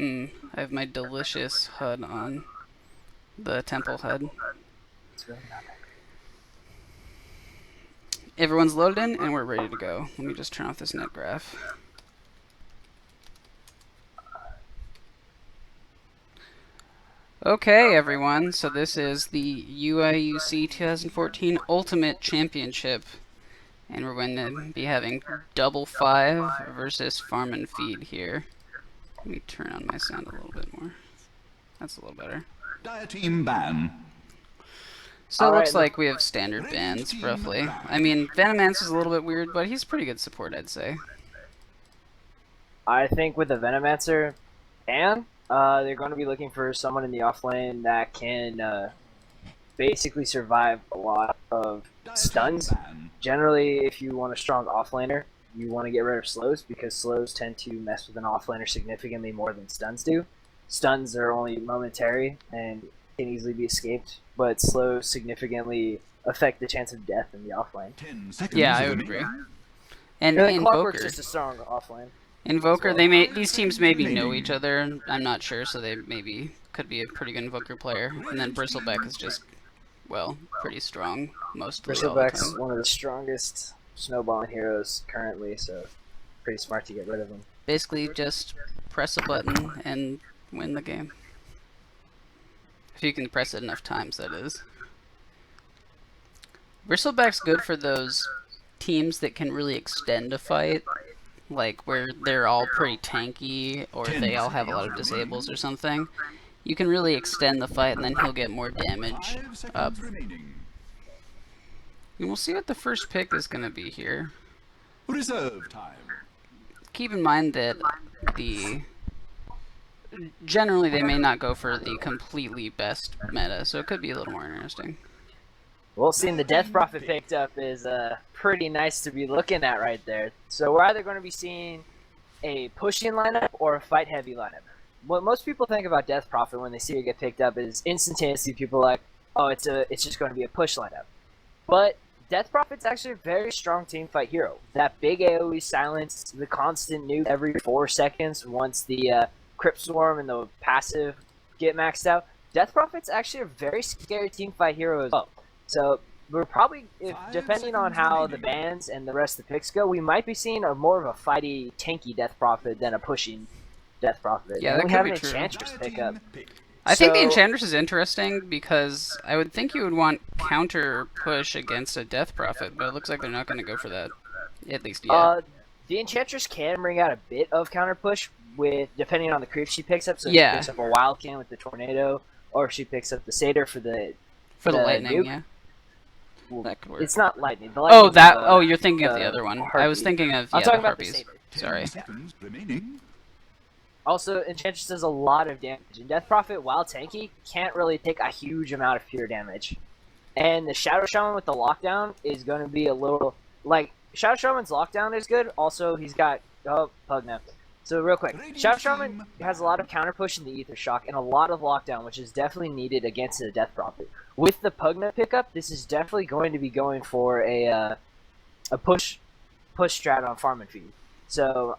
I have my delicious HUD on the temple HUD. It's really not that Everyone's loaded in, and we're ready to go. Let me just turn off this net graph. Okay, everyone, so this is the UIUC 2014 Ultimate Championship, and we're going to be having double 5 versus farm and feed here. Let me turn on my sound a little bit more. That's a little better. Dire team ban. So it looks like we have standard bans, roughly. I mean, Venomance is a little bit weird, but he's pretty good support, I'd say. I think with the Venomancer ban, they're going to be looking for someone in the offlane that can basically survive a lot of stuns. Generally, if you want a strong offlaner, you want to get rid of slows because slows tend to mess with an offlaner significantly more than stuns do. Stuns are only momentary and can easily be escaped, but slows significantly affect the chance of death in the offlane. Yeah, I would agree. And Clockwork's Invoker. just a strong offlane. Invoker, these teams maybe know each other. I'm not sure, so they maybe could be a pretty good Invoker player. And then Bristleback is just, well, pretty strong mostly all the Bristleback's time. one of the strongest snowballing heroes currently, so pretty smart to get rid of him. Basically, just press a button and win the game. If you can press it enough times, that is. Bristleback's good for those teams that can really extend a fight, like where they're all pretty tanky, or they all have a lot of disables or something. You can really extend the fight, and then he'll get more damage up. And we'll see what the first pick is going to be here. Reserve time. Keep in mind that generally they may not go for the completely best meta, so it could be a little more interesting. Well, seeing the Death Prophet picked up is pretty nice to be looking at right there. So we're either going to be seeing a push-in lineup or a fight-heavy lineup. What most people think about Death Prophet when they see it get picked up is instantaneously people are like, oh, it's just going to be a push lineup. But Death Prophet's actually a very strong team fight hero. That big AoE silence, the constant nuke every 4 seconds once the Crypt Swarm and the passive get maxed out. Death Prophet's actually a very scary team fight hero as well. So we're probably, depending on how the bans and the rest of the picks go, we might be seeing more of a fighty, tanky Death Prophet than a pushing Death Prophet. Yeah, that we could have be an true. Enchantress pickup. I think the Enchantress is interesting because I would think you would want counter push against a Death Prophet, but it looks like they're not going to go for that, at least yet. The Enchantress can bring out a bit of counter push with depending on the creep she picks up. So yeah. If she picks up a Wildkin with the Tornado, or if she picks up the Satyr for the lightning, nuke. yeah. Well, that could work. It's not lightning. The lightning you're thinking of the other one. Harpy. I was thinking of I'm talking about the Harpies. Satyr. Sorry. Also, Enchantress does a lot of damage. And Death Prophet, while tanky, can't really take a huge amount of pure damage. And the Shadow Shaman with the lockdown is going to be a little... Like, Shadow Shaman's lockdown is good. Also, he's got... Oh, Pugna. So, real quick. Shadow Shaman has a lot of counter push in the Ether Shock and a lot of lockdown, which is definitely needed against the Death Prophet. With the Pugna pickup, this is definitely going to be going for a push strat on farm and feed. So,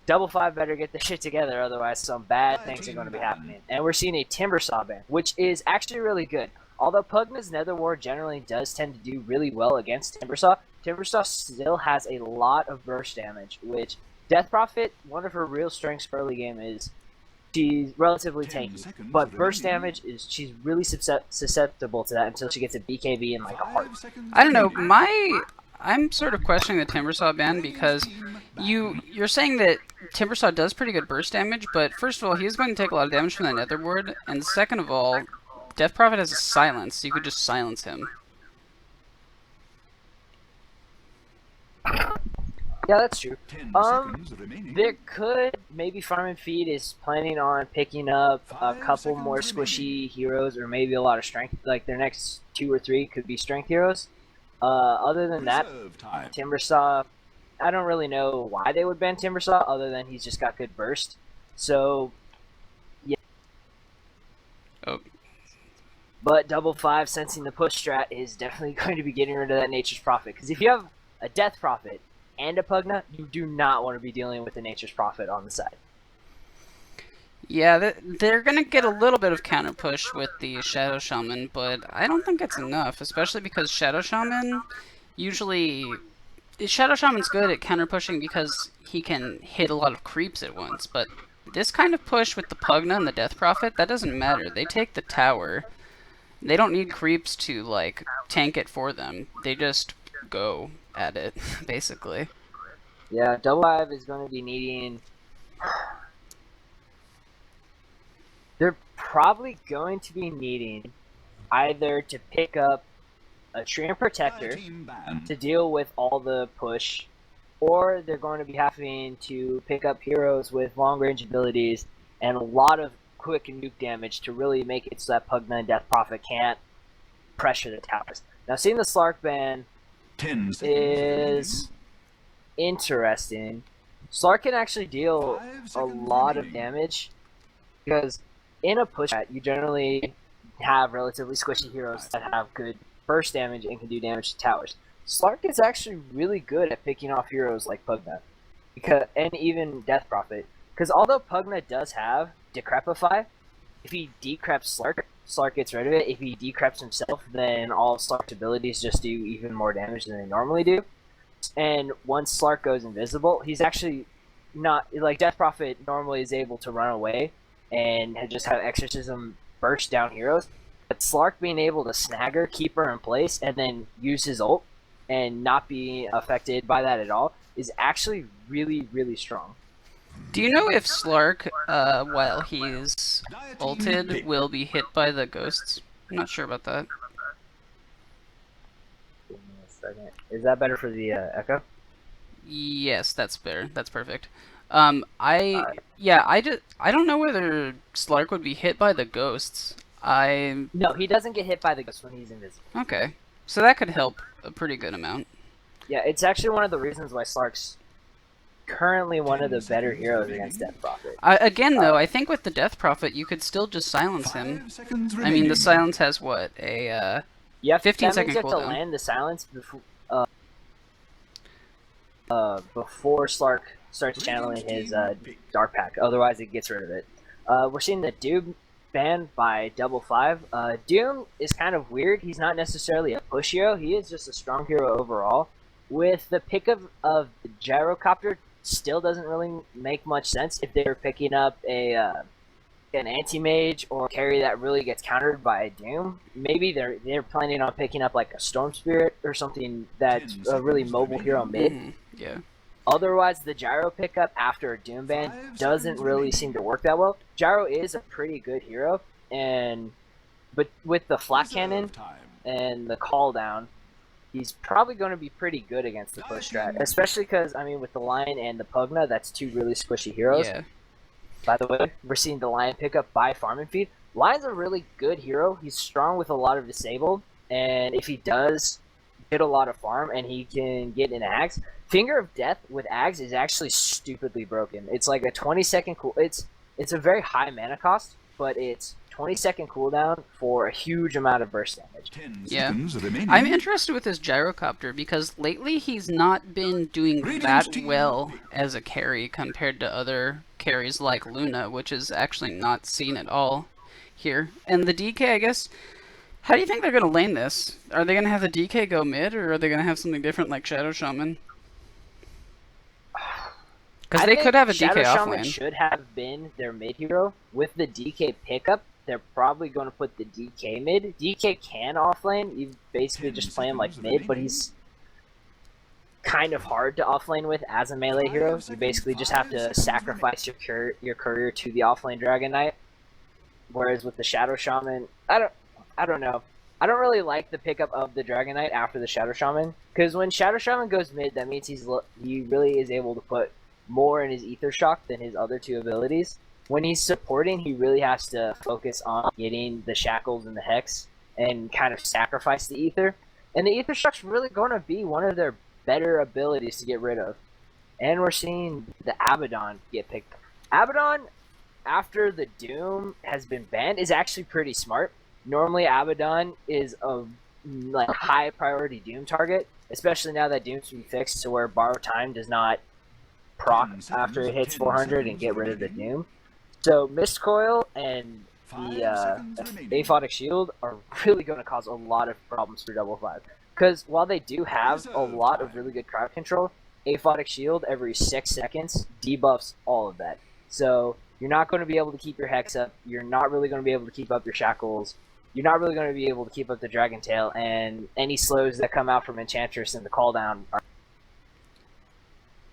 Double 5 better get the shit together, otherwise some bad things are going to be happening. And we're seeing a Timbersaw ban, which is actually really good. Although Pugna's Nether Ward generally does tend to do really well against Timbersaw, Timbersaw still has a lot of burst damage, which Death Prophet, one of her real strengths early game is she's relatively tanky. But burst damage is she's really susceptible to that until she gets a BKB and like a heart. I don't know, I'm sort of questioning the Timbersaw ban because you're saying that Timbersaw does pretty good burst damage, but first of all, he's going to take a lot of damage from that Nether Ward, and second of all, Death Prophet has a silence, so you could just silence him. Yeah, that's true. There could, maybe Farm and Feed is planning on picking up a couple more squishy heroes, or maybe a lot of strength, like their next 2 or 3 could be strength heroes. Other than that, Timbersaw, I don't really know why they would ban Timbersaw, other than he's just got good burst. So, yeah. Oh. But Double 5 sensing the push strat is definitely going to be getting rid of that Nature's Prophet. Because if you have a Death Prophet and a Pugna, you do not want to be dealing with the Nature's Prophet on the side. Yeah, they're gonna get a little bit of counter push with the Shadow Shaman, but I don't think it's enough, especially because Shadow Shaman usually Shadow Shaman's good at counter pushing because he can hit a lot of creeps at once, but this kind of push with the Pugna and the Death Prophet, that doesn't matter. They take the tower. They don't need creeps to, like, tank it for them. They just go at it, basically. Yeah, Double Five is going to be needing. They're probably going to be needing either to pick up a Treant Protector Team banned. to deal with all the push, or they're going to be having to pick up heroes with long range abilities and a lot of quick nuke damage to really make it so that Pugna and Death Prophet can't pressure the towers. Now, seeing the Slark ban 10 seconds is interesting. Slark can actually deal 5 a seconds lot of remaining. damage because in a push strat, you generally have relatively squishy heroes that have good burst damage and can do damage to towers. Slark is actually really good at picking off heroes like Pugna, and even Death Prophet. Because although Pugna does have Decrepify, if he decreps Slark, Slark gets rid of it. If he decreps himself, then all of Slark's abilities just do even more damage than they normally do. And once Slark goes invisible, he's actually not like Death Prophet normally is able to run away and just have Exorcism burst down heroes. But Slark being able to snag her, keep her in place, and then use his ult and not be affected by that at all is actually really, really strong. Do you know if Slark, while he's ulted, will be hit by the ghosts? I'm not sure about that. Give me a second. Is that better for the Echo? Yes, that's better. That's perfect. I don't know whether Slark would be hit by the ghosts. No, he doesn't get hit by the ghost when he's invisible. Okay. So that could help a pretty good amount. Yeah, it's actually one of the reasons why Slark's currently one of the better heroes against Death Prophet. Again, though, I think with the Death Prophet, you could still just silence him. 5 seconds I remaining. mean, the silence has what? A, Yeah, 15 that second means you have to cooldown. land the silence before Slark starts channeling his Dark Pack. Otherwise, it gets rid of it. We're seeing the Doom banned by Double Five. Doom is kind of weird. He's not necessarily a push hero. He is just a strong hero overall. With the pick of the Gyrocopter, still doesn't really make much sense if they're picking up an anti-mage or carry that really gets countered by Doom. Maybe they're planning on picking up like a Storm Spirit or something that's a really mobile hero mid. Yeah. Otherwise, the Gyro pickup after a Doom ban doesn't really seem to work that well. Gyro is a pretty good hero, but with the Flat Cannon and the Call Down, he's probably going to be pretty good against the push strat. Especially because, I mean, with the Lion and the Pugna, that's two really squishy heroes. Yeah. By the way, we're seeing the Lion pickup by Farm and Feed. Lion's a really good hero. He's strong with a lot of disabled, and if he does get a lot of farm and he can get an Axe, Finger of Death with Axe is actually stupidly broken. It's like a 20-second cool. It's a very high mana cost, but it's 20-second cooldown for a huge amount of burst damage. 10 Yeah. seconds remaining. I'm interested with his Gyrocopter because lately he's not been doing that well as a carry compared to other carries like Luna, which is actually not seen at all here. And the DK, I guess, how do you think they're going to lane this? Are they going to have the DK go mid, or are they going to have something different like Shadow Shaman? Because they could have a Shadow DK Shaman offlane. should have been their mid hero. With the DK pickup, they're probably going to put the DK mid. DK can offlane. You basically just play him like mid, but he's kind of hard to offlane with as a melee hero. You basically just have to sacrifice your courier to the offlane Dragon Knight. Whereas with the Shadow Shaman, I don't know. I don't really like the pickup of the Dragon Knight after the Shadow Shaman, because when Shadow Shaman goes mid, that means he really is able to put more in his Ether Shock than his other two abilities. When he's supporting, he really has to focus on getting the Shackles and the Hex and kind of sacrifice the Ether. And the Ether Shock's really going to be one of their better abilities to get rid of. And we're seeing the Abaddon get picked up. Abaddon, after the Doom has been banned, is actually pretty smart. Normally, Abaddon is a high priority Doom target, especially now that Doom's been fixed to where Borrow Time does not proc after it hits 400 and get rid of the Doom. So Mist Coil and the 5 seconds remaining. Aphotic Shield are really going to cause a lot of problems for Double Five. Because while they do have a lot of really good crowd control, Aphotic Shield every 6 seconds debuffs all of that. So you're not going to be able to keep your Hex up. You're not really going to be able to keep up your Shackles. You're not really going to be able to keep up the Dragon Tail. And any slows that come out from Enchantress and the Call Down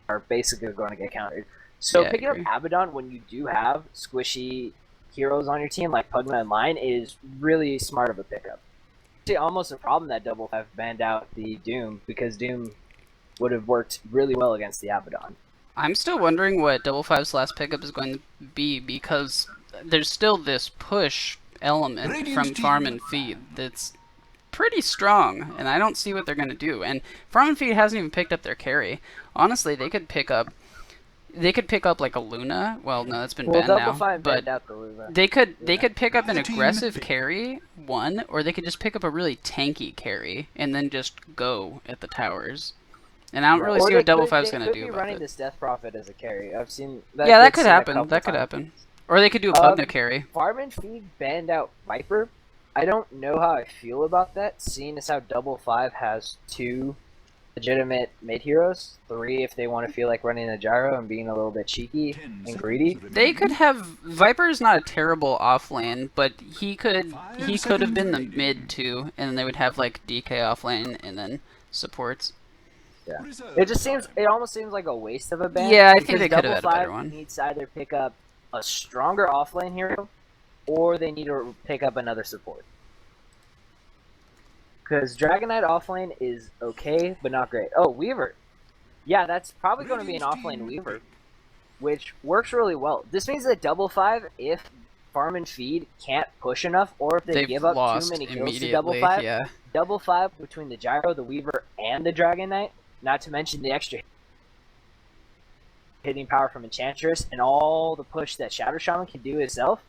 are basically going to get countered. So Yeah, picking up Abaddon when you do have squishy heroes on your team like Pugma and Line is really smart of a pickup. It's almost a problem that Double Five banned out the Doom, because Doom would have worked really well against the Abaddon. I'm still wondering what Double Five's last pickup is going to be, because there's still this push element from Farm and Feed that's pretty strong, and I don't see what they're going to do. And Farm and Feed hasn't even picked up their carry. Honestly, they could pick up like a Luna. Well, no, that's been banned Double now. Five But banned out the Luna. they could pick up an aggressive carry one, or they could just pick up a really tanky carry and then just go at the towers. And I don't really see what Double Five's going to do They could be about running it. this Death Prophet as a carry. I've seen that. Yeah, that could happen. That could happen. Or they could do a Pugna carry. Farm and Feed banned out Viper. I don't know how I feel about that, seeing as how Double Five has 2 legitimate mid heroes, 3 if they want to feel like running a gyro and being a little bit cheeky and greedy. They could have Viper's not a terrible off lane, but he could have been the mid too, and then they would have like DK off lane and then supports. Yeah, it almost seems like a waste of a ban. Yeah, I think they could have had a better one. Needs to either pick up a stronger offlane hero, or they need to pick up another support. Because Dragon Knight offlane is okay, but not great. Oh, Weaver. Yeah, that's probably going to be an offlane Weaver, which works really well. This means that Double Five, if Farm and Feed can't push enough, or if they give up too many kills to Double Five, yeah. Double Five between the Gyro, the Weaver, and the Dragon Knight, not to mention the extra hitting power from Enchantress, and all the push that Shadow Shaman can do itself,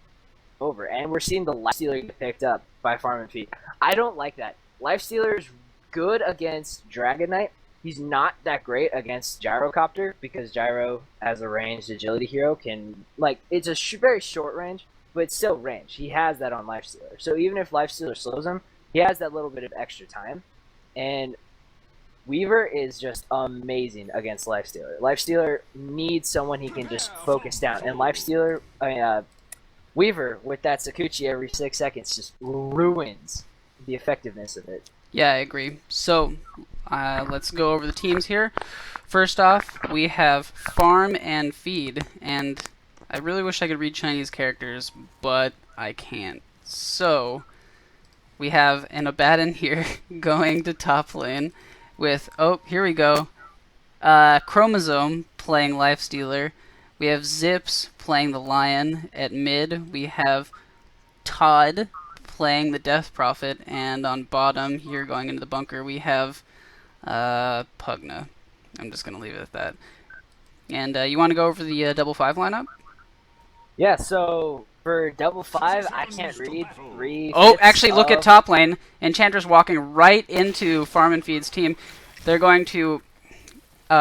over. And we're seeing the Lifestealer get picked up by Farm and Feed. I don't like that. Lifestealer is good against Dragon Knight. He's not that great against Gyrocopter, because Gyro, as a ranged agility hero, can, like, it's a very short range, but it's still range. He has that on Lifestealer. So even if Lifestealer slows him, he has that little bit of extra time. And Weaver is just amazing against Lifestealer. Lifestealer needs someone he can just focus down. And Weaver, with that Sakuchi every 6 seconds, just ruins the effectiveness of it. Yeah, I agree. So, let's go over the teams here. First off, we have Farm and Feed, and I really wish I could read Chinese characters, but I can't. So, we have an Abaddon here going to top lane with, oh, here we go, Chromosome playing Lifestealer. We have Zips playing the Lion at mid. We have Todd playing the Death Prophet, and on bottom here going into the bunker we have Pugna. I'm just going to leave it at that. And you want to go over the Double Five lineup? Yeah, so for Double Five, I can't read 3. Oh, actually, look at top lane. Enchantress walking right into Farm and Feed's team. They're going to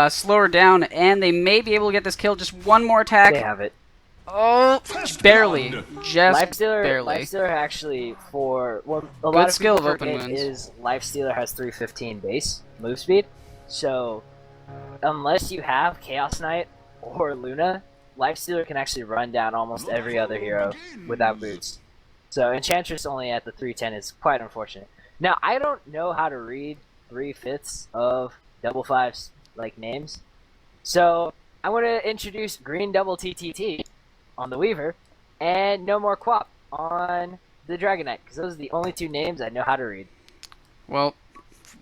slow her down, and they may be able to get this kill. Just one more attack. They have it. Oh, barely. Just barely. Lifestealer actually, for a Good lot of skill people of open forget wounds. is Lifestealer has 315 base move speed. So unless you have Chaos Knight or Luna, Lifestealer can actually run down almost every other hero without boots. So Enchantress only at the 310 is quite unfortunate. Now, I don't know how to read 3/5 of Double Five's like names, so I'm going to introduce Green Double TTT on the Weaver, and No More Quap on the Dragon Knight, because those are the only 2 names I know how to read. Well,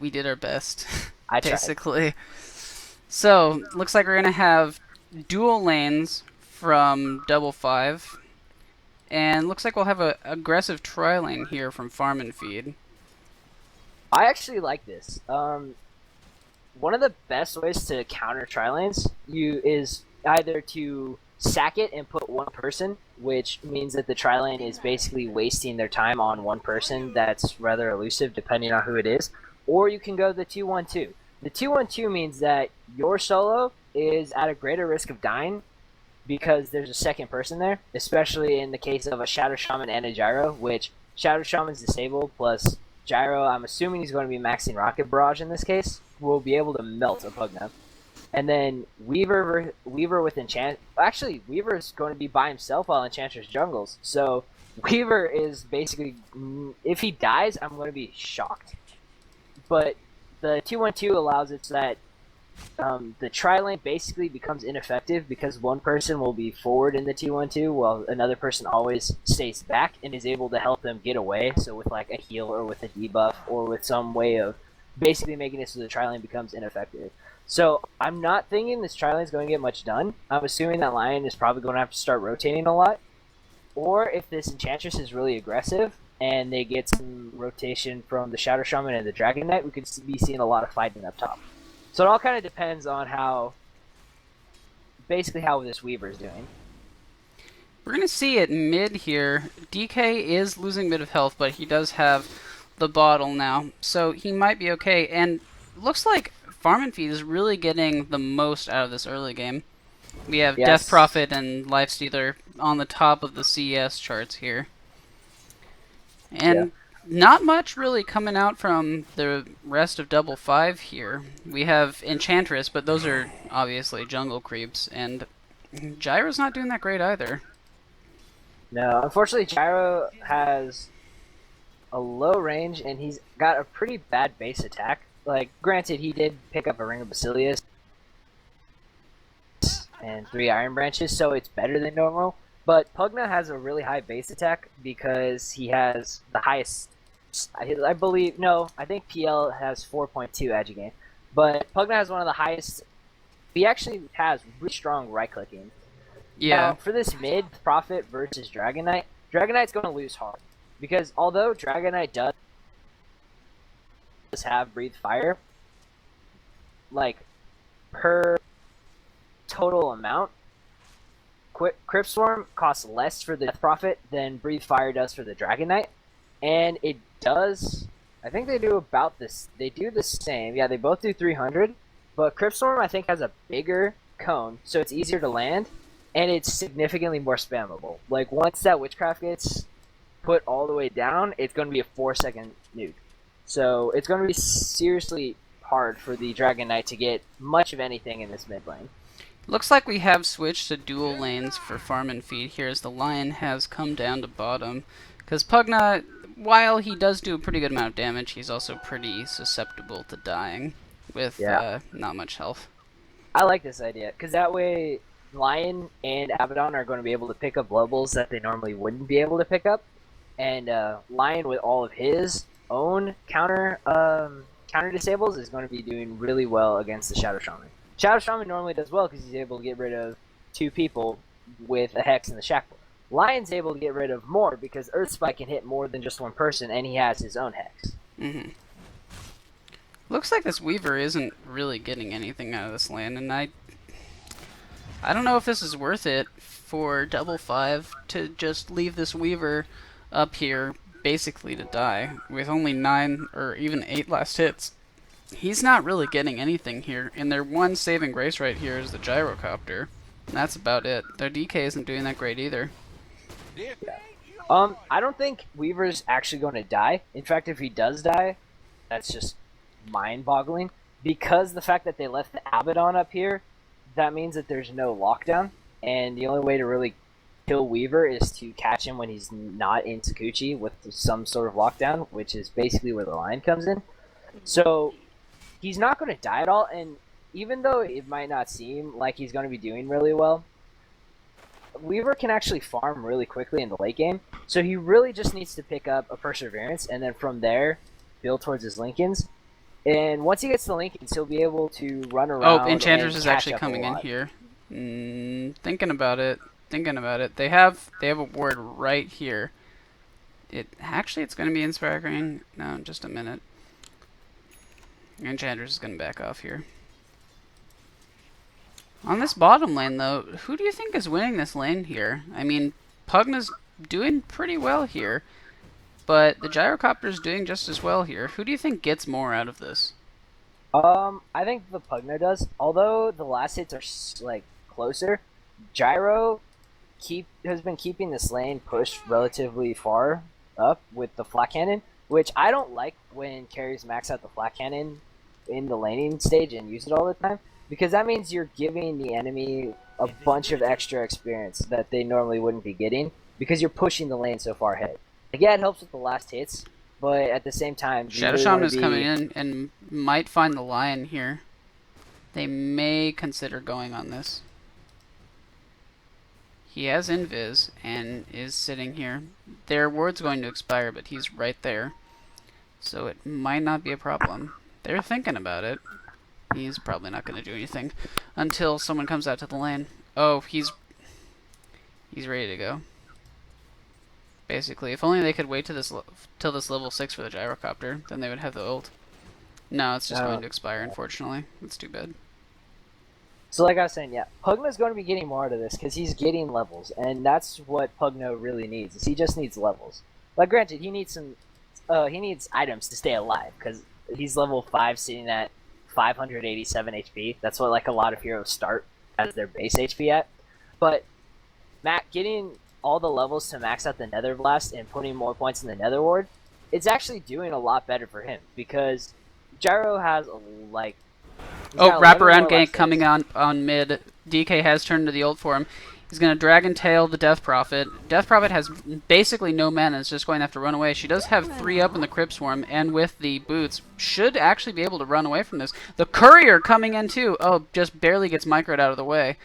we did our best, I tried. basically. So, looks like we're going to have dual lanes from Double Five, and looks like we'll have an aggressive tri lane here from Farm and Feed. I actually like this. One of the best ways to counter tri-lanes is either to sack it and put one person, which means that the tri-lane is basically wasting their time on one person that's rather elusive depending on who it is, or you can go the 2-1-2. The 2-1-2 means that your solo is at a greater risk of dying because there's a second person there, especially in the case of a Shadow Shaman and a Gyro, which Shadow Shaman's disabled, plus Gyro, I'm assuming he's going to be maxing Rocket Barrage in this case, will be able to melt a Pugna. And then Weaver with Enchant... Actually, Weaver is going to be by himself while Enchantress jungles. So Weaver is basically... If he dies, I'm going to be shocked. But the 2-1-2 allows it so that the tri-lane basically becomes ineffective because one person will be forward in the 2-1-2 while another person always stays back and is able to help them get away. So with like a heal or with a debuff or with some way of basically making it so the tri-lane becomes ineffective. So I'm not thinking this tri-lane is going to get much done. I'm assuming that Lion is probably going to have to start rotating a lot. Or if this Enchantress is really aggressive and they get some rotation from the Shadow Shaman and the Dragon Knight, we could be seeing a lot of fighting up top. So it all kind of depends on basically how this Weaver is doing. We're going to see at mid here, DK is losing a bit of health, but he does have the bottle now, so he might be okay. And looks like Farm and Feed is really getting the most out of this early game. We have Death Prophet and Lifestealer on the top of the CS charts here. And not much really coming out from the rest of Double 5 here. We have Enchantress, but those are obviously jungle creeps, and Gyro's not doing that great either. No, unfortunately Gyro has a low range, and he's got a pretty bad base attack. Like, granted, he did pick up a Ring of Basilius and 3 Iron Branches, so it's better than normal. But Pugna has a really high base attack because he has the highest... I believe... No, I think PL has 4.2 agi-gain. But Pugna has one of the highest... He actually has really strong right-clicking. Yeah. Now, for this mid, Prophet versus Dragon Knight, Dragon Knight's going to lose hard. Because although Dragon Knight does have Breathe Fire, like, per total amount, Crypt Swarm costs less for the Death Prophet than Breathe Fire does for the Dragon Knight. And it does... I think they do about this... They do the same. Yeah, they both do 300. But Crypt Swarm, I think, has a bigger cone, so it's easier to land. And it's significantly more spammable. Like, once that Witchcraft gets put all the way down, it's going to be a 4-second nuke. So it's going to be seriously hard for the Dragon Knight to get much of anything in this mid lane. Looks like we have switched to dual lanes for Farm and Feed here as the Lion has come down to bottom. Because Pugna, while he does do a pretty good amount of damage, he's also pretty susceptible to dying with not much health. I like this idea, because that way Lion and Abaddon are going to be able to pick up levels that they normally wouldn't be able to pick up. And Lion, with all of his own counter disables, is going to be doing really well against the Shadow Shaman. Shadow Shaman normally does well because he's able to get rid of 2 people with a Hex and the Shackle. Lion's able to get rid of more because Earth Spike can hit more than just one person, and he has his own Hex. Looks like this Weaver isn't really getting anything out of this lane, and I don't know if this is worth it for Double 5 to just leave this Weaver up here basically to die with only 9 or even 8 last hits. He's not really getting anything here, and their one saving grace right here is the Gyrocopter. And that's about it. Their DK isn't doing that great either. I don't think Weaver's actually going to die. In fact, if he does die, that's just mind-boggling. Because the fact that they left the Abaddon up here, that means that there's no lockdown, and the only way to really kill Weaver is to catch him when he's not in Sakuchi with some sort of lockdown, which is basically where the Lion comes in. So he's not going to die at all, and even though it might not seem like he's going to be doing really well, Weaver can actually farm really quickly in the late game, so he really just needs to pick up a Perseverance, and then from there, build towards his Lincolns. And once he gets the Lincolns, he'll be able to run around. Oh, Enchantress is actually coming in here. Thinking about it. They have a ward right here. It's going to be Inspiring. No, just a minute. Enchantress is going to back off here. On this bottom lane, though, who do you think is winning this lane here? I mean, Pugna's doing pretty well here, but the Gyrocopter's doing just as well here. Who do you think gets more out of this? I think the Pugna does. Although the last hits are, like, closer, Gyro has been keeping this lane pushed relatively far up with the flat cannon, which I don't like when carries max out the flat cannon in the laning stage and use it all the time, because that means you're giving the enemy a bunch of extra experience that they normally wouldn't be getting because you're pushing the lane so far ahead. Like, yeah, it helps with the last hits, but at the same time, Shadow Shaman is coming in and might find the lion here. They may consider going on this. He has invis and is sitting here. Their ward's going to expire, but he's right there. So it might not be a problem. They're thinking about it. He's probably not going to do anything until someone comes out to the lane. Oh, he's ready to go. Basically, if only they could wait till this level 6 for the gyrocopter, then they would have the ult. No, it's just going to expire, unfortunately. It's too bad. So like I was saying, yeah, Pugna's going to be getting more out of this because he's getting levels, and that's what Pugna really needs. Is he just needs levels. Like, granted, he needs he needs items to stay alive because he's level 5, sitting at 587 HP. That's what like a lot of heroes start as their base HP at. But getting all the levels to max out the Nether Blast and putting more points in the Nether Ward, it's actually doing a lot better for him because Gyro has like. Oh, wraparound gank coming on mid. DK has turned to the ult for him. He's going to Dragon Tail the Death Prophet. Death Prophet has basically no mana. It's just going to have to run away. She does have 3 up in the Crypt Swarm, and with the boots, should actually be able to run away from this. The Courier coming in too. Oh, just barely gets microed out of the way.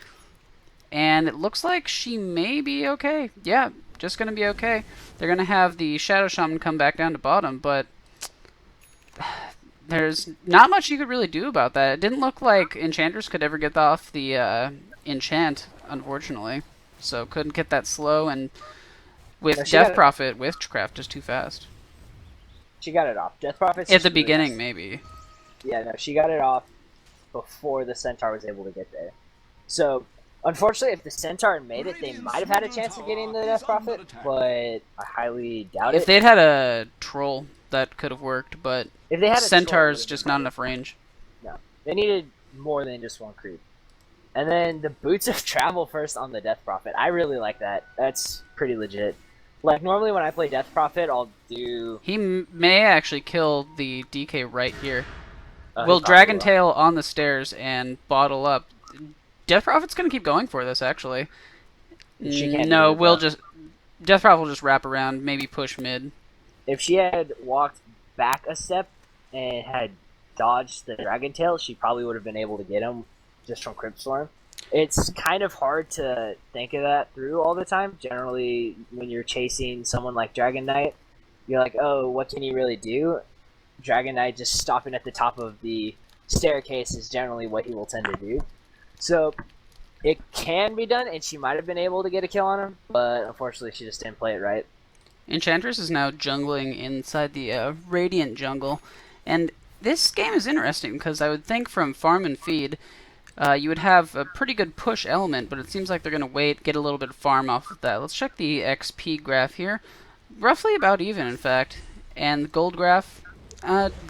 And it looks like she may be okay. Yeah, just going to be okay. They're going to have the Shadow Shaman come back down to bottom, but there's not much you could really do about that. It didn't look like Enchantress could ever get off the enchant, unfortunately. So couldn't get that slow, and with Death Prophet, Witchcraft is too fast. She got it off. Death Prophet at the beginning, maybe. Yeah, no, she got it off before the Centaur was able to get there. So, unfortunately, if the Centaur made it, they might have had a chance of getting the Death Prophet, but I highly doubt it. If they'd had a Troll, that could have worked, but if they had Centaur's just not enough range. No, they needed more than just one creep. And then the Boots of Travel first on the Death Prophet. I really like that. That's pretty legit. Like, normally when I play Death Prophet, I'll do... He may actually kill the DK right here. Will Dragon Tail on the stairs and bottle up. Death Prophet's going to keep going for this, actually. No, we'll just... Death Prophet will just wrap around, maybe push mid. If she had walked back a step and had dodged the Dragon Tail, she probably would have been able to get him just from Crypt Swarm. It's kind of hard to think of that through all the time. Generally, when you're chasing someone like Dragon Knight, you're like, oh, what can he really do? Dragon Knight just stopping at the top of the staircase is generally what he will tend to do. So, it can be done, and she might have been able to get a kill on him, but unfortunately she just didn't play it right. Enchantress is now jungling inside the Radiant jungle, and this game is interesting because I would think from farm and feed, you would have a pretty good push element, but it seems like they're going to wait, get a little bit of farm off of that. Let's check the XP graph here. Roughly about even, in fact. And the gold graph,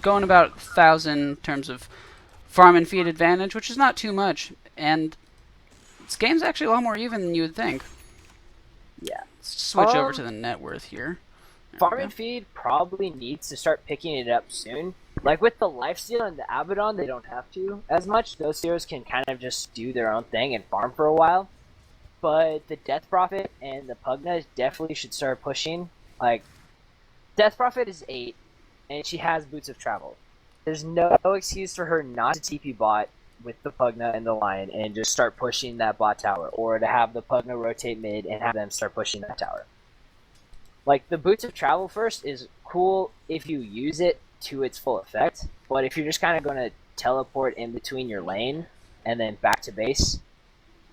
going about 1,000 in terms of farm and feed advantage, which is not too much. And this game's actually a lot more even than you would think. Yeah. Let's switch over to the net worth here. Farm and feed probably needs to start picking it up soon. Like with the Lifesteal and the Abaddon, they don't have to as much. Those heroes can kind of just do their own thing and farm for a while. But the Death Prophet and the Pugna definitely should start pushing. Like, Death Prophet is 8, and she has Boots of Travel. There's no excuse for her not to TP bot with the Pugna and the Lion and just start pushing that bot tower, or to have the Pugna rotate mid and have them start pushing that tower. Like, the Boots of Travel first is cool if you use it to its full effect, but if you're just kind of going to teleport in between your lane and then back to base,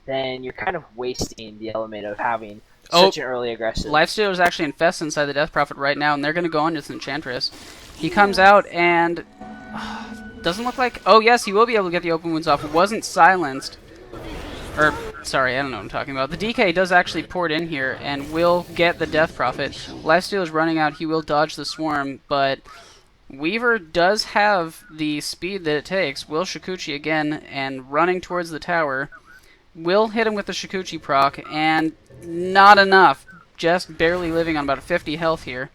then you're kind of wasting the element of having such an early aggressive. Lifesteal is actually infest inside the Death Prophet right now, and they're going to go on with Enchantress. He comes out and doesn't look like... Oh, yes, he will be able to get the open wounds off. It wasn't silenced. Or, sorry, I don't know what I'm talking about. The DK does actually port in here and will get the Death Prophet. Lifesteal is running out. He will dodge the Swarm, but Weaver does have the speed that it takes. Will Shikuchi again and running towards the tower. Will hit him with the Shikuchi proc, and not enough. Just barely living on about 50 health here.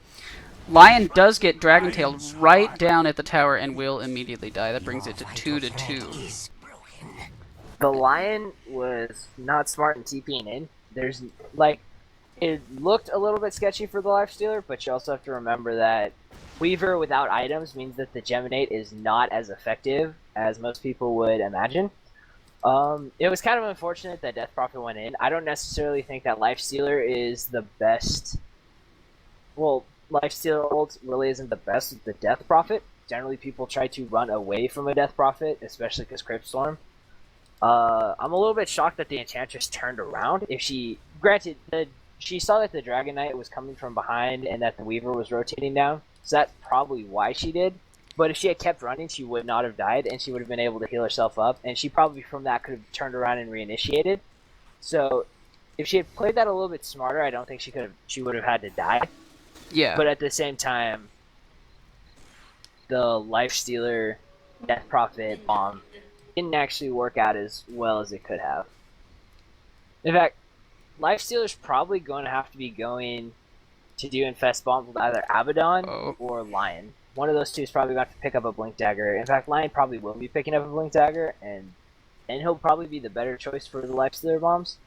Lion does get Dragon Tailed right down at the tower and will immediately die. That brings it to 2 to 2. The Lion was not smart in TPing in. There's, like, it looked a little bit sketchy for the Lifestealer, but you also have to remember that Weaver without items means that the Geminate is not as effective as most people would imagine. It was kind of unfortunate that Death Prophet went in. I don't necessarily think that Lifestealer is the best. Well, Lifestealer ult really isn't the best with the Death Prophet. Generally, people try to run away from a Death Prophet, especially because Crypt Storm. I'm a little bit shocked that the Enchantress turned around. If she, granted, she saw that the Dragon Knight was coming from behind and that the Weaver was rotating down, so that's probably why she did. But if she had kept running, she would not have died, and she would have been able to heal herself up, and she probably from that could have turned around and reinitiated. So, if she had played that a little bit smarter, I don't think she would have had to die. Yeah. But at the same time, the Lifestealer Death Prophet bomb didn't actually work out as well as it could have. In fact, Lifestealer's probably going to have to be going to do Infest bombs with either Abaddon or Lion. One of those two is probably going to have to pick up a Blink Dagger. In fact, Lion probably will be picking up a Blink Dagger, and he'll probably be the better choice for the Lifestealer bombs.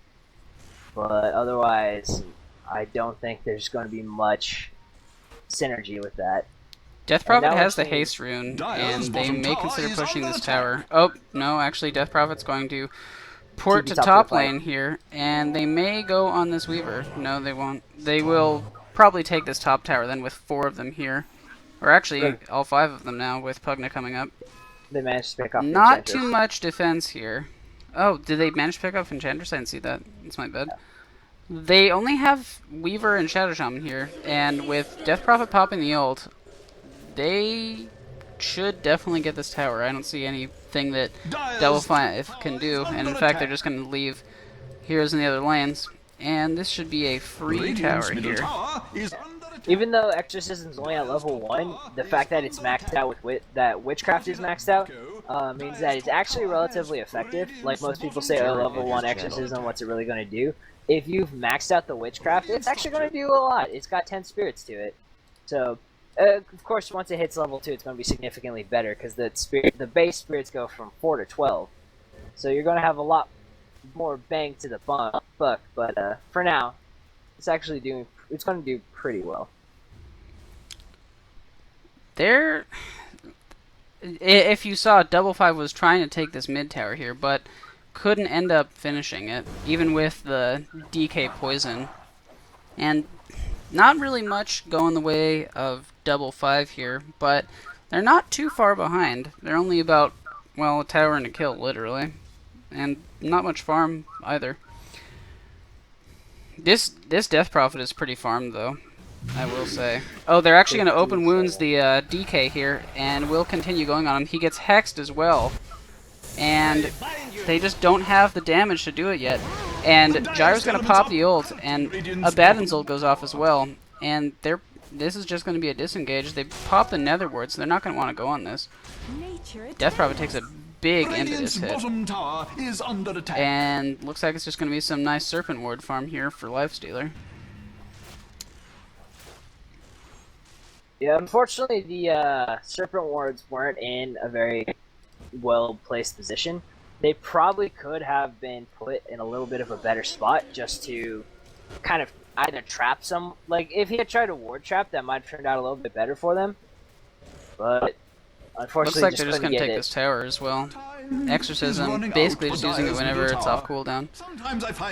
But otherwise, I don't think there's going to be much synergy with that. Death Prophet has the haste rune, and they may consider pushing this tower. Oh, no, actually Death Prophet's going to port to top lane here, and they may go on this Weaver. No, they won't. They will probably take this top tower then with 4 of them here. Or actually, all 5 of them now with Pugna coming up. They managed to pick up Not too much defense here. Oh, did they manage to pick up Enchantress? I didn't see that. It's my bad. They only have Weaver and Shadow Shaman here, and with Death Prophet popping the ult, they should definitely get this tower. I don't see anything that Double 5 can do, and in fact they're just going to leave heroes in the other lanes, and this should be a free tower here. Even though Exorcism's only at level 1, the fact that it's maxed out with that Witchcraft is maxed out means that it's actually relatively effective. Like most people say, oh, level 1 Exorcism, what's it really going to do? If you've maxed out the Witchcraft, it's actually going to do a lot. It's got 10 spirits to it. So, of course, once it hits level 2, it's going to be significantly better because the base spirits go from 4 to 12. So you're going to have a lot more bang to the buck. But for now, it's actually it's going to do pretty well. If you saw, Double 5 was trying to take this mid tower here, but couldn't end up finishing it, even with the DK poison. And not really much going the way of Double 5 here, but they're not too far behind. They're only about, well, a tower and a kill, literally. And not much farm, either. This Death Prophet is pretty farmed, though, I will say. Oh, they're actually going to open wounds the DK here, and will continue going on him. He gets hexed as well. And they just don't have the damage to do it yet. And Gyro's going to pop the ult, and Abaddon's ult goes off as well. And this is just going to be a disengage. They pop the Nether Ward, so they're not going to want to go on this. Death Prophet takes a big impetus hit. And looks like it's just going to be some nice Serpent Ward farm here for Lifestealer. Yeah, unfortunately the Serpent Wards weren't in a very well-placed position. They probably could have been put in a little bit of a better spot just to kind of either trap some... Like, if he had tried a ward trap, that might have turned out a little bit better for them. But, unfortunately, looks like they're just going to take this tower as well. Exorcism, basically just using it whenever it's off cooldown.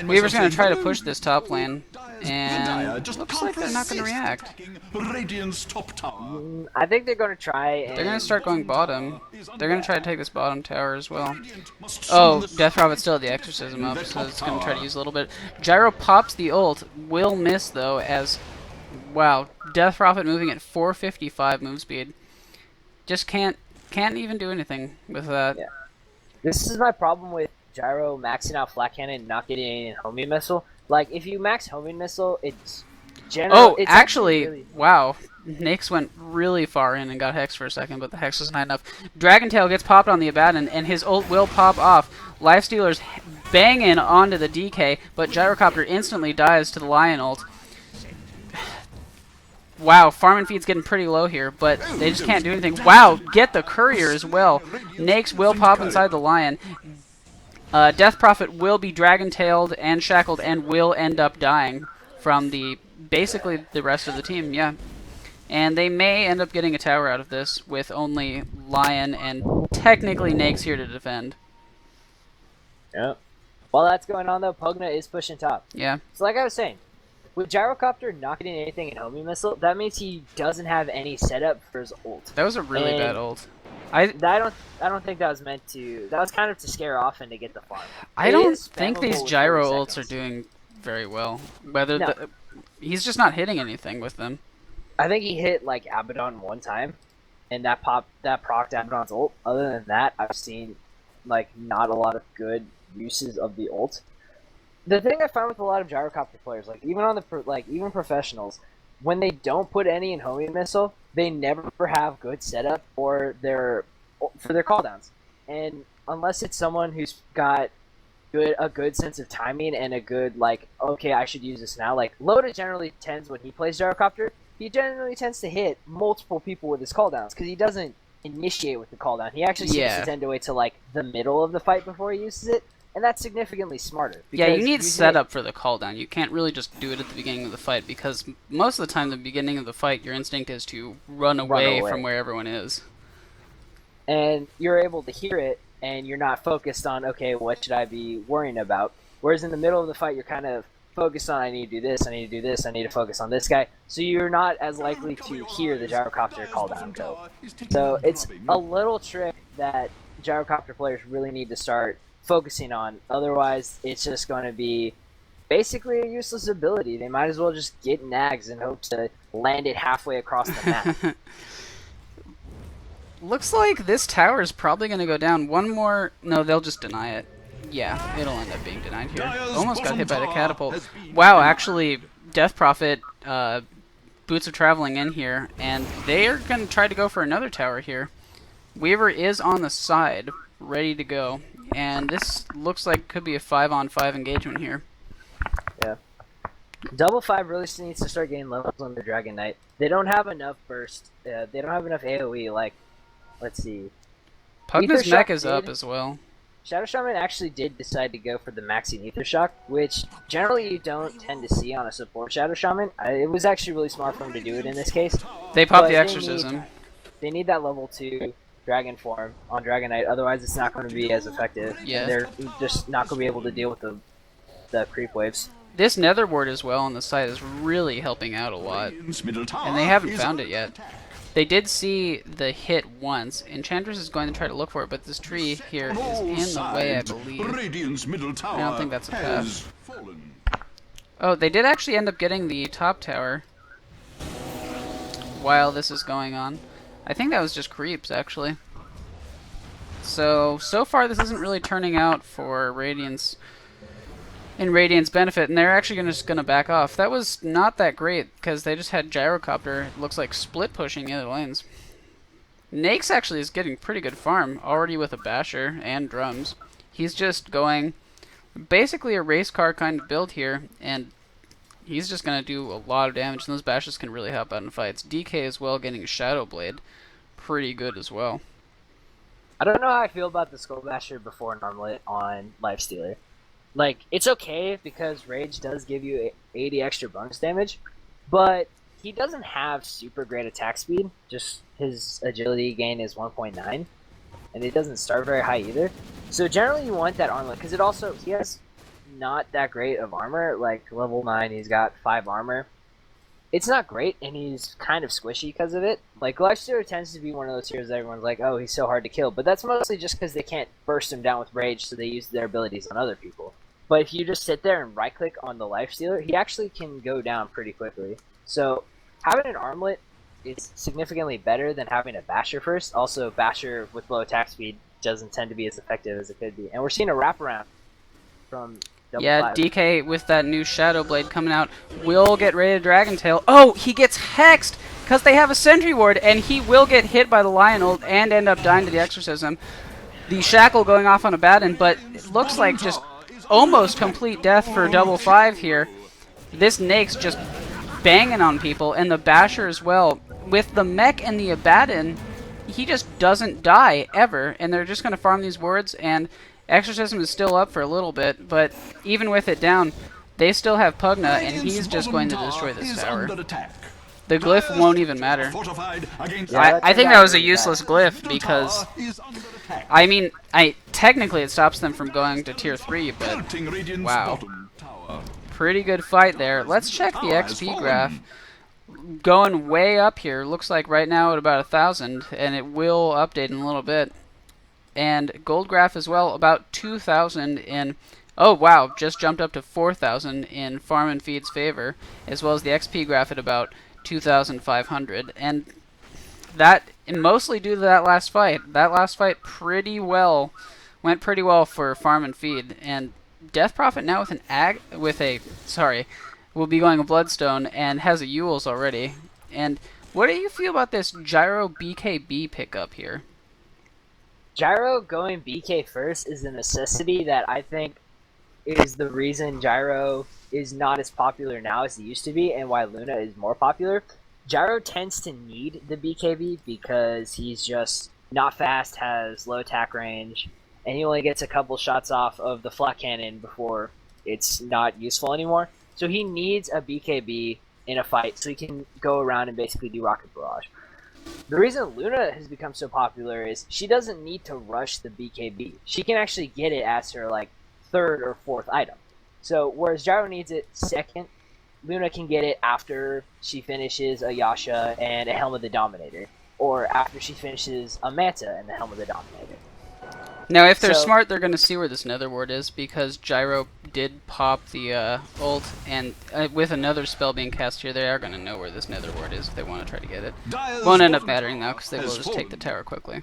Weaver's going to try to push this top lane, and looks like they're not going to react. I think they're going to try and... They're going to start going bottom. They're going to try to take this bottom tower as well. Oh, Death Prophet still had the Exorcism up, so it's going to try to use a little bit. Gyro pops the ult, will miss though, as... Wow, Death Prophet moving at 455 move speed. Just can't even do anything with that. Yeah. This is my problem with Gyro maxing out Flat Cannon and not getting any homing missile. Like, if you max homing missile, it's General, Oh, it's actually, really wow. Nyx went really far in and got Hex for a second, but the Hex was not enough. Dragon Tail gets popped on the Abaddon, and his ult will pop off. Lifestealer's banging onto the DK, but Gyrocopter instantly dies to the Lion ult. Wow, Farm and Feed's getting pretty low here, but they just can't do anything. Wow, get the Courier as well. Nyx will pop inside the Lion. Death Prophet will be dragon-tailed and shackled and will end up dying from basically the rest of the team, yeah. And they may end up getting a tower out of this with only Lion and technically Nyx here to defend. yeah. While that's going on though, Pugna is pushing top. Yeah. So like I was saying, with Gyrocopter not getting anything in homing missile, that means he doesn't have any setup for his ult. That was a really And bad ult. I don't think that was meant to. That was kind of to scare off and to get the farm. I It don't is think spammable these with gyro 40 ults are seconds. doing very well. Whether No. he's just not hitting anything with them. I think he hit like Abaddon one time, and that procced Abaddon's ult. Other than that, I've seen like not a lot of good uses of the ult. The thing I found with a lot of Gyrocopter players, like even on the even professionals, when they don't put any in homing missile, they never have good setup for their cooldowns. And unless it's someone who's got a good sense of timing and a good okay, I should use this now. Like Loda generally tends when he plays Gyrocopter, he generally tends to hit multiple people with his cooldowns because he doesn't initiate with the cooldown. He actually seems to tend to wait till the middle of the fight before he uses it. And that's significantly smarter. Yeah, you need using setup for the cooldown. You can't really just do it at the beginning of the fight because most of the time, the beginning of the fight, your instinct is to run away from where everyone is. And you're able to hear it, and you're not focused on, okay, what should I be worrying about? Whereas in the middle of the fight, you're kind of focused on, I need to do this, I need to do this, I need to focus on this guy. So you're not as likely to hear the Gyrocopter cooldown go. So it's a little trick that Gyrocopter players really need to start focusing on. Otherwise, it's just going to be basically a useless ability. They might as well just get nags and hope to land it halfway across the map. Looks like this tower is probably going to go down. One more... No, they'll just deny it. Yeah, it'll end up being denied here. Almost got hit by the catapult. Wow, actually, Death Prophet, Boots of Traveling in here, and they are going to try to go for another tower here. Weaver is on the side, ready to go. And this looks like could be a 5-on-5 engagement here. Yeah. Double 5 really needs to start getting levels on the Dragon Knight. They don't have enough burst. They don't have enough AoE. Let's see. Pugna's Ether mech Shock is up as well. Shadow Shaman actually did decide to go for the maxing Ether Shock, which generally you don't tend to see on a support Shadow Shaman. It was actually really smart for him to do it in this case. They pop But the Exorcism. They need that level 2 Dragon form on Dragon Knight, otherwise it's not going to be as effective. Yeah. And they're just not going to be able to deal with the creep waves. This Nether Ward as well on the side is really helping out a lot. And they haven't found it yet. They did see the hit once. Enchantress is going to try to look for it, but this tree here is in the way, I believe. I don't think that's a path. Oh, they did actually end up getting the top tower while this is going on. I think that was just creeps, actually. So far this isn't really turning out for Radiant's benefit, and they're actually just gonna back off. That was not that great, because they just had Gyrocopter, it looks like split pushing the other lanes. Nyx actually is getting pretty good farm, already with a Basher and drums. He's just going basically a race car kind of build here, and he's just gonna do a lot of damage, and those Bashers can really help out in fights. DK as well getting a Shadow Blade. Pretty good as well. I don't know how I feel about the Skull Basher before Normally on Lifestealer. It's okay because Rage does give you 80 extra bonus damage, but he doesn't have super great attack speed. Just his agility gain is 1.9, and it doesn't start very high either. So generally you want that armor, because he has not that great of armor. Level 9, he's got 5 armor. It's not great, and he's kind of squishy because of it. Lifestealer tends to be one of those heroes that everyone's like, oh, he's so hard to kill. But that's mostly just because they can't burst him down with Rage, so they use their abilities on other people. But if you just sit there and right-click on the Lifestealer, he actually can go down pretty quickly. So having an armlet is significantly better than having a Basher first. Also, Basher with low attack speed doesn't tend to be as effective as it could be. And we're seeing a wraparound from Double Yeah, five. DK with that new Shadow Blade coming out will get ready to Dragon Tail. Oh, he gets hexed because they have a Sentry Ward, and he will get hit by the Lion Ult and end up dying to the Exorcism. The Shackle going off on Abaddon, but it looks like just almost complete death for double 5 here. This Nake's just banging on people, and the Basher as well. With the Mech and the Abaddon, he just doesn't die ever, and they're just going to farm these wards, and Exorcism is still up for a little bit, but even with it down, they still have Pugna, and he's just going to destroy this tower. The glyph won't even matter. Yeah, I think that was a useless glyph because, I mean, technically it stops them from going to tier 3, but wow. Pretty good fight there. Let's check the XP graph. Going way up here. Looks like right now at about 1,000, and it will update in a little bit. And gold graph as well, about 2,000 in... Oh, wow, just jumped up to 4,000 in Farm and Feed's favor, as well as the XP graph at about 2,500. And that mostly due to that last fight. That last fight went pretty well for Farm and Feed. And Death Prophet now will be going a Bloodstone and has a Yules already. And what do you feel about this Gyro BKB pickup here? Gyro going BK first is a necessity that I think is the reason Gyro is not as popular now as he used to be, and why Luna is more popular. Gyro tends to need the BKB because he's just not fast, has low attack range, and he only gets a couple shots off of the flat cannon before it's not useful anymore. So he needs a BKB in a fight so he can go around and basically do Rocket Barrage. The reason Luna has become so popular is she doesn't need to rush the BKB. She can actually get it as her like third or fourth item. So whereas Gyro needs it second, Luna can get it after she finishes a Yasha and a Helm of the Dominator, or after she finishes a Manta and the Helm of the Dominator. Now, if they're smart, they're going to see where this Nether Ward is, because Gyro did pop the ult, and with another spell being cast here, they are going to know where this Nether Ward is if they want to try to get it. Won't end up mattering, though, because they will just take the tower quickly.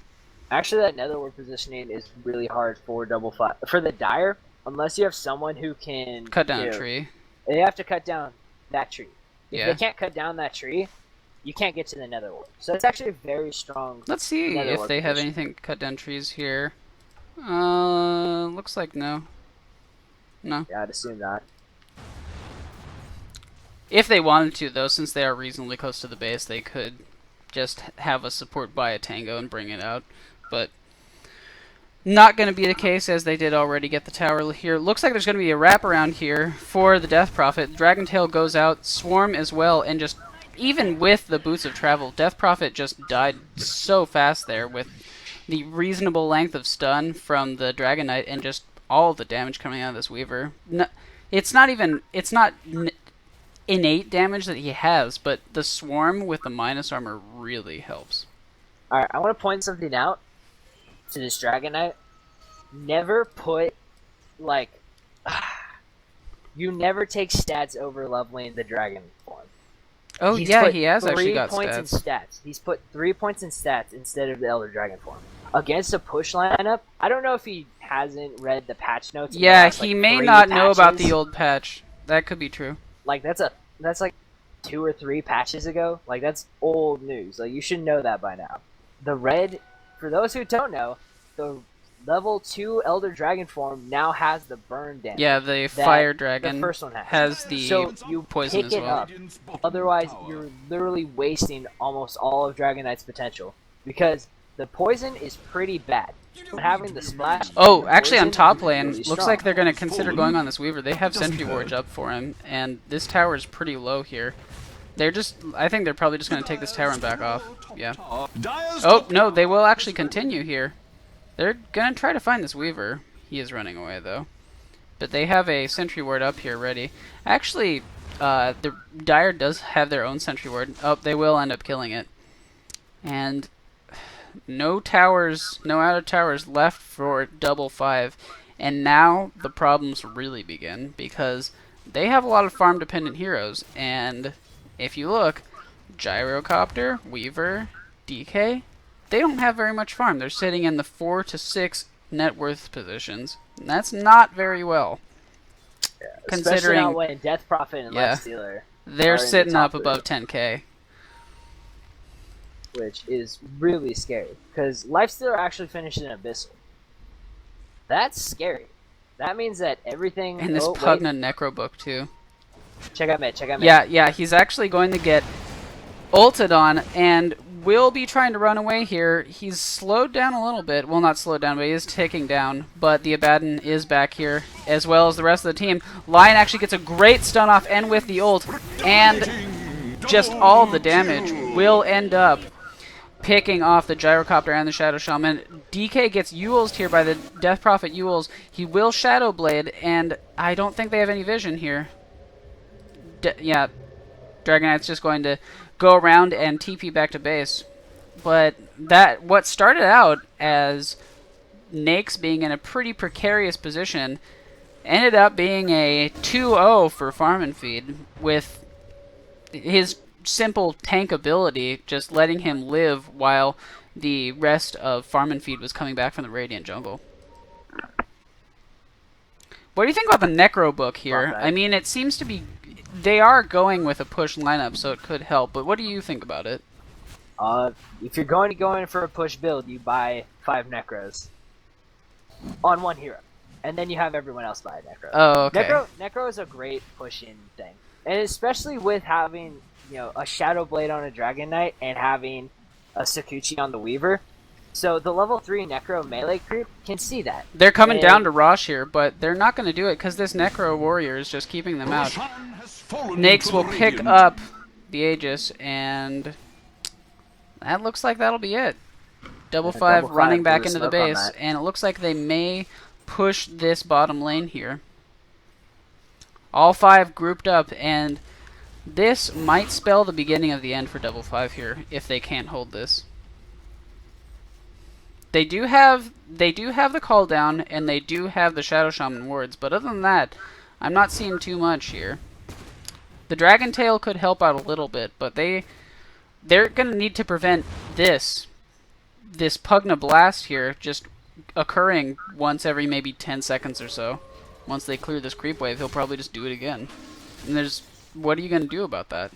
Actually, that Nether Ward positioning is really hard for double 5. For the Dire, unless you have someone who can... Cut down a tree. They have to cut down that tree. If they can't cut down that tree, you can't get to the Nether Ward. So it's actually a very strong... Let's see if they have anything to cut down trees here. Looks like no. No. Yeah, I'd assume that. If they wanted to, though, since they are reasonably close to the base, they could just have a support by a Tango and bring it out. But not going to be the case, as they did already get the tower here. Looks like there's going to be a wraparound here for the Death Prophet. Dragon Tail goes out, Swarm as well, and just, even with the Boots of Travel, Death Prophet just died so fast there with the reasonable length of stun from the Dragon Knight and just all the damage coming out of this Weaver. No, it's not innate damage that he has, but the Swarm with the minus armor really helps. Alright, I want to point something out to this Dragon Knight. Never put, like... you never take stats over leveling the Dragon form. Oh, yeah, he has actually got 3 points in stats. He's put 3 points in stats instead of the Elder Dragon form. Against a push lineup, I don't know if he hasn't read the patch notes. Yeah, he may not know about the old patch. That could be true. Like, that's like 2 or 3 patches ago. Like, that's old news. Like, you should know that by now. The red, for those who don't know, the level 2 Elder Dragon form now has the burn damage. Yeah, the Fire Dragon the first one has the so you poison pick as well. Up. Otherwise, you're literally wasting almost all of Dragon Knight's potential. Because the poison is pretty bad. But having the splash... Oh, actually on top lane, really looks like they're going to consider going on this Weaver. They have Sentry Wards up for him, and this tower is pretty low here. I think they're probably just going to take this tower and back off. Yeah. Oh, no, they will actually continue here. They're going to try to find this Weaver. He is running away, though. But they have a Sentry Ward up here ready. Actually, the Dire does have their own Sentry Ward. Oh, they will end up killing it. And no towers, no outer towers left for double 5. And now the problems really begin, because they have a lot of farm-dependent heroes. And if you look, Gyrocopter, Weaver, DK, they don't have very much farm. They're sitting in the 4 to 6 net worth positions. And that's not very well. Especially not considering when Death Prophet and Yeah. Lifestealer they're are in the sitting top up above 10k. which is really scary. Because Lifestealer actually finished in Abyssal. That's scary. That means that everything... And this Pugna Necro book, too. Check out mid, Yeah, he's actually going to get ulted on, and will be trying to run away here. He's slowed down a little bit. Well, not slowed down, but he is ticking down. But the Abaddon is back here, as well as the rest of the team. Lion actually gets a great stun off, and with the ult, and just all the damage will end up picking off the Gyrocopter and the Shadow Shaman. DK gets Uled here by the Death Prophet Uled. He will Shadow Blade, and I don't think they have any vision here. Yeah, Dragon Knight's just going to go around and TP back to base. But what started out as Nakes being in a pretty precarious position ended up being a 2-0 for Farm and Feed, with his simple tank ability just letting him live while the rest of Farm and Feed was coming back from the Radiant jungle. What do you think about the Necro book here? I mean, it seems to be... They are going with a push lineup, so it could help, but what do you think about it? If you're going to go in for a push build, you buy 5 Necros on one hero, and then you have everyone else buy a Necro. Oh, okay. Necro is a great push-in thing, and especially with having a Shadow Blade on a Dragon Knight and having a Sakuchi on the Weaver. So the level 3 Necro melee creep can see that. They're coming down to Rosh here, but they're not going to do it because this Necro Warrior is just keeping them out. Nakes will pick up the Aegis, and that looks like that'll be it. Double five running back into the base, and it looks like they may push this bottom lane here. All 5 grouped up, and this might spell the beginning of the end for Double Five here if they can't hold this. They do have the call down, and they do have the Shadow Shaman wards, but other than that, I'm not seeing too much here. The Dragon Tail could help out a little bit, but they're going to need to prevent this Pugna Blast here just occurring once every maybe 10 seconds or so. Once they clear this creep wave, he'll probably just do it again. And what are you going to do about that?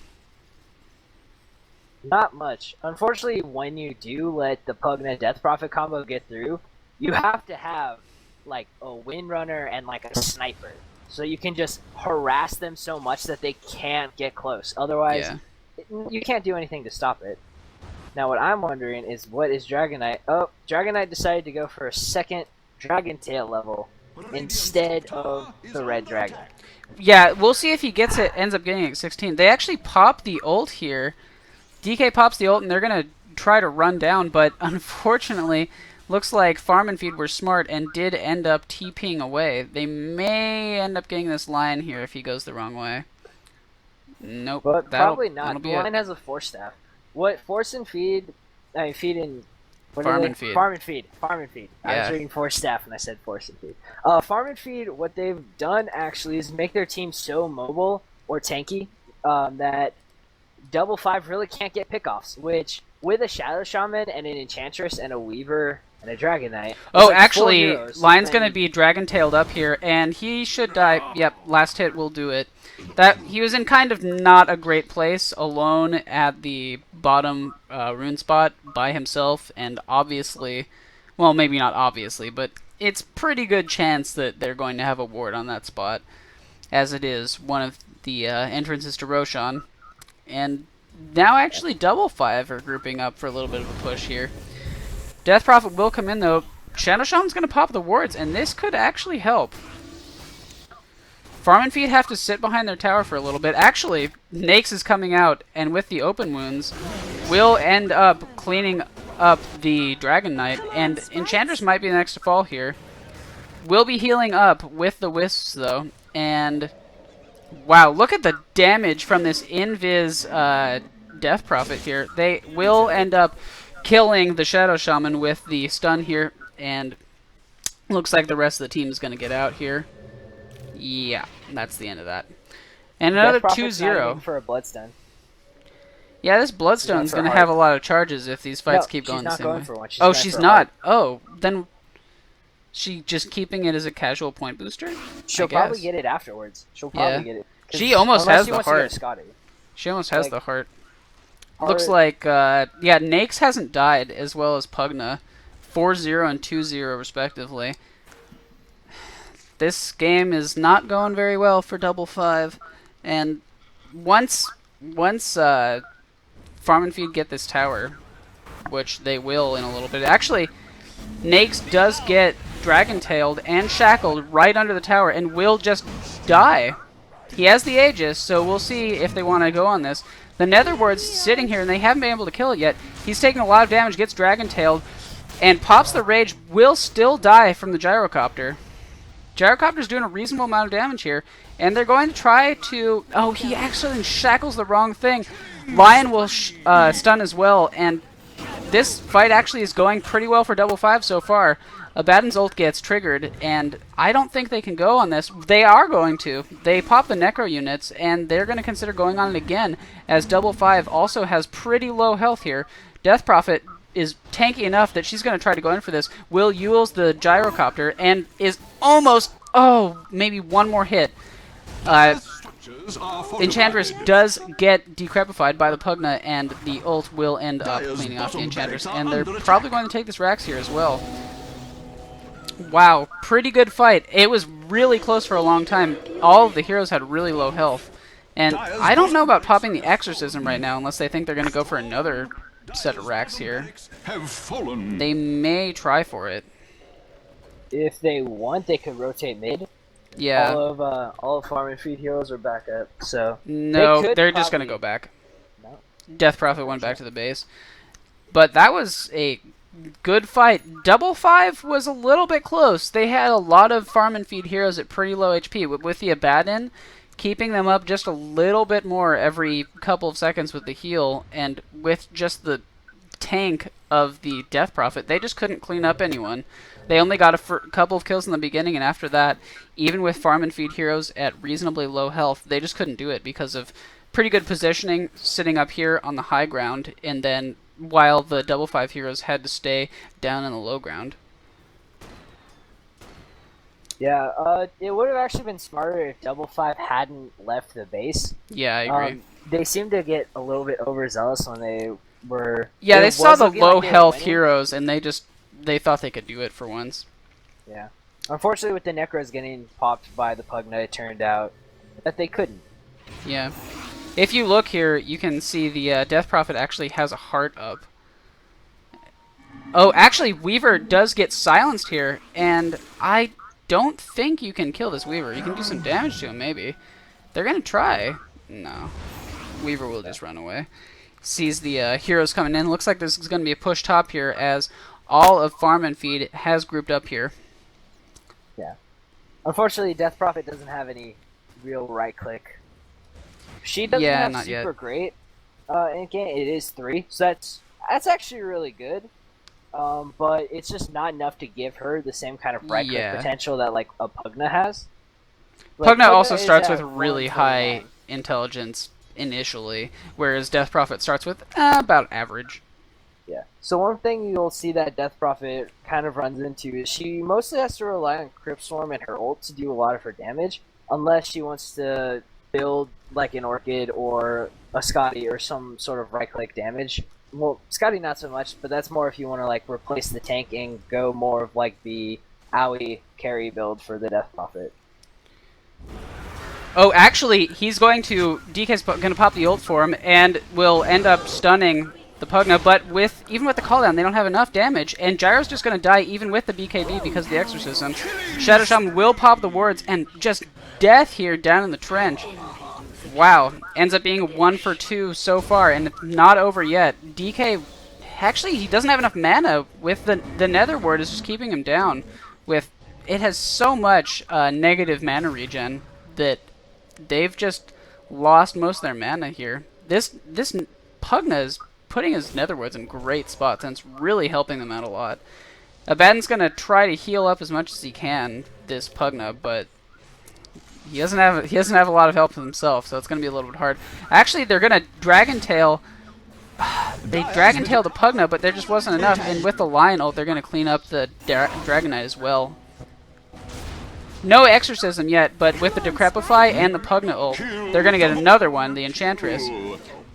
Not much. Unfortunately, when you do let the Pugna Death Prophet combo get through, you have to have like a Windrunner and like a Sniper. So you can just harass them so much that they can't get close. Otherwise, you can't do anything to stop it. Now, what I'm wondering is, what is Dragon Knight? Oh, Dragon Knight decided to go for a second Dragon Tail level instead of the Red Dragon. Yeah, we'll see if he gets it. Ends up getting it at 16. They actually pop the ult here. DK pops the ult, and they're going to try to run down, but unfortunately, looks like Farm and Feed were smart and did end up TPing away. They may end up getting this Lion here if he goes the wrong way. Nope. But probably not. The Lion has a Force Staff. What Force and Feed... I mean, Feed and... Farm and Feed. Farm and Feed. Farm and Feed. Yeah. I was reading Force Staff and I said Force and Feed. Farm and Feed, what they've done actually is make their team so mobile or tanky that Double Five really can't get pickoffs, which with a Shadow Shaman and an Enchantress and a Weaver and a Dragon Knight. Oh, like actually, Lion's going to be Dragon Tailed up here, and he should die. Yep, last hit will do it. He was in kind of not a great place, alone at the bottom rune spot by himself, and obviously, well, maybe not obviously, but it's pretty good chance that they're going to have a ward on that spot, as it is one of the entrances to Roshan. And now actually Double Five are grouping up for a little bit of a push here. Death Prophet will come in though. Shadow Shaman's going to pop the wards, and this could actually help. Farm and Feed have to sit behind their tower for a little bit. Actually, Nakes is coming out, and with the open wounds, will end up cleaning up the Dragon Knight, and Enchantress might be the next to fall here. Will be healing up with the Wisps though, and wow, look at the damage from this Invis Death Prophet here. They will end up killing the Shadow Shaman with the stun here, and looks like the rest of the team is going to get out here. Yeah, that's the end of that. And another 2-0. For a Bloodstone. Yeah, this Bloodstone's going to have a lot of charges if these fights keep going the same way. Oh, she's not. Oh, then She just keeping it as a casual point booster? She'll probably get it afterwards. She'll probably get it. She almost has the heart. Scotty. She almost has the heart. Heart. Looks like, yeah, Nakes hasn't died, as well as Pugna. 4-0 and 2-0, respectively. This game is not going very well for Double Five. And once Farm and Feed get this tower, which they will in a little bit. Actually, Nakes does get Dragon-tailed and shackled right under the tower and will just die. He has the Aegis, so we'll see if they want to go on this. The Netherward's sitting here, and they haven't been able to kill it yet. He's taking a lot of damage, gets Dragon-tailed, and pops the Rage, will still die from the Gyrocopter. Gyrocopter's doing a reasonable amount of damage here, and they're going to try to... Oh, he actually shackles the wrong thing. Lion will stun as well, and this fight actually is going pretty well for Double Five so far. Abaddon's ult gets triggered, and I don't think they can go on this. They are going to. They pop the Necro units, and they're going to consider going on it again, as Double Five also has pretty low health here. Death Prophet is tanky enough that she's going to try to go in for this. Will Yules the Gyrocopter, and is almost, maybe one more hit. Enchantress does get decrepified by the Pugna, and the ult will end up cleaning off the Enchantress. And they're probably going to take this Rax here as well. Wow, pretty good fight. It was really close for a long time. All of the heroes had really low health. And I don't know about popping the Exorcism right now, unless they think they're going to go for another set of Rax here. They may try for it. If they want, they could rotate mid. Yeah. All of Farm and Feed heroes are back up, so... No, they're just going to go back. No. Death Prophet went back to the base. But that was a good fight. Double Five was a little bit close. They had a lot of Farm and Feed heroes at pretty low HP. With the Abaddon, keeping them up just a little bit more every couple of seconds with the heal, and with just the tank of the Death Prophet, they just couldn't clean up anyone. They only got a couple of kills in the beginning, and after that, even with Farm and Feed heroes at reasonably low health, they just couldn't do it because of pretty good positioning, sitting up here on the high ground, and then while the Double Five heroes had to stay down in the low ground. Yeah, it would have actually been smarter if Double Five hadn't left the base. Yeah, I agree. They seemed to get a little bit overzealous when they were... Yeah, they saw the low health heroes, and they thought they could do it for once. Yeah. Unfortunately, with the Necros getting popped by the Pugna, it turned out that they couldn't. Yeah. If you look here, you can see the Death Prophet actually has a heart up. Oh, actually, Weaver does get silenced here, and I don't think you can kill this Weaver. You can do some damage to him, maybe. They're going to try. No. Weaver will just run away. Sees the heroes coming in. Looks like this is going to be a push top here, as all of Farm and Feed has grouped up here. Yeah. Unfortunately, Death Prophet doesn't have any real right-click. She doesn't have not super yet. great. And again, it is 3, so that's actually really good. But it's just not enough to give her the same kind of right-click potential that like a Pugna has. Like, Pugna also starts with really high intelligence initially, whereas Death Prophet starts with about average. Yeah. So one thing you'll see that Death Prophet kind of runs into is she mostly has to rely on Crypt Swarm and her ult to do a lot of her damage, unless she wants to build like an Orchid or a Scotty or some sort of right-click damage. Well, Scotty not so much, but that's more if you want to like replace the tank and go more of like the AoE carry build for the Death Prophet. Oh, actually, he's going to... DK's going to pop the ult for him, and will end up stunning the Pugna, but even with the cooldown, they don't have enough damage, and Gyro's just going to die even with the BKB because of the Exorcism. Shadow Shaman will pop the wards, and just death here down in the trench. Wow. Ends up being 1 for 2 so far, and it's not over yet. DK... Actually, he doesn't have enough mana. With the Nether Ward is just keeping him down. It has so much negative mana regen that they've just lost most of their mana here. This Pugna is putting his Netherwards in great spots, and it's really helping them out a lot. Abaddon's going to try to heal up as much as he can, this Pugna, but he doesn't have a lot of help himself, so it's going to be a little bit hard. Actually, they're going to Dragon Tail. They Dragon Tail the Pugna, but there just wasn't enough, and with the Lion ult, they're going to clean up the Dragon Knight as well. No Exorcism yet, but with the Decrepify and the Pugna ult, they're going to get another one, the Enchantress.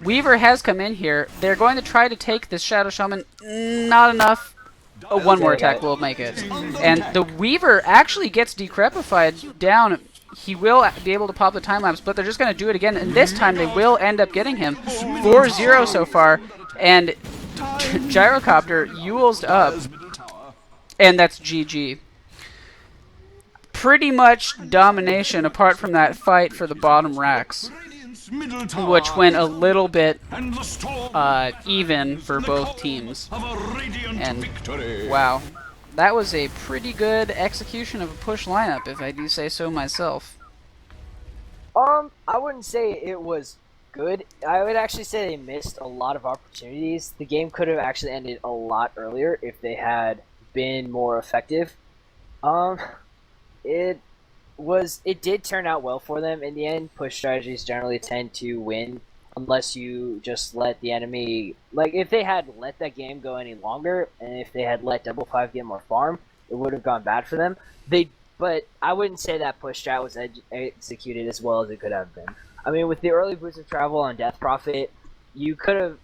Weaver has come in here. They're going to try to take this Shadow Shaman. Not enough. Oh, one more attack will make it. And the Weaver actually gets Decrepified down. He will be able to pop the time lapse, but they're just going to do it again. And this time they will end up getting him. 4-0 so far. And Gyrocopter Ewell's up. And that's GG. Pretty much domination apart from that fight for the bottom racks, which went a little bit even for both teams. And wow, that was a pretty good execution of a push lineup, if I do say so myself. I wouldn't say it was good. I would actually say they missed a lot of opportunities. The game could have actually ended a lot earlier if they had been more effective. It did turn out well for them in the end. Push strategies generally tend to win unless you just let the enemy, like if they had let that game go any longer and if they had let Double Five get more farm, it would have gone bad for them. But I wouldn't say that push strat was executed as well as it could have been. I mean, with the early boots of travel on Death Prophet, you could have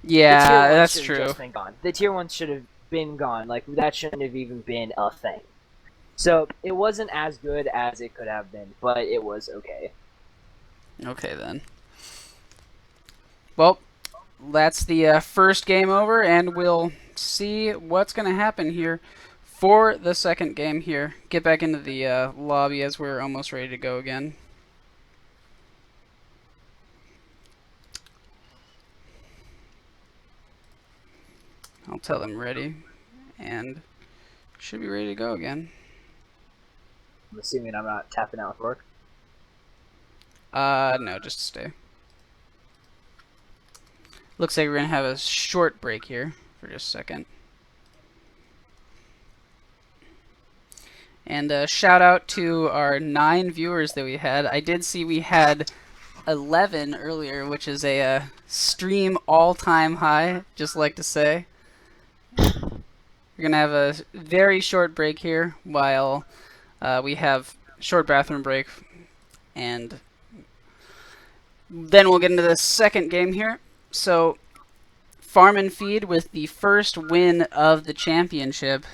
yeah, that's true. Just been gone. The tier 1 should have been gone. Like that shouldn't have even been a thing. So it wasn't as good as it could have been, but it was okay. Okay then. Well, that's the first game over, and we'll see what's going to happen here for the second game here. Get back into the lobby as we're almost ready to go again. I'll tell them ready, and should be ready to go again. I'm assuming I'm not tapping out with work. No, just stay. Looks like we're gonna have a short break here for just a second. And shout out to our 9 viewers that we had. I did see we had 11 earlier, which is a stream all-time high, just like to say. We're gonna have a very short break here while we have short bathroom break, and then we'll get into the second game here. So, Farm and Feed with the first win of the championship.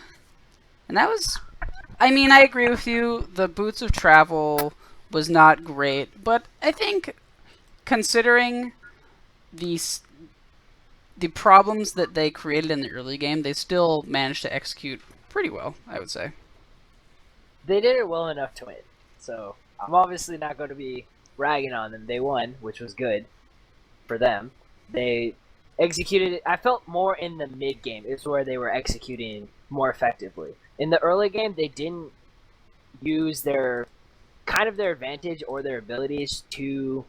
And that was, I mean, I agree with you. The Boots of Travel was not great, but I think considering the problems that they created in the early game, they still managed to execute pretty well, I would say. They did it well enough to win, so I'm obviously not going to be ragging on them. They won, which was good for them. They executed it. I felt more in the mid game is where they were executing more effectively. In the early game, they didn't use their advantage or their abilities to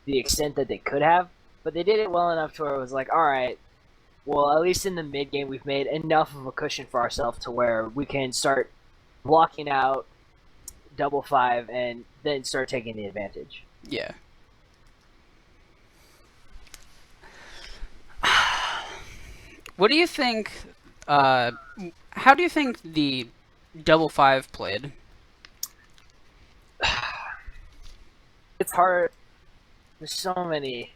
the extent that they could have, but they did it well enough to where it was like, all right, well, at least in the mid game, we've made enough of a cushion for ourselves to where we can start blocking out Double Five and then start taking the advantage. Yeah. What do you think, how do you think the Double Five played? It's hard. There's so many.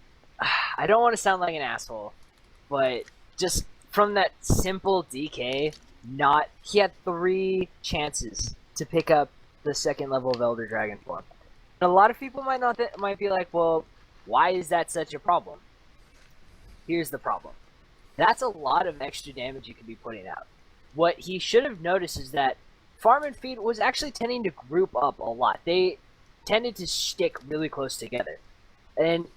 I don't want to sound like an asshole, but just from that simple DK, he had 3 chances to pick up the second level of Elder Dragon form. And a lot of people might be like, well, why is that such a problem? Here's the problem. That's a lot of extra damage you could be putting out. What he should have noticed is that Farm and Feed was actually tending to group up a lot. They tended to stick really close together. And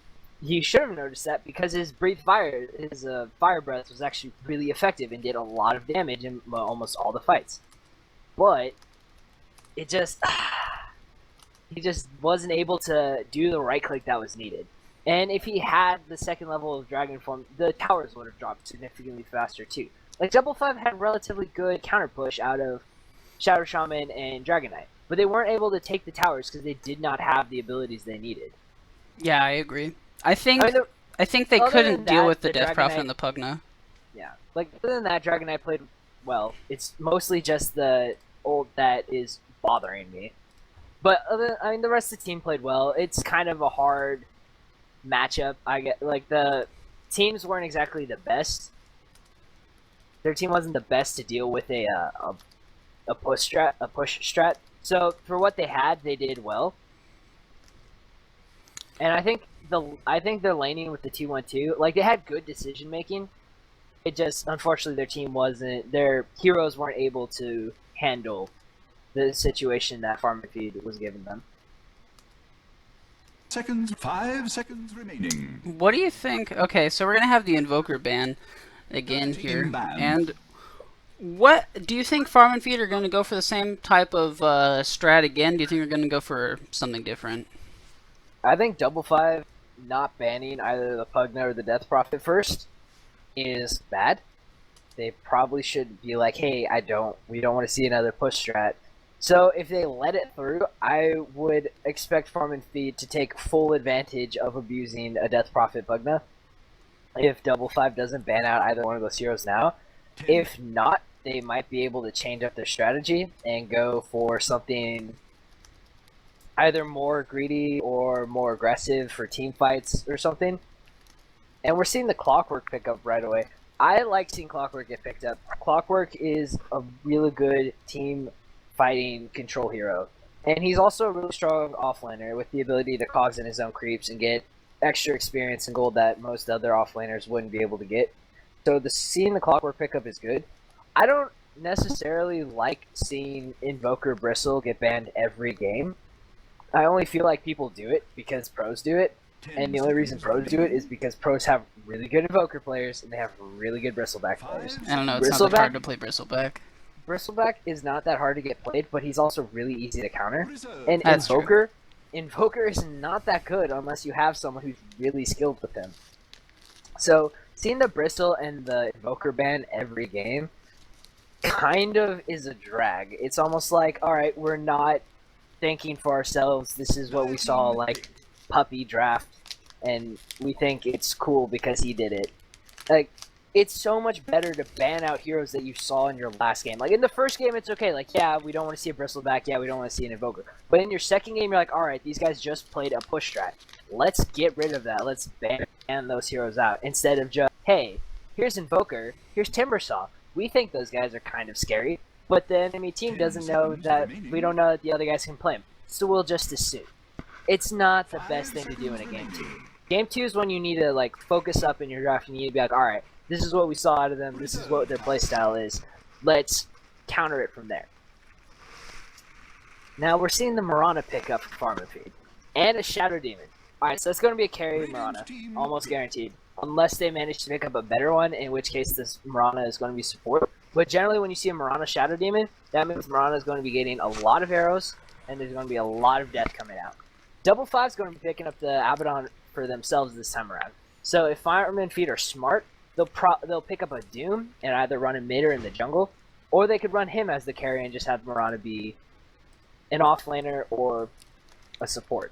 he should have noticed that because his fire breath was actually really effective and did a lot of damage in almost all the fights. But he just wasn't able to do the right click that was needed. And if he had the second level of Dragon Form, the towers would have dropped significantly faster too. Like Double Five had relatively good counter push out of Shadow Shaman and Dragon Knight, but they weren't able to take the towers because they did not have the abilities they needed. Yeah, I agree. I think they couldn't deal with the Death Prophet and the Pugna. Yeah, like other than that, Dragon Knight played well. It's mostly just the ult that is bothering me. But I mean, the rest of the team played well. It's kind of a hard matchup. I get like the teams weren't exactly the best. Their team wasn't the best to deal with a push strat. So for what they had, they did well. And I think they're laning with the 2-1-2. Like they had good decision making. It just unfortunately their heroes weren't able to handle the situation that Farm and Feed was giving them. 5 seconds remaining. What do you think? Okay, so we're gonna have the Invoker ban again here, and what do you think Farm and Feed are gonna go for the same type of strat again? Do you think they're gonna go for something different? I think Double Five not banning either the Pugna or the Death Prophet first is bad. They probably should be like, hey, we don't want to see another push strat. So if they let it through, I would expect Farm and Feed to take full advantage of abusing a Death Prophet Pugna. If Double Five doesn't ban out either one of those heroes now. If not, they might be able to change up their strategy and go for something either more greedy or more aggressive for team fights or something. And we're seeing the Clockwork pick up right away. I like seeing Clockwork get picked up. Clockwork is a really good team fighting control hero. And he's also a really strong offlaner with the ability to cogs in his own creeps and get extra experience and gold that most other offlaners wouldn't be able to get. So seeing the Clockwork pickup is good. I don't necessarily like seeing Invoker Bristle get banned every game. I only feel like people do it because pros do it. And the only reason pros do it is because pros have really good Invoker players and they have really good Bristleback players. I don't know, it's not that hard to play Bristleback. Bristleback is not that hard to get played, but he's also really easy to counter. And That's Invoker is not that good unless you have someone who's really skilled with him. So seeing the Bristle and the Invoker ban every game kind of is a drag. It's almost like, alright, we're not thinking for ourselves, this is what we saw like Puppy draft, and we think it's cool because he did it. Like, it's so much better to ban out heroes that you saw in your last game. Like, in the first game, it's okay. Like, yeah, we don't want to see a Bristleback. Yeah, we don't want to see an Invoker. But in your second game, you're like, alright, these guys just played a push strat. Let's get rid of that. Let's ban those heroes out. Instead of just, hey, here's Invoker, here's Timbersaw. We think those guys are kind of scary. But the enemy team doesn't know that we don't know that the other guys can play him. So we'll just assume. It's not the best thing to do in a game 2. Game 2 is when you need to like focus up in your draft and you need to be like, alright, this is what we saw out of them, this is what their playstyle is. Let's counter it from there. Now we're seeing the Mirana pick up for Farm and Feed. And a Shadow Demon. Alright, so it's going to be a carry Mirana. Almost guaranteed. Unless they manage to pick up a better one, in which case this Mirana is going to be support. But generally when you see a Mirana Shadow Demon, that means Mirana is going to be getting a lot of arrows, and there's going to be a lot of death coming out. Double Five's going to be picking up the Abaddon for themselves this time around. So if Farm and Feed are smart, they'll pick up a Doom and either run a mid or in the jungle, or they could run him as the carry and just have Mirana be an offlaner or a support.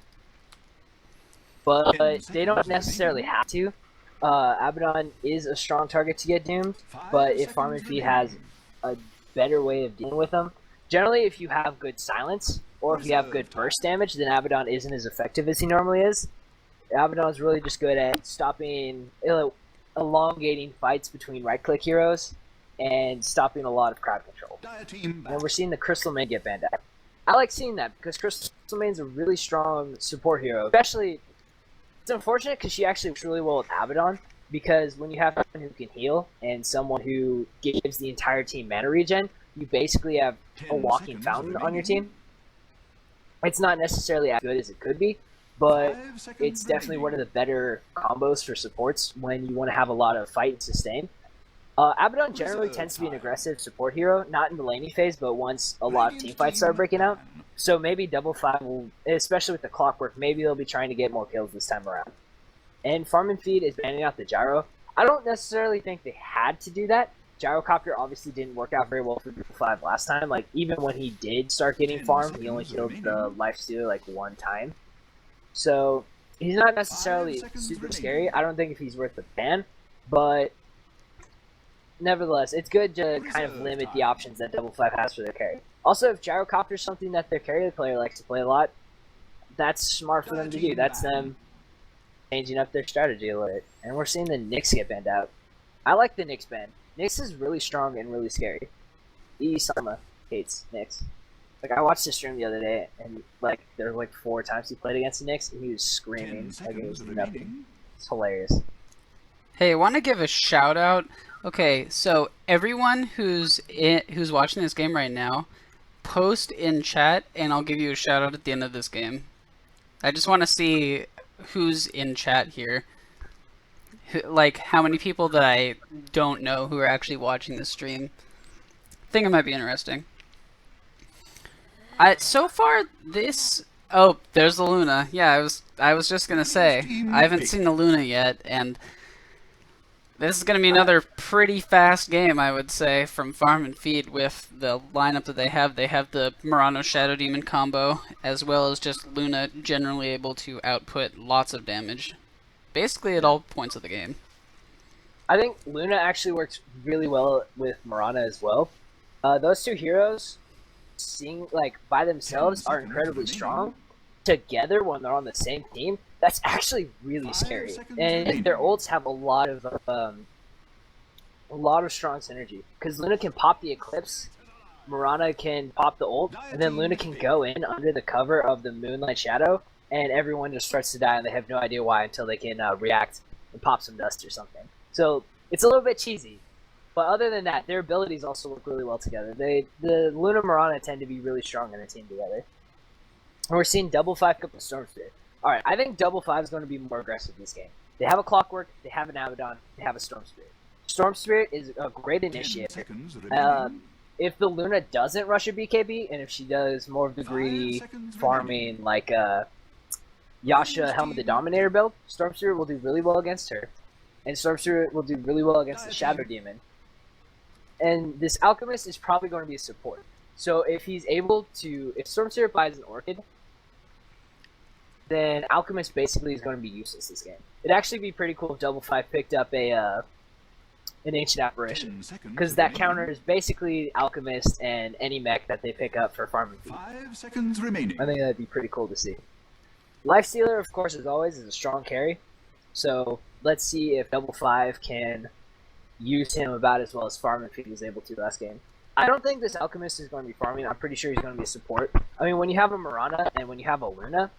But they don't necessarily have to. Abaddon is a strong target to get doomed, but if Farm and Feed has a better way of dealing with them, generally if you have good silence, or if you have good burst damage, then Abaddon isn't as effective as he normally is. Abaddon is really just good at stopping, elongating fights between right-click heroes, and stopping a lot of crowd control. And we're seeing the Crystal Main get banned out. I like seeing that, because Crystal Main's a really strong support hero. Especially, it's unfortunate because she actually works really well with Abaddon, because when you have someone who can heal, and someone who gives the entire team mana regen, you basically have a walking fountain on your team. It's not necessarily as good as it could be, but it's definitely one of the better combos for supports when you want to have a lot of fight and sustain. Abaddon generally tends to be an aggressive support hero, not in the laning phase, but once a lot of team fights start breaking out. So maybe Double Five will, especially with the Clockwork, maybe they'll be trying to get more kills this time around. And Farm and Feed is banning out the Gyro. I don't necessarily think they had to do that. Gyrocopter obviously didn't work out very well for Double Five last time. Like, even when he did start getting farmed, he only killed the Lifestealer like one time. So, he's not necessarily super scary. I don't think if he's worth the ban, but nevertheless, it's good to kind of limit the options that Double Five has for their carry. Also, if Gyrocopter is something that their carry player likes to play a lot, that's smart for them to do. That's them changing up their strategy a little bit. And we're seeing the Nyx get banned out. I like the Nyx ban. Nyx is really strong and really scary. Sama hates Nyx. Like, I watched his stream the other day, and like there were like 4 times he played against the Nyx, and he was screaming like it was nothing. It's hilarious. Hey, I want to give a shout out. Okay, so everyone who's watching this game right now, post in chat, and I'll give you a shout out at the end of this game. I just want to see who's in chat here. Like, how many people that I don't know who are actually watching this stream. I think it might be interesting. So far, this... Oh, there's the Luna. Yeah, I was just gonna say, I haven't seen the Luna yet, and this is gonna be another pretty fast game, I would say, from Farm and Feed with the lineup that they have. They have the Murano Shadow Demon combo, as well as just Luna generally able to output lots of damage, basically at all points of the game. I think Luna actually works really well with Murana as well. Those 2 heroes, by themselves, are incredibly strong. Together, when they're on the same team, that's actually really scary. And their ults have a lot of strong synergy. Because Luna can pop the Eclipse, Murana can pop the ult, and then Luna can go in under the cover of the Moonlight Shadow, and everyone just starts to die, and they have no idea why until they can react and pop some dust or something. So it's a little bit cheesy. But other than that, their abilities also work really well together. The Luna Murana tend to be really strong in a team together. And we're seeing double 5 up with Storm Spirit. Alright, I think double 5 is going to be more aggressive this game. They have a Clockwork, they have an Abaddon, they have a Storm Spirit. Storm Spirit is a great initiator. If the Luna doesn't rush a BKB, and if she does more of the greedy farming, like Yasha Helm of the Dominator build, Storm Spirit will do really well against her. And Storm Spirit will do really well against the Shadow Demon. And this Alchemist is probably going to be a support. So if he's able to... If Storm Spirit buys an Orchid, then Alchemist basically is going to be useless this game. It'd actually be pretty cool if Double 5 picked up an Ancient Apparition. Because that counters basically Alchemist and any mech that they pick up for farming feed. 5 seconds remaining. I think that'd be pretty cool to see. Lifestealer, of course, as always, is a strong carry. So let's see if Double 5 can use him about as well as Farm and Feed was able to last game. I don't think this Alchemist is going to be farming. I'm pretty sure he's going to be a support. I mean, when you have a Murana and when you have a Luna,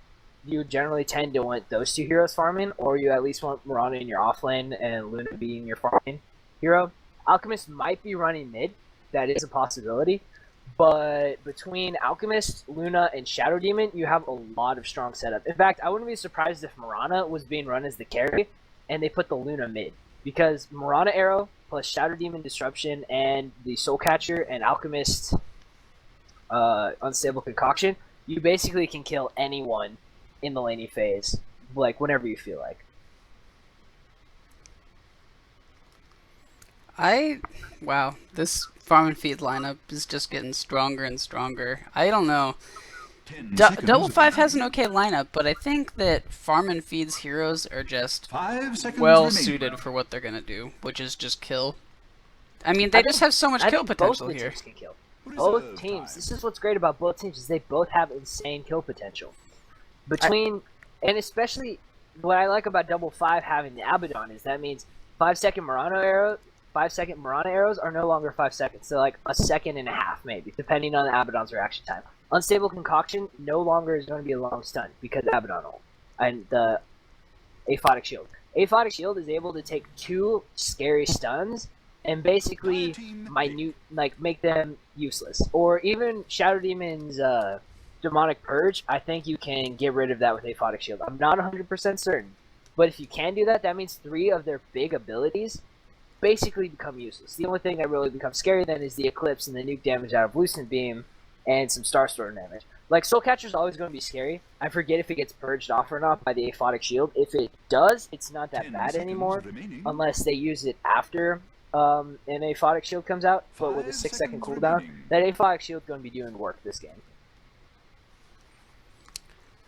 you generally tend to want those 2 heroes farming, or you at least want Murana in your offlane and Luna being your farming hero. Alchemist might be running mid. That is a possibility. But between Alchemist, Luna, and Shadow Demon, you have a lot of strong setup. In fact, I wouldn't be surprised if Murana was being run as the carry, and they put the Luna mid. Because Murana Arrow, plus Shadow Demon Disruption, and the Soul Catcher, and Alchemist Unstable Concoction, you basically can kill anyone in the laning phase, like, whenever you feel like. Wow, this Farm and Feed lineup is just getting stronger and stronger. I don't know. Double 5 has an okay lineup, but I think that Farm and Feed's heroes are just well suited for what they're gonna do, which is just kill. I mean, they just have so much kill potential here. Teams can kill. Both teams. This is what's great about both teams, is they both have insane kill potential. And especially what I like about Double 5 having the Abaddon is that means 5-second Murano arrow. 5-second Murana arrows are no longer 5 seconds. They're like a second and a half, maybe, depending on the Abaddon's reaction time. Unstable Concoction no longer is going to be a long stun because Abaddon ult and the Aphotic Shield. Aphotic Shield is able to take 2 scary stuns and basically make them useless. Or even Shadow Demon's Demonic Purge, I think you can get rid of that with Aphotic Shield. I'm not 100% certain, but if you can do that, that means 3 of their big abilities basically become useless. The only thing that really becomes scary then is the Eclipse and the nuke damage out of Lucent Beam and some Starstorm damage. Like, Soul Catcher's always going to be scary. I forget if it gets purged off or not by the Aphotic Shield. If it does, it's not that bad anymore, unless they use it after an Aphotic Shield comes out, but with a 6-second cooldown. That Aphotic Shield's going to be doing work this game.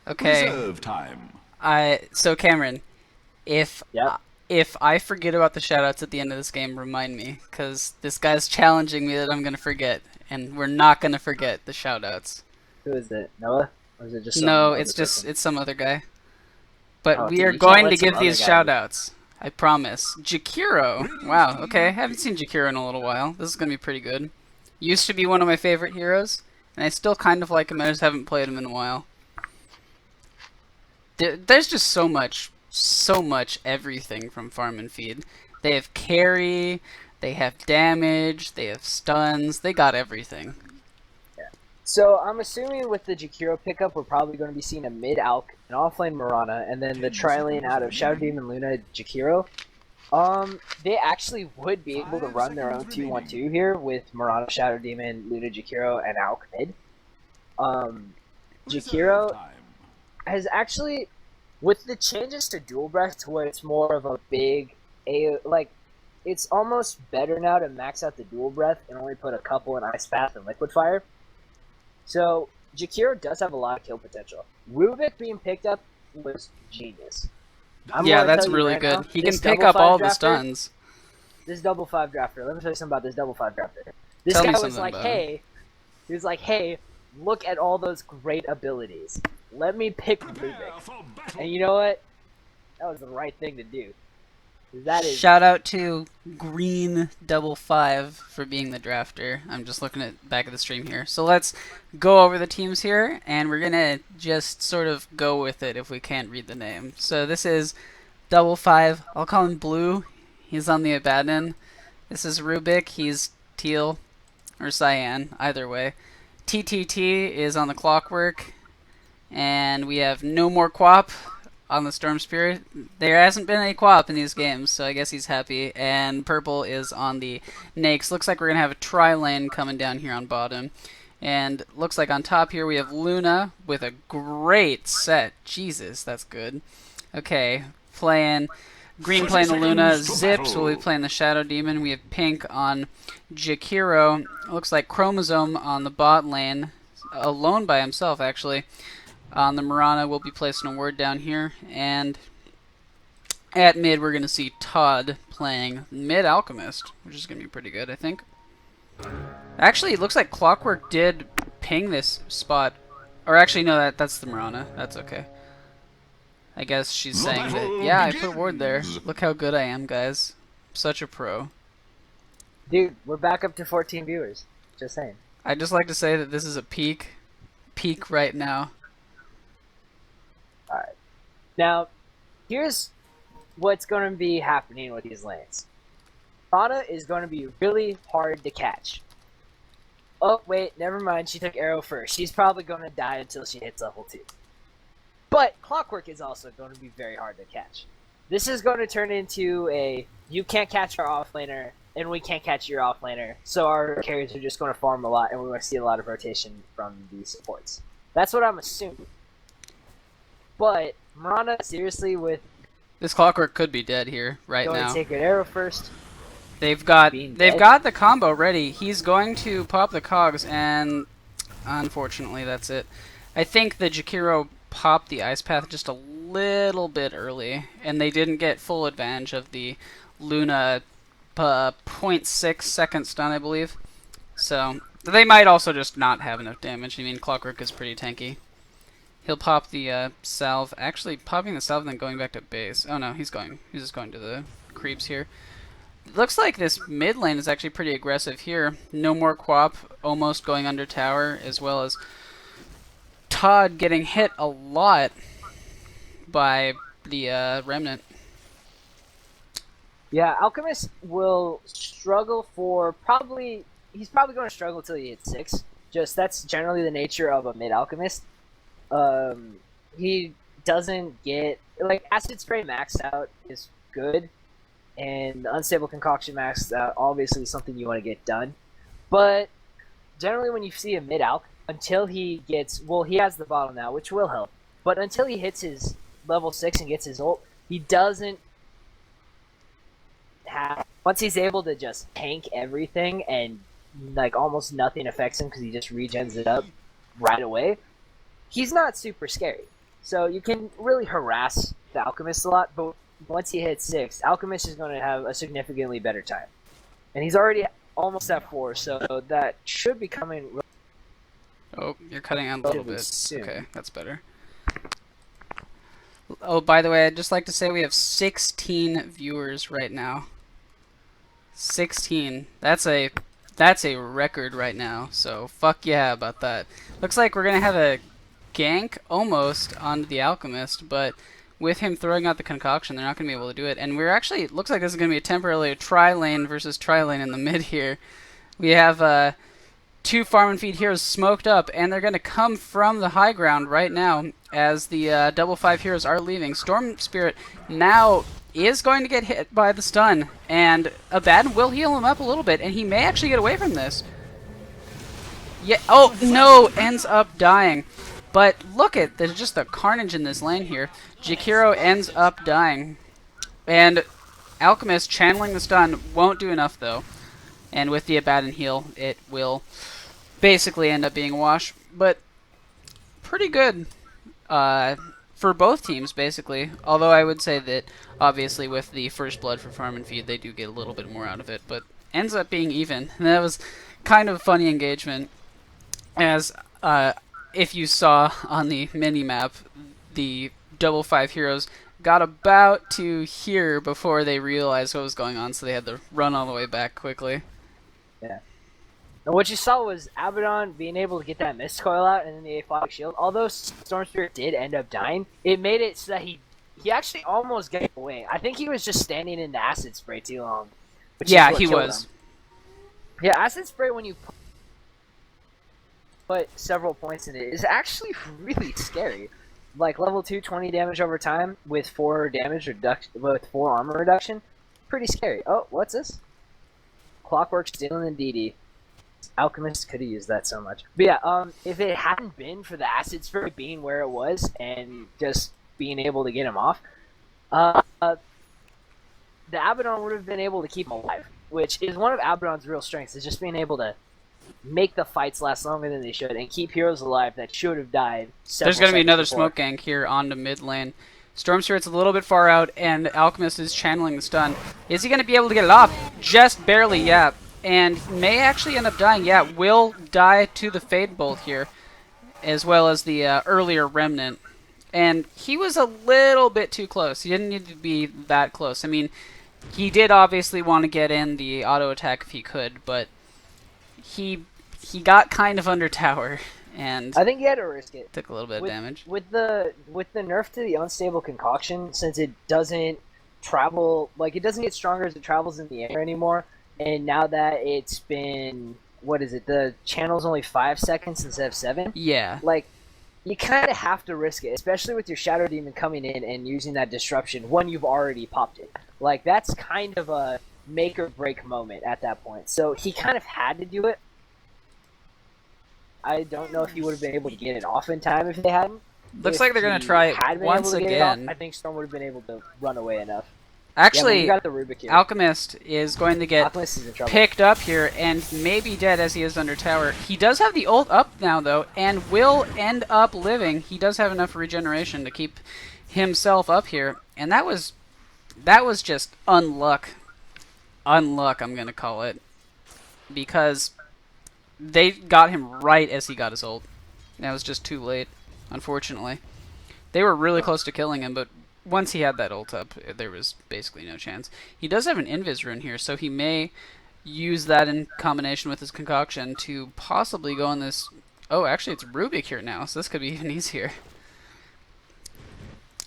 Okay. Reserve time. So Cameron, if I forget about the shoutouts at the end of this game, remind me, because this guy's challenging me that I'm going to forget. and we're not gonna forget the shoutouts. Who is it? Noah? Or is it just some No, other it's just person? it's some other guy. But Oh, we dude, are you can't going let to some give other these guy shoutouts. I promise. Jakiro. Wow. Okay, I haven't seen Jakiro in a little while. This is gonna be pretty good. Used to be one of my favorite heroes, and I still kind of like him. I just haven't played him in a while. There's just so much everything from Farm and Feed. They have carry, they have damage, they have stuns, they got everything. So I'm assuming with the Jakiro pickup, we're probably going to be seeing a mid-alk, an offlane Mirana, and then the tri-lane out of Shadow Demon Luna Jakiro. They actually would be able to run their own 2-1-2 here with Mirana, Shadow Demon, Luna Jakiro, and Alk mid. Jakiro has actually, with the changes to Dual Breath to where it's more of a big, it's almost better now to max out the Dual Breath and only put a couple in Ice Path and Liquid Fire. So, Jakiro does have a lot of kill potential. Rubik being picked up was genius. Yeah, that's really good. Now, he can pick up all the stuns. This double 5 drafter, let me tell you something about this double 5 drafter. This Tell guy me was something like, about him. he was like, hey, look at all those great abilities. Let me pick Rubik. And you know what? That was the right thing to do. That is... Shout out to Green 55 for being the drafter. I'm just looking at back of the stream here. So let's go over the teams here, and we're gonna just sort of go with it if we can't read the name. So this is 55. I'll call him Blue. He's on the Abaddon. This is Rubik. He's teal or cyan, either way. TTT is on the Clockwork, and we have No More Quap on the Storm Spirit. There hasn't been any Quap in these games, so I guess he's happy. And purple is on the Nakes. Looks like we're going to have a tri-lane coming down here on bottom. And looks like on top here we have Luna with a great set. Jesus, that's good. Okay, playing green playing the Luna. Zips will be playing the Shadow Demon. We have pink on Jakiro. Looks like Chromosome on the bot lane. Alone by himself, actually. On the Mirana, we'll be placing a word down here. And at mid, we're going to see Todd playing mid Alchemist, which is going to be pretty good, I think. Actually, it looks like Clockwork did ping this spot. Or actually, no, that's the Mirana. That's okay. I guess she's saying that, yeah, I put word there. Look how good I am, guys. Such a pro. Dude, we're back up to 14 viewers. Just saying. I'd just like to say that this is a peak right now. Alright. Now, here's what's going to be happening with these lanes. Prana is going to be really hard to catch. Oh, wait, never mind. She took arrow first. She's probably going to die until she hits level 2. But Clockwork is also going to be very hard to catch. This is going to turn into a, you can't catch our offlaner, and we can't catch your offlaner, so our carries are just going to farm a lot, and we're going to see a lot of rotation from the supports. That's what I'm assuming. But Mirana, seriously, with this Clockwork could be dead here right going now. to take an arrow first. They've got the combo ready. He's going to pop the cogs, and unfortunately, that's it. I think the Jakiro popped the Ice Path just a little bit early, and they didn't get full advantage of the Luna 0.6 second stun, I believe. So they might also just not have enough damage. I mean, Clockwork is pretty tanky. He'll pop the salve. Actually, popping the salve and then going back to base. Oh no, he's just going to the creeps here. Looks like this mid lane is actually pretty aggressive here. No More Quap almost going under tower, as well as Todd getting hit a lot by the Remnant. Yeah, Alchemist will struggle for he's probably going to struggle until he hits 6. Just that's generally the nature of a mid Alchemist. He doesn't get, like, Acid Spray maxed out is good, and the Unstable Concoction maxed out obviously is something you want to get done. But generally when you see a mid Alch, until he gets, well, he has the bottle now, which will help, but until he hits his level 6 and gets his ult, he doesn't have, once he's able to just tank everything and like almost nothing affects him because he just regens it up right away, he's not super scary. So you can really harass the Alchemist a lot, but once he hits 6, Alchemist is going to have a significantly better time. And he's already almost at 4, so that should be coming Oh, you're cutting out a little relatively bit. soon. Okay, that's better. Oh, by the way, I'd just like to say we have 16 viewers right now. 16. That's a record right now. So fuck yeah about that. Looks like we're gonna have a gank almost on the Alchemist, but with him throwing out the concoction, they're not gonna be able to do it. And we're actually, it looks like this is gonna be a temporarily tri-lane versus tri-lane in the mid here. We have two farm and feed heroes smoked up, and they're going to come from the high ground right now as the double 5 heroes are leaving. Storm Spirit now is going to get hit by the stun, and Abaddon will heal him up a little bit, and he may actually get away from this. Yeah. Oh, no! Ends up dying. But look at, there's just the carnage in this lane here. Jakiro ends up dying. And Alchemist channeling the stun won't do enough, though. And with the Abaddon heal, it will basically end up being a wash. But pretty good for both teams, basically. Although I would say that, obviously, with the first blood for Farm and Feed, they do get a little bit more out of it. But ends up being even. And that was kind of a funny engagement. As if you saw on the mini-map, the double 5 heroes got about to here before they realized what was going on, so they had to run all the way back quickly. Yeah. And what you saw was Abaddon being able to get that mist coil out and then the aphotic shield. Although Storm Spirit did end up dying, it made it so that he actually almost got away. I think he was just standing in the acid spray too long. Yeah, he was. Him. Yeah, acid spray when you put several points in it is actually really scary. Like level 2, 20 damage over time with 4 damage reduction, with 4 armor reduction, pretty scary. Oh, what's this? Clockwork stealing the DD. Alchemist could have used that so much. But yeah, if it hadn't been for the acid spray being where it was and just being able to get him off, the Abaddon would have been able to keep him alive, which is one of Abaddon's real strengths, is just being able to make the fights last longer than they should and keep heroes alive that should have died. There's going to be another smoke gank here onto mid lane. Storm Spirit's a little bit far out, and Alchemist is channeling the stun. Is he going to be able to get it off? Just barely, yeah. And may actually end up dying. Yeah, will die to the Fade Bolt here, as well as the earlier Remnant. And he was a little bit too close. He didn't need to be that close. I mean, he did obviously want to get in the auto attack if he could, but he got kind of under tower, and I think he had to risk it. Took a little bit of damage. With the nerf to the unstable concoction, since it doesn't travel, like it doesn't get stronger as it travels in the air anymore, and now that it's been, what is it, the channel's only 5 seconds instead of 7? Yeah. Like, you kind of have to risk it, especially with your Shadow Demon coming in and using that disruption when you've already popped it. Like, that's kind of a make or break moment at that point. So he kind of had to do it. I don't know if he would have been able to get it off in time if they hadn't. Looks like they're going to try it once again. I think Storm would have been able to run away enough. Actually, got the Rubik here. Alchemist is going to get picked up here and may be dead as he is under tower. He does have the ult up now, though, and will end up living. He does have enough regeneration to keep himself up here, and that was just unluck. Unluck, I'm going to call it, because they got him right as he got his ult. That was just too late, unfortunately. They were really close to killing him, but once he had that ult up, there was basically no chance. He does have an Invis rune here, so he may use that in combination with his concoction to possibly go on this... Oh, actually, it's Rubik here now, so this could be even easier.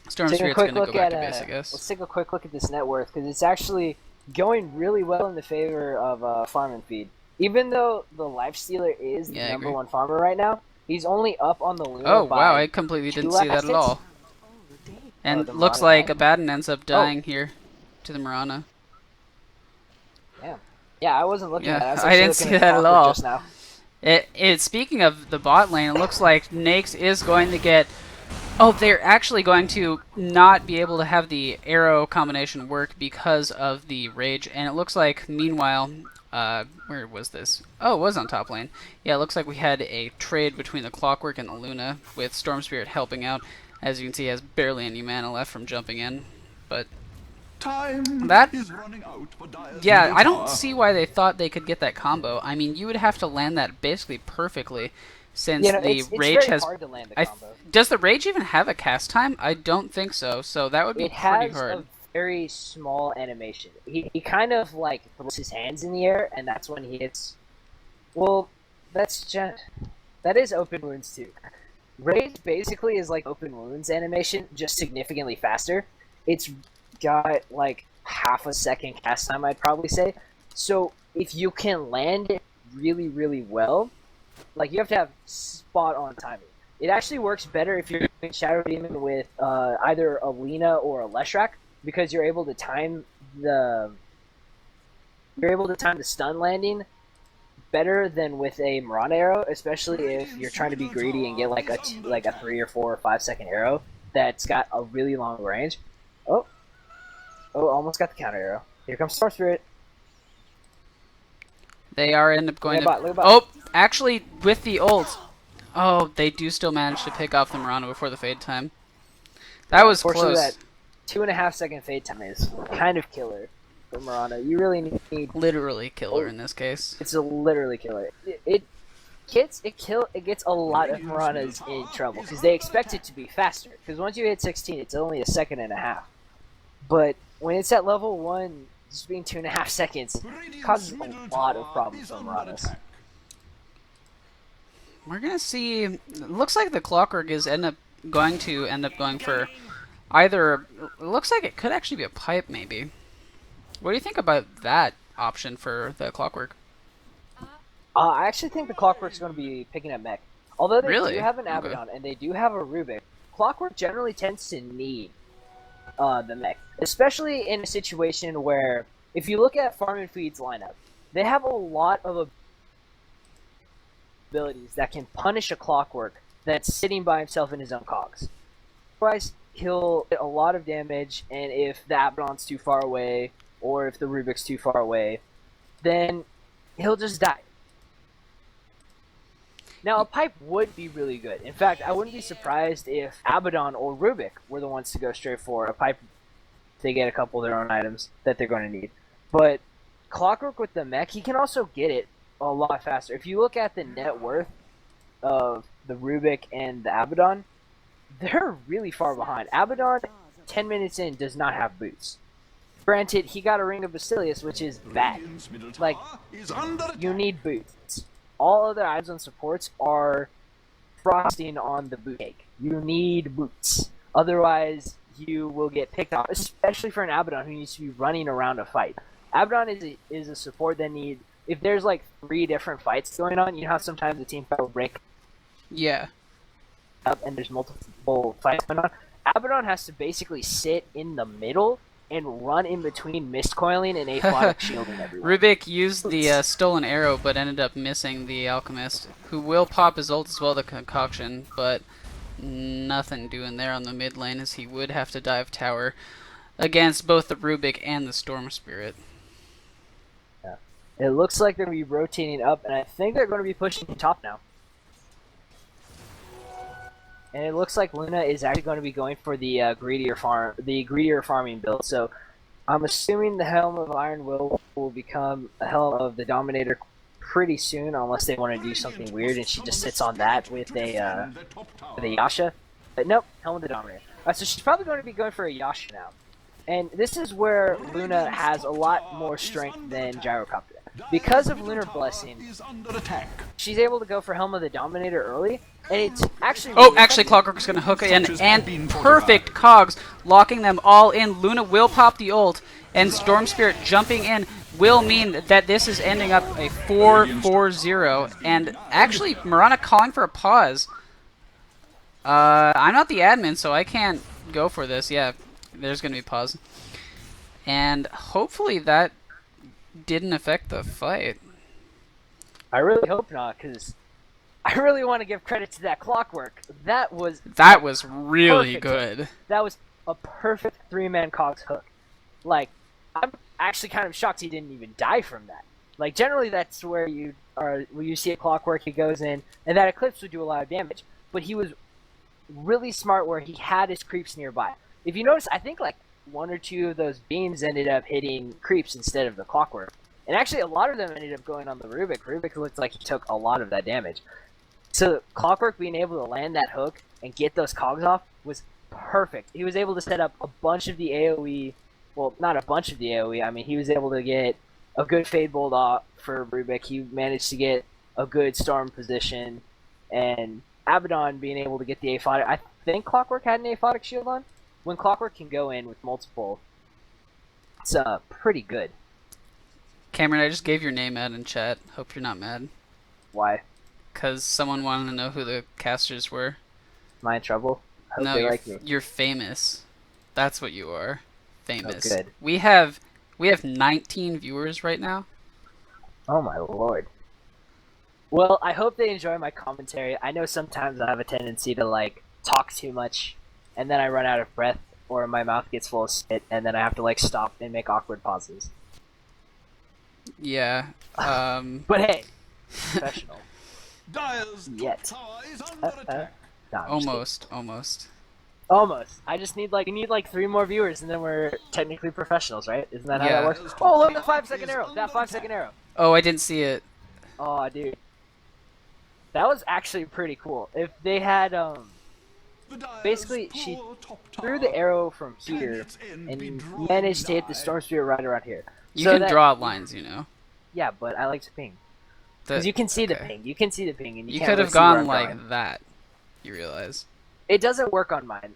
Storm Spirit's going to go back to base, I guess. Let's take a quick look at this net worth, because it's actually going really well in the favor of Farm and Feed. Even though the Lifestealer is the number 1 farmer right now, he's only up on the Luna. Oh, wow, I completely didn't see that at all. And looks like Abaddon ends up dying here to the Mirana. Yeah, I wasn't looking at that. I didn't see that at all. Speaking of the bot lane, it looks like Nakes is going to get... Oh, they're actually going to not be able to have the arrow combination work because of the rage. And it looks like, meanwhile... where was this? Oh, it was on top lane. Yeah, it looks like we had a trade between the Clockwork and the Luna, with Storm Spirit helping out. As you can see, he has barely any mana left from jumping in. But Time That- is running out for Dire's Yeah, middle I don't tower. see why they thought they could get that combo. I mean, you would have to land that basically perfectly, since You know, the it's Rage very has. hard to land the combo. Does the Rage even have a cast time? I don't think so. So that would be It pretty has hard. a very small animation. He kind of like throws his hands in the air, and that's when he hits. Well, that is open wounds too. Rage basically is like open wounds animation, just significantly faster. It's got like half a second cast time, I'd probably say. So if you can land it really, really well, like you have to have spot on timing. It actually works better if you're doing Shadow Demon with either a Lina or a Leshrac, because you're able to time the stun landing better than with a Mirana arrow, especially if you're trying to be greedy and get like a 3 or 4 or 5 second arrow that's got a really long range. Oh, almost got the counter arrow. Here comes Storm Spirit. They are end up going Look at to. bot, look at bot. Oh, actually, with the ult. Oh, they do still manage to pick off the Murano before the fade time. That was Unfortunately, close. that 2.5 second fade time is kind of killer for Mirana. You really need. Literally killer in this case. It's a literally killer. It gets a lot of Miranas in trouble because they expect it to be faster. Because once you hit 16, it's only a second and a half. But when it's at level 1, just being 2.5 seconds causes a lot of problems for Miranas. We're gonna see. It looks like the Clockwork is end up going for either. It looks like it could actually be a pipe, maybe. What do you think about that option for the Clockwork? I actually think the Clockwork's going to be picking up mech. Although they Really? do have an Okay. Abaddon and they do have a Rubik, Clockwork generally tends to need the mech. Especially in a situation where, if you look at Farm and Feed's lineup, they have a lot of abilities that can punish a Clockwork that's sitting by himself in his own cogs. Otherwise, he'll get a lot of damage, and if the Abaddon's too far away, or if the Rubik's too far away, then he'll just die. Now, a pipe would be really good. In fact, I wouldn't be surprised if Abaddon or Rubik were the ones to go straight for a pipe if they get a couple of their own items that they're going to need. But Clockwork with the mech, he can also get it a lot faster. If you look at the net worth of the Rubik and the Abaddon, they're really far behind. Abaddon, 10 minutes in, does not have boots. Granted, he got a Ring of Basilius, which is bad. Like, you need boots. All other items and supports are frosting on the boot cake. You need boots. Otherwise, you will get picked off, especially for an Abaddon who needs to be running around a fight. Abaddon is a support that needs... If there's like 3 different fights going on, you know how sometimes the team fight will break Yeah. up and there's multiple fights going on? Abaddon has to basically sit in the middle and run in between mist coiling and aphotic shielding everyone. Rubik used the stolen arrow, but ended up missing the Alchemist, who will pop his ult as well, the Concoction, but nothing doing there on the mid lane, as he would have to dive tower against both the Rubik and the Storm Spirit. Yeah. It looks like they're going to be rotating up, and I think they're going to be pushing top now. And it looks like Luna is actually going to be going for the greedier farming build. So I'm assuming the Helm of Iron will become a Helm of the Dominator pretty soon, unless they want to do something weird and she just sits on that with a Yasha. But nope, Helm of the Dominator. So she's probably going to be going for a Yasha now. And this is where Luna has a lot more strength than Gyrocopter. Because of Lunar Blessing, she's able to go for Helm of the Dominator early, and it's actually... Oh, actually, Clockwork's going to hook in, and perfect cogs, locking them all in. Luna will pop the ult, and Storm Spirit jumping in will mean that this is ending up a 4-4-0, and actually, Mirana calling for a pause. I'm not the admin, so I can't go for this. Yeah, there's going to be a pause. And hopefully that didn't affect the fight. I really hope not, because I really want to give credit to that Clockwork. That was really perfect. good. That was a perfect 3-man cogs hook. Like, I'm actually kind of shocked he didn't even die from that. Like, generally that's where you see a Clockwork, he goes in, and that Eclipse would do a lot of damage. But he was really smart where he had his creeps nearby. If you notice, I think like one or two of those beams ended up hitting creeps instead of the clockwork. And actually, a lot of them ended up going on the Rubik. Rubik looked like he took a lot of that damage. So clockwork being able to land that hook and get those cogs off was perfect. He was able to set up a bunch of the AoE. Well, not a bunch of the AoE. I mean, he was able to get a good Fade Bolt off for Rubik. He managed to get a good Storm position. And Abaddon being able to get the aphotic. I think Clockwork had an aphotic shield on. When Clockwork can go in with multiple, it's pretty good. Cameron, I just gave your name out in chat. Hope you're not mad. Why? Because someone wanted to know who the casters were. Am I in trouble? I hope No, they like me. you're famous. That's what you are. Famous. Oh, good. We have 19 viewers right now. Oh my lord. Well, I hope they enjoy my commentary. I know sometimes I have a tendency to like talk too much, and then I run out of breath, or my mouth gets full of spit, and then I have to like stop and make awkward pauses. Yeah. But hey, professional. Dire's Yet. top tower is under attack. No, I'm just Almost. kidding. Almost. I just need like 3 more viewers, and then we're technically professionals, right? Isn't that how Yeah. that works? Oh, look at the 5-second arrow. That 5-second arrow. Oh, I didn't see it. Oh, dude. That was actually pretty cool. If they had The Dire's basically, she poor top threw tower the arrow from can here its end be and drawn managed to hit the nigh. Storm Spirit right around here. You So can that- draw lines, you know. Yeah, but I like to ping. The- Because you can see the okay. ping. You can see the ping, and you You can't could really have see where gone I'm like going. that. You realize. It doesn't work on mine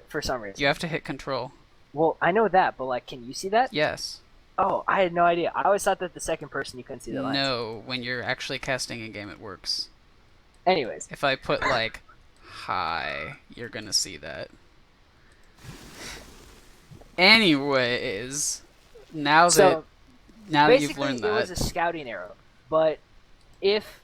for some reason. You have to hit control. Well, I know that, but like, can you see that? Yes. Oh, I had no idea. I always thought that the second person you couldn't see the lines. No, when you're actually casting a game, it works. Anyways, If I put like hi, you're gonna see that. Anyways, now so that you've basically learned it was that, a scouting arrow, but if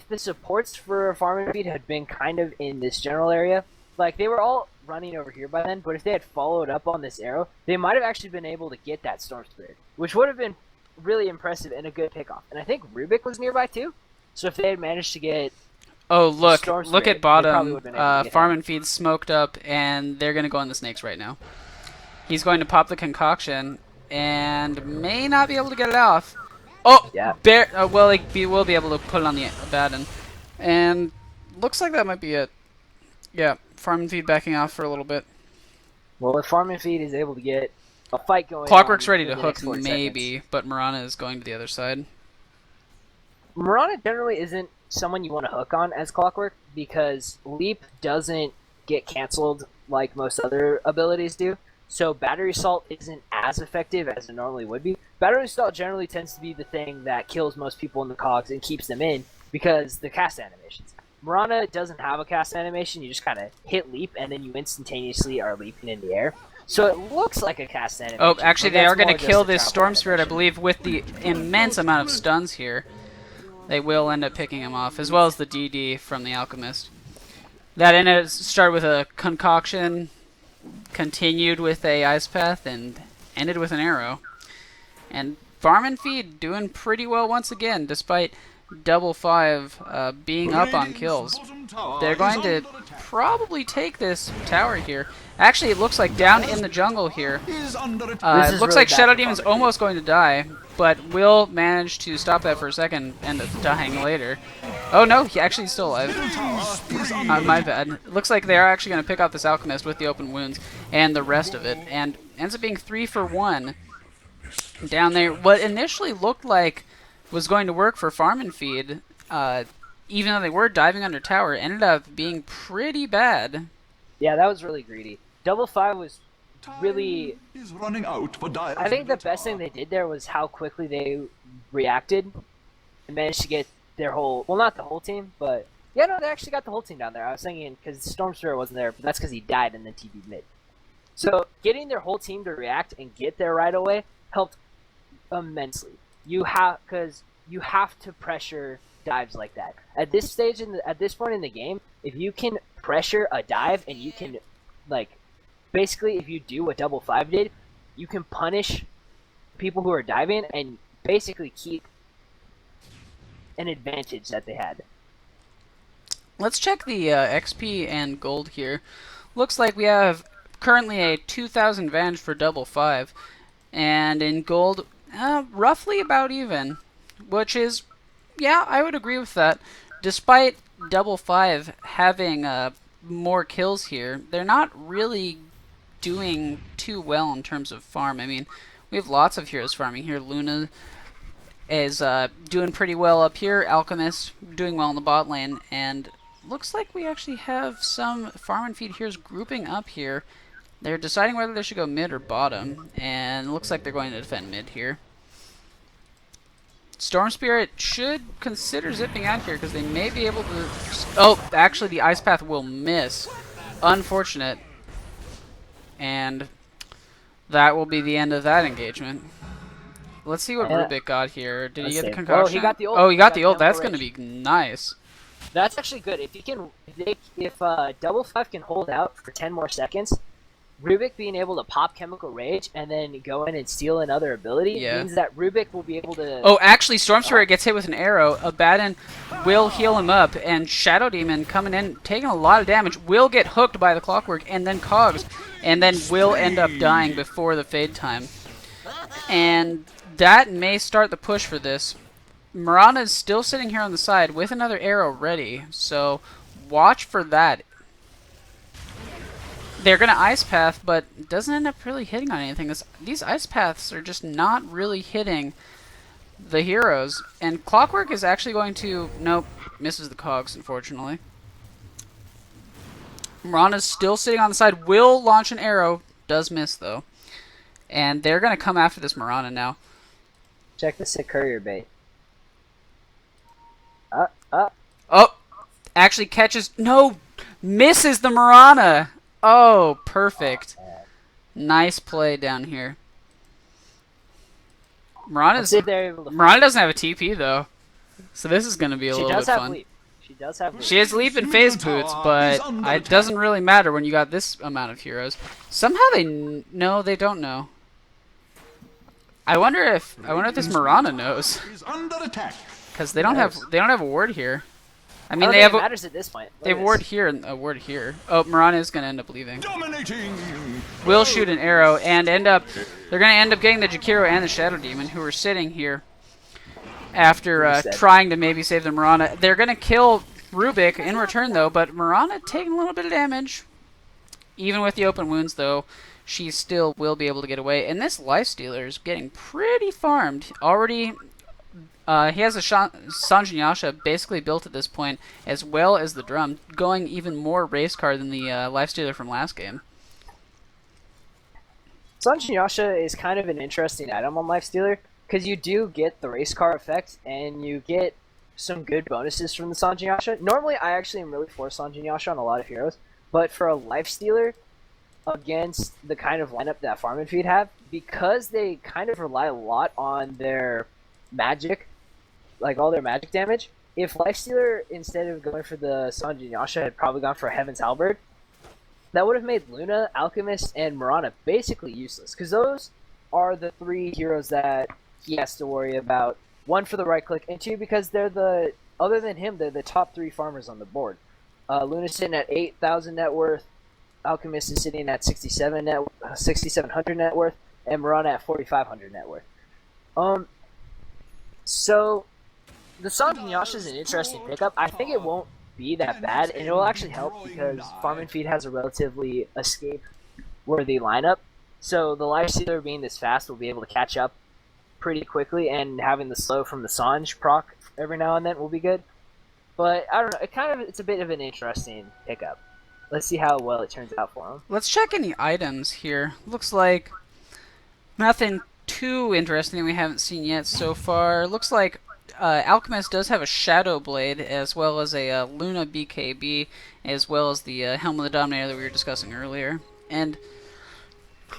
the supports for Farm and Feed had been kind of in this general area, like they were all running over here by then, but if they had followed up on this arrow, they might have actually been able to get that Storm Spirit, which would have been really impressive and a good pickoff. And I think Rubik was nearby too, so if they had managed to get oh look, Storm look Spirit, at they probably bottom. would've been able to get Farm him. and Feed smoked up, and they're gonna go on the snakes right now. He's going to pop the concoction, and may not be able to get it off. Oh, Yeah. well, he will be able to put it on the Abaddon, and looks like that might be it. Yeah, Farm and Feed backing off for a little bit. Well, if Farm and Feed is able to get a fight going Clockwork's on ready in to the hook, next 40 maybe, seconds. but Marana is going to the other side. Marana generally isn't someone you want to hook on as Clockwork because Leap doesn't get canceled like most other abilities do. So Battery Assault isn't as effective as it normally would be. Battery Assault generally tends to be the thing that kills most people in the cogs and keeps them in because the cast animations. Marana doesn't have a cast animation. You just kind of hit Leap and then you instantaneously are leaping in the air. So it looks like a cast animation. Oh, actually, but they that's are going more to just kill a this travel Storm Spirit, I animation. believe, with the immense amount of stuns here. They will end up picking him off, as well as the DD from the Alchemist. That started with a concoction, continued with a Ice Path, and ended with an arrow. And Farm and Feed doing pretty well once again, despite double 5 being up on kills. They're going to probably take this tower here. Actually, it looks like down in the jungle here. Is under attack. This It is looks really like bad Shadow for Demon's Farm and Feed. almost going to die, but will manage to stop that for a second, end up dying later. Oh no, he actually is still alive. My bad. Looks like they are actually going to pick off this Alchemist with the open wounds and the rest of it, and ends up being 3 for 1 down there. What initially looked like was going to work for Farm and Feed, even though they were diving under tower, ended up being pretty bad. Yeah, that was really greedy. Double 5 was really... Is running out for Dire's I think the middle best thing tower. they did there was how quickly they reacted and managed to get their whole... Well, not the whole team, but... Yeah, no, they actually got the whole team down there. I was thinking, because Storm Spirit wasn't there, but that's because he died and then TB'd mid. So, getting their whole team to react and get there right away helped immensely. Because you have to pressure dives like that. At this stage, at this point in the game, if you can pressure a dive and you can, like... Basically, if you do what Double 5 did, you can punish people who are diving and basically keep an advantage that they had. Let's check the XP and gold here. Looks like we have currently a 2,000 advantage for double 5. And in gold, roughly about even. Which is, yeah, I would agree with that. Despite double 5 having more kills here, they're not really doing too well in terms of farm. I mean, we have lots of heroes farming here. Luna is doing pretty well up here. Alchemist doing well in the bot lane. And looks like we actually have some farm and feed heroes grouping up here. They're deciding whether they should go mid or bottom. And it looks like they're going to defend mid here. Storm Spirit should consider zipping out here because they may be able to... Oh, actually the Ice Path will miss. Unfortunate. And that will be the end of that engagement. Let's see what Rubik got here. Did he get the concoction? Oh, he got the ult. Oh, he got the ult. That's going to be nice. That's actually good. If he can, if double 5 can hold out for 10 more seconds, Rubik being able to pop Chemical Rage and then go in and steal another ability means that Rubik will be able to... Oh, actually, Storm Spirit gets hit with an arrow. Abaddon will heal him up, and Shadow Demon coming in, taking a lot of damage, will get hooked by the Clockwork, and then Cogs, and then will end up dying before the fade time. And that may start the push for this. Mirana is still sitting here on the side with another arrow ready, so watch for that. They're going to Ice Path, but it doesn't end up really hitting on anything. These Ice Paths are just not really hitting the heroes. And Clockwork is actually going to... Nope, misses the Cogs, unfortunately. Mirana's still sitting on the side, will launch an arrow, does miss though. And they're going to come after this Mirana now. Check the sick courier bait. Oh! Actually catches... No! Misses the Mirana! Oh, perfect. Nice play down here. Mirana doesn't have a TP, though. So this is going to be a little bit fun. Leap. She does have leap. She has leap and phase boots, but it doesn't really matter when you got this amount of heroes. Somehow they... No, they don't know. I wonder if this Mirana knows. Because they don't have a ward here. I mean, they have. It matters at this point. They have a ward here and a ward here. Oh, Mirana is gonna end up leaving. Will shoot an arrow and end up. They're gonna end up getting the Jakiro and the Shadow Demon, who are sitting here after trying to maybe save the Mirana. They're gonna kill Rubik in return though, but Mirana taking a little bit of damage. Even with the open wounds though, she still will be able to get away. And this Lifestealer is getting pretty farmed already. He has a Sanjinyasha basically built at this point, as well as the drum, going even more race car than the Lifestealer from last game. Sanjinyasha is kind of an interesting item on Lifestealer, because you do get the race car effect, and you get some good bonuses from the Sanjinyasha. Normally, I actually am really for Sanjinyasha on a lot of heroes, but for a Lifestealer, against the kind of lineup that Farm and Feed have, because they kind of rely a lot on their magic, like all their magic damage. If Lifestealer, instead of going for the Sanjinyasha, had probably gone for Heaven's Halberd, that would have made Luna, Alchemist, and Mirana basically useless. Because those are the three heroes that he has to worry about. One, for the right click, and two, because they're the, other than him, they're the top three farmers on the board. Luna's sitting at 8,000 net worth, Alchemist is sitting at 6,700 net worth, and Mirana at 4,500 net worth. So, the Sanjinyasha is an interesting pickup. I think it won't be that bad, and it will actually help because Farm and Feed has a relatively escape-worthy lineup. So, the Lifestealer being this fast will be able to catch up pretty quickly, and having the slow from the Sanj proc every now and then will be good. But, I don't know, it's a bit of an interesting pickup. Let's see how well it turns out for him. Let's check any items here. Looks like nothing too interesting that we haven't seen yet so far. Looks like Alchemist does have a Shadow Blade, as well as a Luna BKB, as well as the Helm of the Dominator that we were discussing earlier. And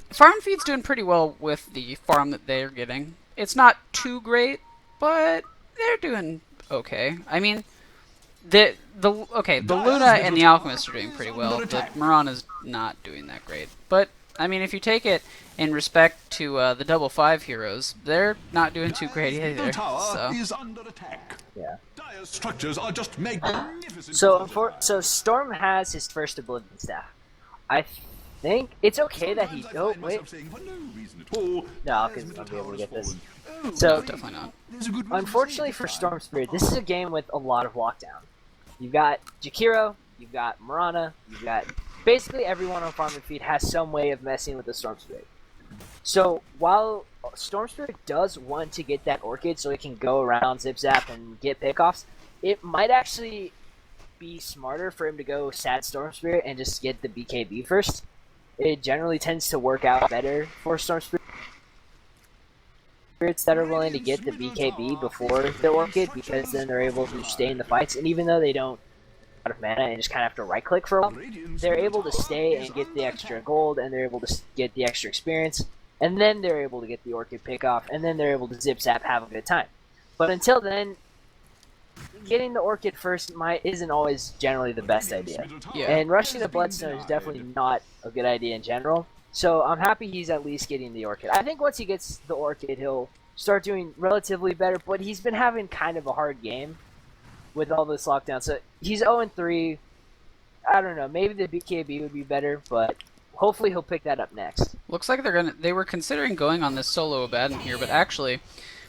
Farm Feed's doing pretty well with the farm that they're getting. It's not too great, but they're doing okay. I mean, the Luna and the Alchemist are doing pretty well. The Mirana's not doing that great. But, I mean, if you take it in respect to the double 5 heroes, they're not doing too great either. So. Yeah. Structures are just magnificent. So Storm has his first Oblivion Staff. I think it's okay that he. Sometimes I Oh find wait, myself saying for no reason at all, no, "As because the I'll be able tower to get has this. fallen." Oh, So No, definitely not. there's a good reason to unfortunately say for it this Storm time. Spirit, this is a game with a lot of lockdown. You've got Jakiro, you've got Marana, you've got basically everyone on Farm and Feed has some way of messing with the Storm Spirit. So while Storm Spirit does want to get that Orchid so it can go around Zip Zap and get pickoffs, it might actually be smarter for him to go Sad Storm Spirit and just get the BKB first. It generally tends to work out better for Storm Spirits that are willing to get the BKB before the Orchid, because then they're able to stay in the fights, and even though they don't out of mana and just kind of have to right click for a while, they're able to stay and get the extra gold, and they're able to get the extra experience, and then they're able to get the Orchid pick off, and then they're able to Zip Zap, have a good time. But until then, getting the Orchid first isn't always generally the best idea. Yeah. And rushing the Bloodstone is definitely not a good idea in general. So I'm happy he's at least getting the Orchid. I think once he gets the Orchid, he'll start doing relatively better, but he's been having kind of a hard game with all this lockdown. So he's 0-3. I don't know. Maybe the BKB would be better, but hopefully he'll pick that up next. Looks like they were considering going on this solo Abaddon here, but actually,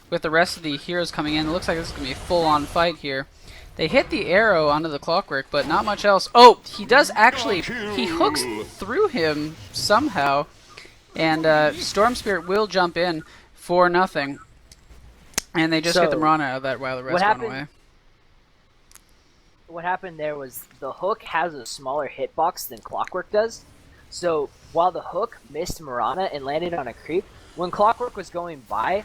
with the rest of the heroes coming in, it looks like this is going to be a full-on fight here. They hit the arrow onto the Clockwork, but not much else. Oh, he does actually, he hooks through him somehow, and Storm Spirit will jump in for nothing. And they just get the Marana out of that while the rest run away. What happened there was the hook has a smaller hitbox than Clockwork does. So while the hook missed Marana and landed on a creep, when Clockwork was going by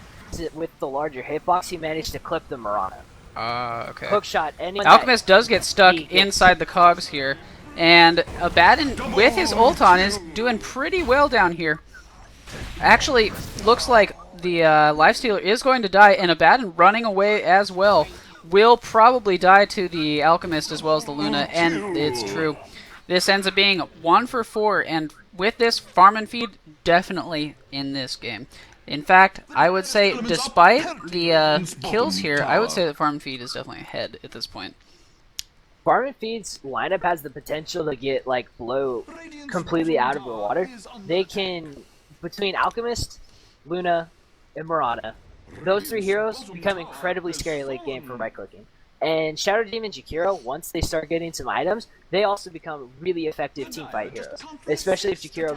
with the larger hitbox, he managed to clip the Marana. Okay. Hook shot. Alchemist does get stuck inside the cogs here, and Abaddon with his ult on is doing pretty well down here. Actually, looks like the Lifestealer is going to die, and Abaddon running away as well. Will probably die to the Alchemist as well as the Luna, and it's true. This ends up being 1 for 4, and with this, Farm and Feed definitely in this game. In fact, I would say, despite the kills here, I would say that Farm and Feed is definitely ahead at this point. Farm and Feed's lineup has the potential to get blow completely out of the water. They can, between Alchemist, Luna, and Marana, those 3 heroes become incredibly scary late game for right clicking. And Shadow Demon Jakiro, once they start getting some items, they also become really effective teamfight heroes. Especially if Jakiro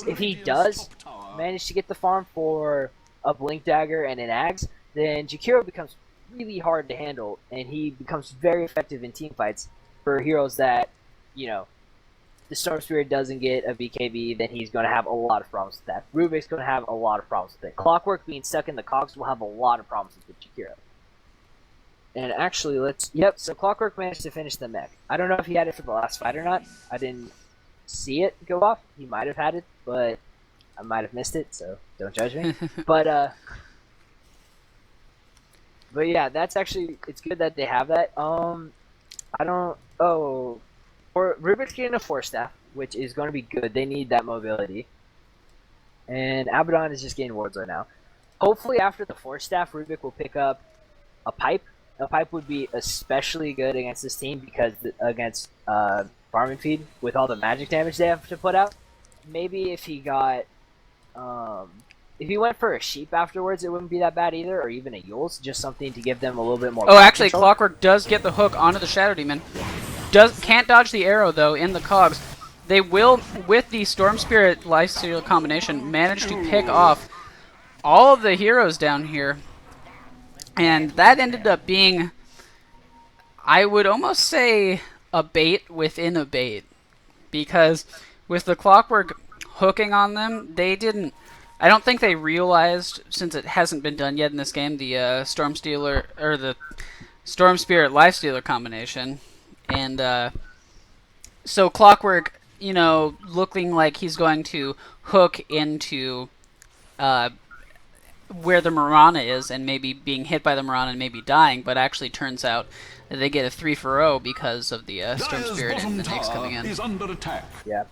if he does manage to get the farm for a Blink Dagger and an Axe, then Jakiro becomes really hard to handle, and he becomes very effective in teamfights for heroes that, the Storm Spirit doesn't get a BKB, then he's going to have a lot of problems with that. Rubik's going to have a lot of problems with it. Clockwork being stuck in the cogs will have a lot of problems with Jakiro. And actually, so Clockwork managed to finish the mech. I don't know if he had it for the last fight or not. I didn't see it go off. He might have had it, but I might have missed it, so don't judge me. But yeah, that's actually, it's good that they have that. Rubik's getting a Force Staff, which is going to be good. They need that mobility. And Abaddon is just getting wards right now. Hopefully after the Force Staff, Rubik will pick up a Pipe. A Pipe would be especially good against this team because against Farm and Feed, with all the magic damage they have to put out. Maybe if he got, if he went for a Sheep afterwards, it wouldn't be that bad either, or even a Yules, just something to give them a little bit more. Oh, actually, control. Clockwork does get the hook onto the Shadow Demon. Can't dodge the arrow though in the cogs. They will, with the Storm Spirit Lifesteal combination, manage to pick off all of the heroes down here. And that ended up being, I would almost say, a bait within a bait. Because with the Clockwork hooking on them, they didn't, I don't think they realized, since it hasn't been done yet in this game, the Storm Spirit Lifestealer combination. And so Clockwork, looking like he's going to hook into where the Marana is and maybe being hit by the Marana and maybe dying, but actually turns out that they get a 3-for-0 because of the Storm Spirit and the Nyx coming in. Is under attack. Yeah.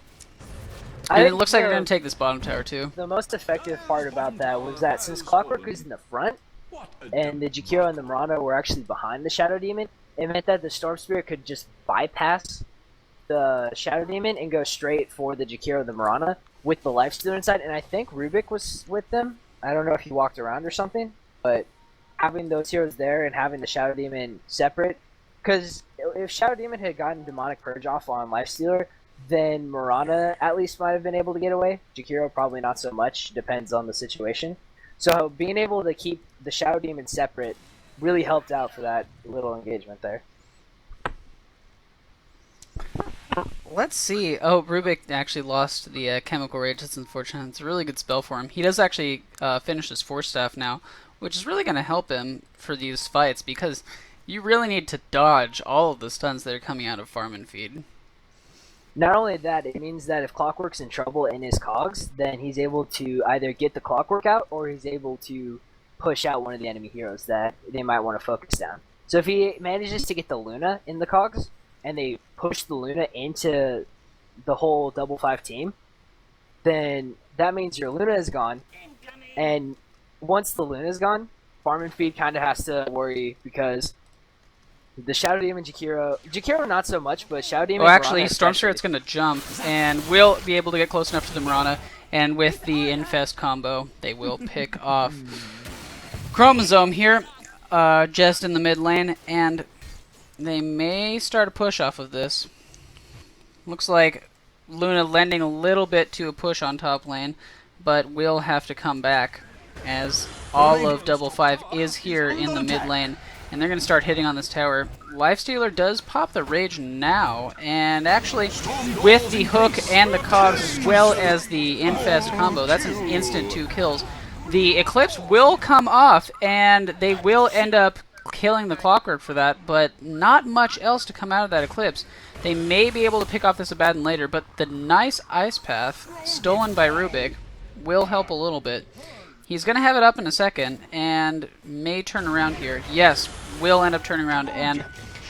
And it looks like they're going to take this bottom tower too. The most effective part about that was that since Clockwork was in the front, and the Jakiro and the Marana were actually behind the Shadow Demon, it meant that the Storm Spirit could just bypass the Shadow Demon and go straight for the Jakiro the Mirana with the Lifestealer inside, and I think Rubik was with them. I don't know if he walked around or something, but having those heroes there and having the Shadow Demon separate, because if Shadow Demon had gotten Demonic Purge off on Lifestealer, then Mirana at least might have been able to get away. Jakiro probably not so much, depends on the situation. So being able to keep the Shadow Demon separate really helped out for that little engagement there. Let's see. Oh, Rubik actually lost the Chemical Rage. That's unfortunate. It's a really good spell for him. He does actually finish his Force Staff now, which is really going to help him for these fights because you really need to dodge all of the stuns that are coming out of Farm and Feed. Not only that, it means that if Clockwork's in trouble in his cogs, then he's able to either get the Clockwork out or he's able to push out one of the enemy heroes that they might want to focus down. So if he manages to get the Luna in the cogs, and they push the Luna into the whole 5/5 team, then that means your Luna is gone. And once the Luna is gone, Farm and Feed kind of has to worry because the Shadow Demon Jakiro not so much, but Shadow Demon. Oh, actually, Storm Spirit's going to jump, and will be able to get close enough to the Mirana, and with the Infest combo, they will pick off Chromosome here, just in the mid lane, and they may start a push off of this. Looks like Luna lending a little bit to a push on top lane, but will have to come back as all of 5/5 is here in the mid lane, and they're going to start hitting on this tower. Lifestealer does pop the Rage now, and actually with the hook and the cogs as well as the Infest combo, that's an instant 2 kills. The Eclipse will come off, and they will end up killing the Clockwork for that, but not much else to come out of that Eclipse. They may be able to pick off this Abaddon later, but the nice Ice Path stolen by Rubik will help a little bit. He's going to have it up in a second and may turn around here. Yes, will end up turning around and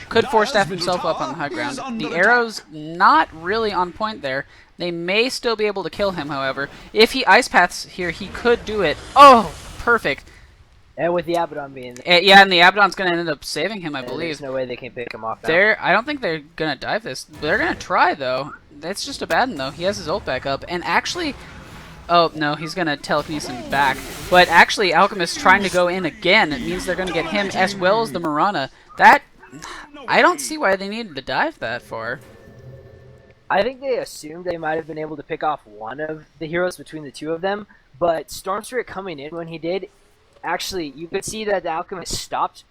could Force Staff himself up on the high ground. The arrow's not really on point there. They may still be able to kill him, however. If he Ice Paths here, he could do it. Oh, perfect. And with the Abaddon being there. Yeah, and the Abaddon's going to end up saving him, I believe. There's no way they can pick him off now. I don't think they're going to dive this. They're going to try, though. That's just Abaddon, though. He has his ult back up. And actually... Oh, no, he's going to telekinesis him back. But actually, Alchemist's trying to go in again. It means they're going to get him as well as the Mirana. That... I don't see why they needed to dive that far. I think they assumed they might have been able to pick off one of the heroes between the two of them. But Storm Spirit coming in when he did... Actually, you could see that the Alchemist stopped,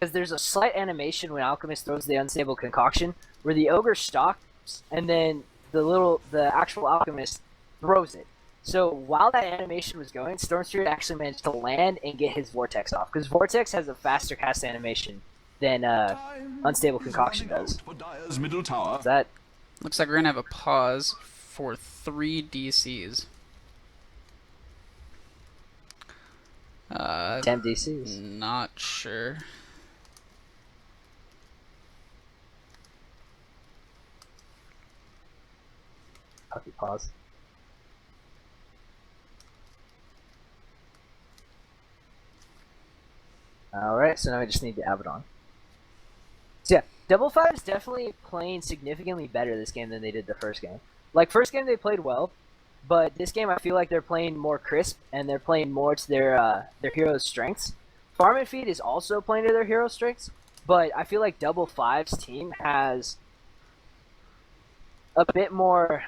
because there's a slight animation when Alchemist throws the Unstable Concoction, where the Ogre stops, and then the actual Alchemist throws it. So while that animation was going, Storm Spirit actually managed to land and get his Vortex off, because Vortex has a faster cast animation than Unstable Concoction does. That looks like we're gonna have a pause for 3 DCs. 10 DCs. Not sure. Puppy pause. Alright, so now we just need the Abaddon. So yeah, 5/5 is definitely playing significantly better this game than they did the first game. Like, first game they played well, but this game I feel like they're playing more crisp, and they're playing more to their heroes' strengths. Farm and Feed is also playing to their heroes' strengths, but I feel like 5/5's team has a bit more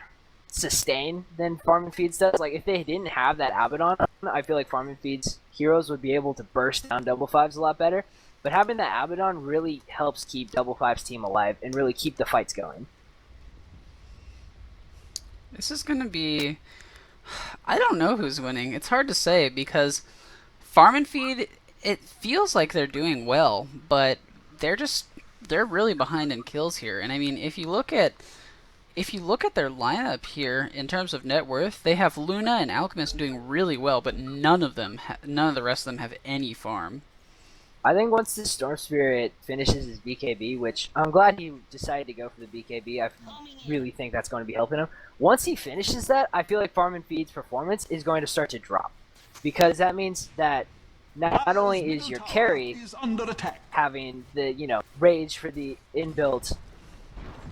sustain than Farm and Feed's does. Like, if they didn't have that Abaddon, I feel like Farm and Feed's heroes would be able to burst down 5/5's a lot better. But having that Abaddon really helps keep 5/5's team alive and really keep the fights going. This is gonna be... I don't know who's winning. It's hard to say because Farm and Feed, it feels like they're doing well, but they're really behind in kills here. And I mean, if you look at their lineup here in terms of net worth, they have Luna and Alchemist doing really well, but none of the rest of them have any farm. I think once the Storm Spirit finishes his BKB, which I'm glad he decided to go for the BKB, I really think that's going to be helping him. Once he finishes that, I feel like Farm and Feed's performance is going to start to drop. Because that means that not only is your carry having the, rage for the inbuilt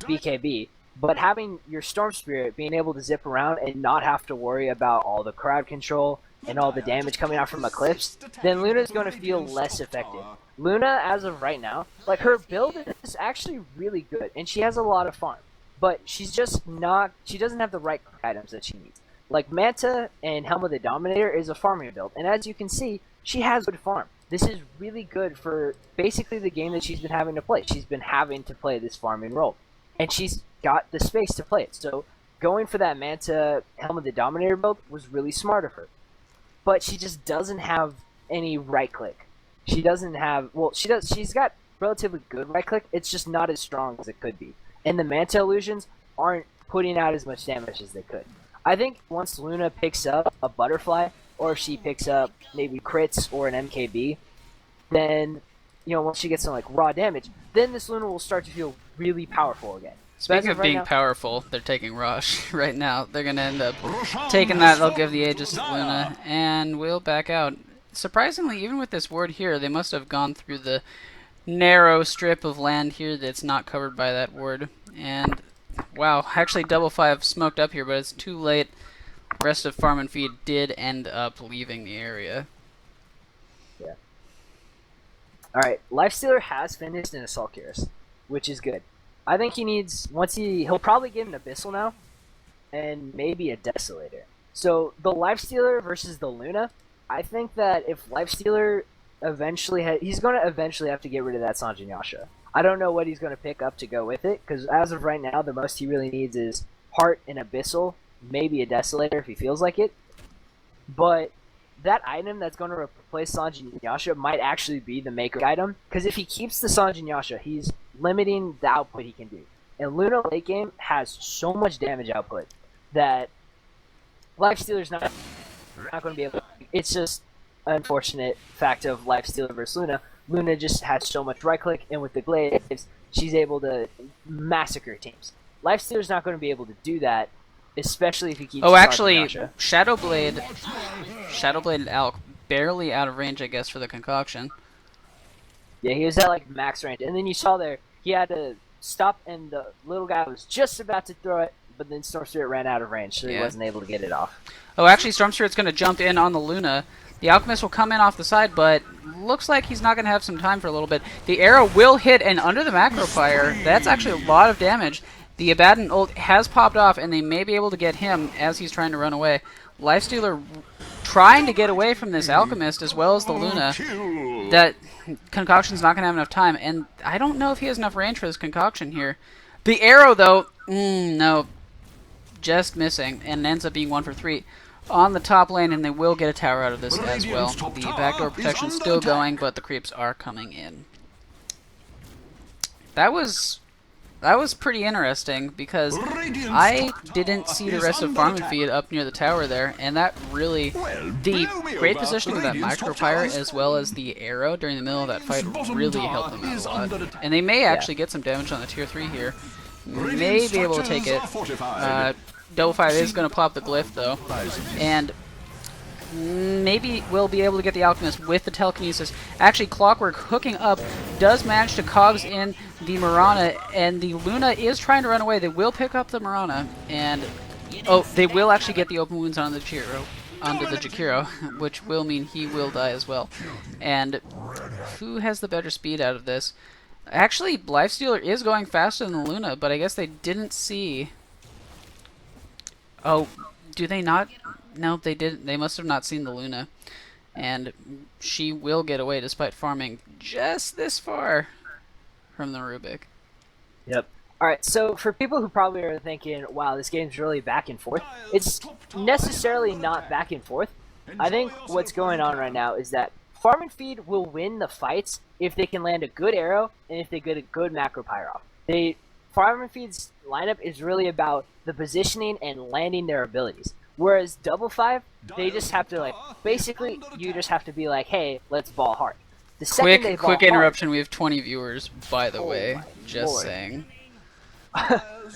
BKB, But having your Storm Spirit being able to zip around and not have to worry about all the crowd control and all the damage coming out from Eclipse, then Luna's going to feel less effective. Luna, as of right now, like her build is actually really good, and she has a lot of farm. But she's just not, she doesn't have the right items that she needs. Like Manta and Helm of the Dominator is a farming build, and as you can see, she has good farm. This is really good for basically the game that she's been having to play. She's been having to play this farming role, and she's got the space to play it. So going for that Manta Helm of the Dominator build was really smart of her. But she just doesn't have any right click. She doesn't have, well, she does. She's got relatively good right click. It's just not as strong as it could be. And the Manta illusions aren't putting out as much damage as they could. I think once Luna picks up a Butterfly, or if she picks up maybe crits or an MKB, then, you know, once she gets some like raw damage, then this Luna will start to feel really powerful again. Speaking of being powerful, they're taking Rush right now. They're going to end up taking that. They'll give the Aegis to Luna, and we'll back out. Surprisingly, even with this ward here, they must have gone through the narrow strip of land here that's not covered by that ward. And, wow, actually Double 5 smoked up here, but it's too late. Rest of Farm and Feed did end up leaving the area. Yeah. Alright, Lifestealer has finished in Assault Cuirass, which is good. I think he needs, he'll probably get an Abyssal now, and maybe a Desolator. So, the Lifestealer versus the Luna, I think that if Lifestealer eventually, he's going to eventually have to get rid of that Sanjin Yasha. I don't know what he's going to pick up to go with it, because as of right now, the most he really needs is Heart and Abyssal, maybe a Desolator if he feels like it. But that item that's going to replace Sanjin Yasha might actually be the Maker item, because if he keeps the Sanjin Yasha, he's limiting the output he can do. And Luna late game has so much damage output that Lifestealer's not going to be able to. It's just an unfortunate fact of Lifestealer versus Luna. Luna just has so much right click, and with the glaives, she's able to massacre teams. Lifestealer's not going to be able to do that, especially if he keeps. Oh, actually, Shadowblade and Alk barely out of range, I guess, for the concoction. Yeah, he was at like max range, and then you saw there he had to stop, and the little guy was just about to throw it, but then Storm Spirit ran out of range, so he wasn't able to get it off. Oh, actually, Storm Spirit's going to jump in on the Luna. The Alchemist will come in off the side, but looks like he's not going to have some time for a little bit. The arrow will hit, and under the macro fire, that's actually a lot of damage. The Abaddon ult has popped off, and they may be able to get him as he's trying to run away. Lifestealer trying to get away from this Alchemist as well as the Luna. That Concoction's not going to have enough time, and I don't know if he has enough range for this Concoction here. The arrow, though, no, just missing, and ends up being 1 for 3 on the top lane, and they will get a tower out of this as well. The backdoor protection's still going, but the creeps are coming in. That was pretty interesting, because I didn't see the rest of Farm and Feed up near the tower there, and that really, the great positioning of that micropyre as well as the arrow during the middle of that fight really helped them out a lot. And they may actually get some damage on the tier 3 here. May be able to take it. Double 5 is going to plop the glyph though, and maybe we'll be able to get the Alchemist with the telekinesis. Actually, Clockwork hooking up does manage to cogs in the Mirana, and the Luna is trying to run away. They will pick up the Mirana, and they will actually get the open wounds on the Jakiro, which will mean he will die as well. And who has the better speed out of this? Actually, Lifestealer is going faster than the Luna, but I guess they didn't see. Oh, do they not? No, they didn't. They must have not seen the Luna. And she will get away despite farming just this far from the Rubik. Yep. Alright, so for people who probably are thinking, wow, this game's really back and forth, it's necessarily not back and forth. I think what's going on right now is that Farm and Feed will win the fights if they can land a good arrow and if they get a good macro pyre off. Farm and Feed's lineup is really about the positioning and landing their abilities. Whereas Double 5, they just have to, like, basically, you just have to be like, hey, let's ball hard. The second they ball quick hard, interruption, we have 20 viewers, by the way, just Lord. saying.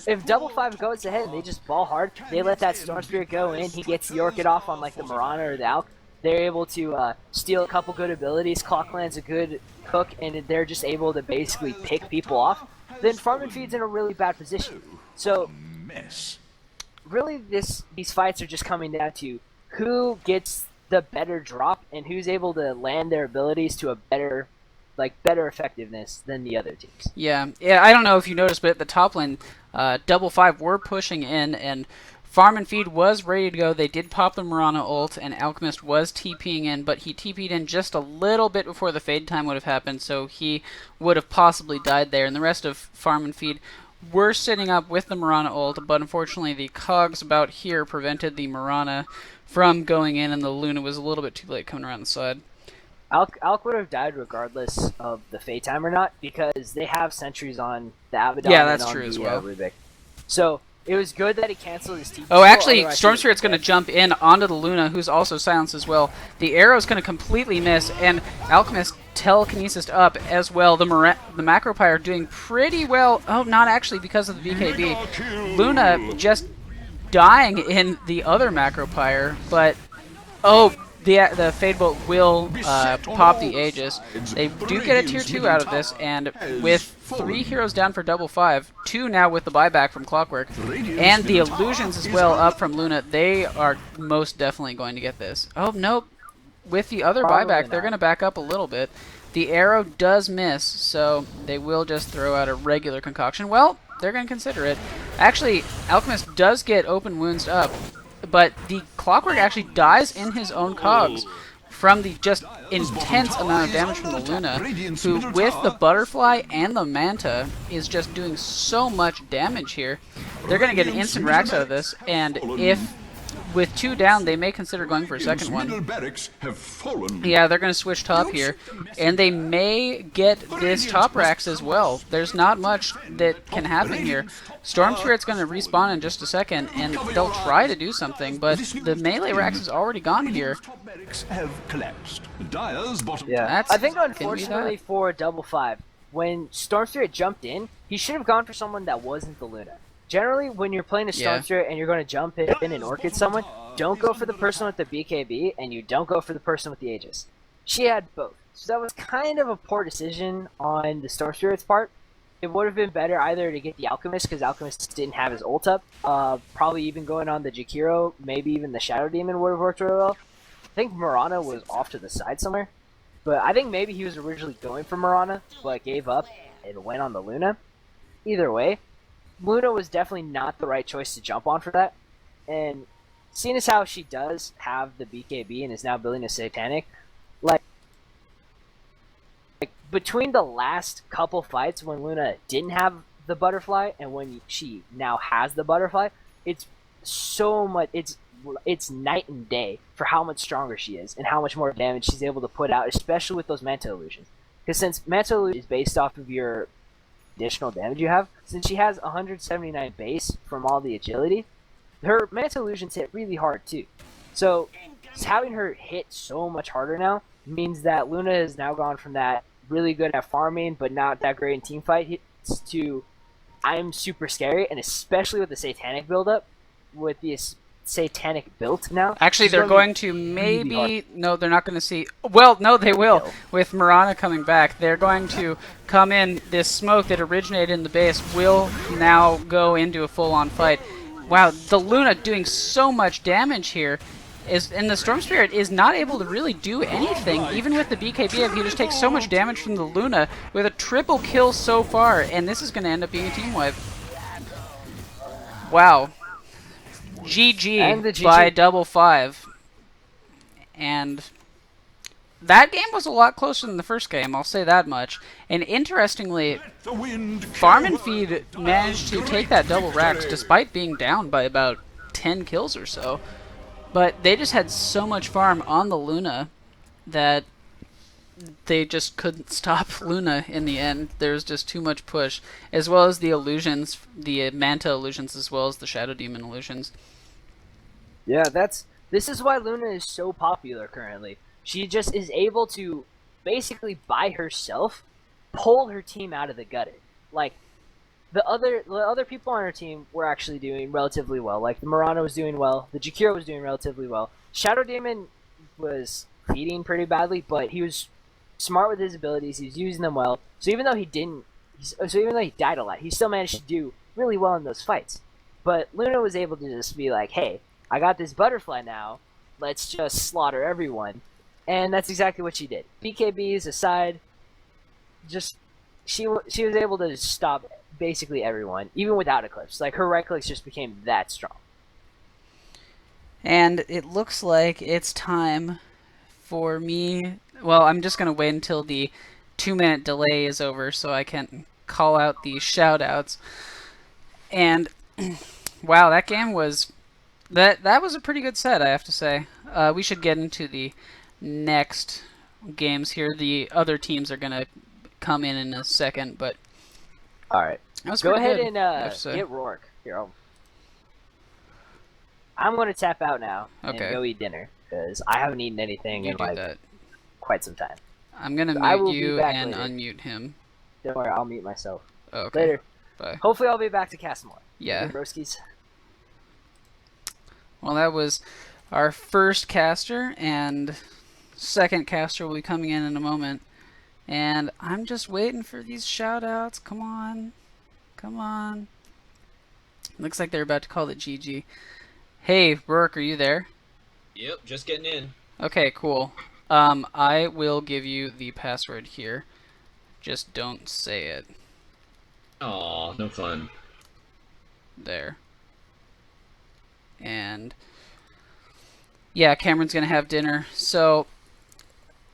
If Double 5 goes ahead and they just ball hard, they let that Storm Spirit go in, he gets Yorked off on, like, the Mirana or the Alk, they're able to steal a couple good abilities, Clock lands a good hook, and they're just able to basically pick people off, then Farm and Feed's in a really bad position. So Mess. really, these fights are just coming down to who gets the better drop and who's able to land their abilities to a better effectiveness than the other teams. Yeah, I don't know if you noticed, but at the top lane, Double Five were pushing in, and Farm and Feed was ready to go. They did pop the Mirana ult, and Alchemist was TPing in, but he TP'd in just a little bit before the fade time would have happened, so he would have possibly died there. And the rest of Farm and Feed were sitting up with the Mirana ult, but unfortunately the cogs about here prevented the Mirana from going in, and the Luna was a little bit too late coming around the side. Alk would have died regardless of the fade time or not because they have sentries on the Abaddon Yeah, that's and on true the as well. Rubik. So it was good that he canceled his TP. Oh, actually, Storm Spirit's going to jump in onto the Luna, who's also silenced as well. The arrow's going to completely miss, and Alchemist telekinesis up as well. The Macropyre doing pretty well. Oh, not actually because of the BKB. Luna just dying in the other Macropyre, but... Oh, the Fade Bolt will pop the Aegis. They do get a tier 2 out of this, and with 3 heroes down for Double Five, 2 now with the buyback from Clockwork, and the illusions as well up from Luna, they are most definitely going to get this. Oh, nope. With the other buyback, they're going to back up a little bit. The arrow does miss, so they will just throw out a regular concoction. Well, they're going to consider it. Actually, Alchemist does get open wounds up, but the Clockwork actually dies in his own cogs from the just intense amount of damage from the Luna, who with the Butterfly and the Manta is just doing so much damage here. They're going to get an instant racks out of this, and if with 2 down, they may consider going for a second one. Yeah, they're going to switch top here, and they may get this top racks as well. There's not much that can happen here. Storm Spirit's going to respawn in just a second, and they'll try to do something, but the melee racks is already gone here. Yeah, I think unfortunately for Double Five, when Storm Spirit jumped in, he should have gone for someone that wasn't the Luna. Generally, when you're playing a Storm Spirit and you're going to jump in and Orchid someone, don't go for the person with the BKB, and you don't go for the person with the Aegis. She had both. So that was kind of a poor decision on the Storm Spirit's part. It would have been better either to get the Alchemist, because Alchemist didn't have his ult up. Probably even going on the Jakiro, maybe even the Shadow Demon would have worked really well. I think Mirana was off to the side somewhere. But I think maybe he was originally going for Mirana, but gave up and went on the Luna. Either way, Luna was definitely not the right choice to jump on for that. And seeing as how she does have the BKB and is now building a Satanic, like between the last couple fights when Luna didn't have the Butterfly and when she now has the Butterfly, it's so much, it's night and day for how much stronger she is and how much more damage she's able to put out, especially with those Manta Illusions. Because since Manta Illusion is based off of your additional damage you have, since she has 179 base from all the agility, her Manta Illusions hit really hard too. So having her hit so much harder now means that Luna has now gone from that really good at farming but not that great in team fight hits to I'm super scary, and especially with the Satanic build-up, with the Satanic built now. Actually, they're going to maybe... No, they're not going to see... Well, no, they will. With Mirana coming back, they're going to come in. This smoke that originated in the base will now go into a full-on fight. Wow, the Luna doing so much damage here. And the Storm Spirit is not able to really do anything, even with the BKB. He just takes so much damage from the Luna with a triple kill so far, and this is going to end up being a team wipe. Wow. GG by Double Five. And that game was a lot closer than the first game, I'll say that much. And interestingly, Farm and Feed managed to take that double racks despite being down by about 10 kills or so. But they just had so much farm on the Luna that they just couldn't stop Luna in the end. There was just too much push, as well as the illusions, the Manta illusions, as well as the Shadow Demon illusions. Yeah, this is why Luna is so popular currently. She just is able to basically by herself pull her team out of the gutter. Like the other people on her team were actually doing relatively well. Like the Mirana was doing well, the Jakiro was doing relatively well. Shadow Demon was feeding pretty badly, but he was smart with his abilities. He was using them well. So even though he died a lot, he still managed to do really well in those fights. But Luna was able to just be like, hey, I got this butterfly now. Let's just slaughter everyone. And that's exactly what she did. BKBs aside, just she was able to stop basically everyone, even without Eclipse. Like, her right clicks just became that strong. And it looks like it's time for me. Well, I'm just going to wait until the 2-minute delay is over so I can call out the shoutouts. And wow, that game was that was a pretty good set, I have to say. We should get into the next games here. The other teams are going to come in a second, but All right, that was go pretty ahead good, and I have to say. get Rourke. Here, I'm going to tap out now and Okay. go eat dinner because I haven't eaten anything You in do like that. quite some time. I'm going to I mute will be you back and later. unmute him. Don't worry, I'll mute myself. Okay. Later. Bye. Hopefully, I'll be back to cast more. Yeah. Later, broskies. Well, that was our first caster, and second caster will be coming in a moment. And I'm just waiting for these shoutouts. Come on. Come on. Looks like they're about to call it GG. Hey, Rourke, are you there? Yep, just getting in. Okay, cool. I will give you the password here. Just don't say it. Aw, no fun. There. And yeah, Cameron's gonna have dinner. So,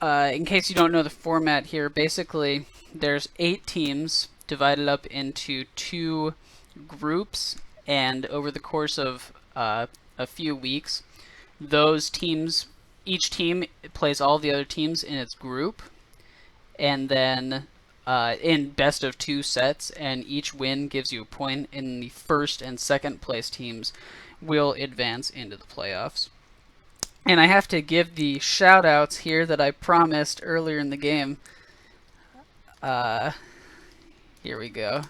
in case you don't know the format here, basically there's 8 teams divided up into 2 groups, and over the course of a few weeks, those teams, each team plays all the other teams in its group, and then in best of 2 sets, and each win gives you a point, and the first and second place teams will advance into the playoffs. And I have to give the shout outs here that I promised earlier in the game. Here we go.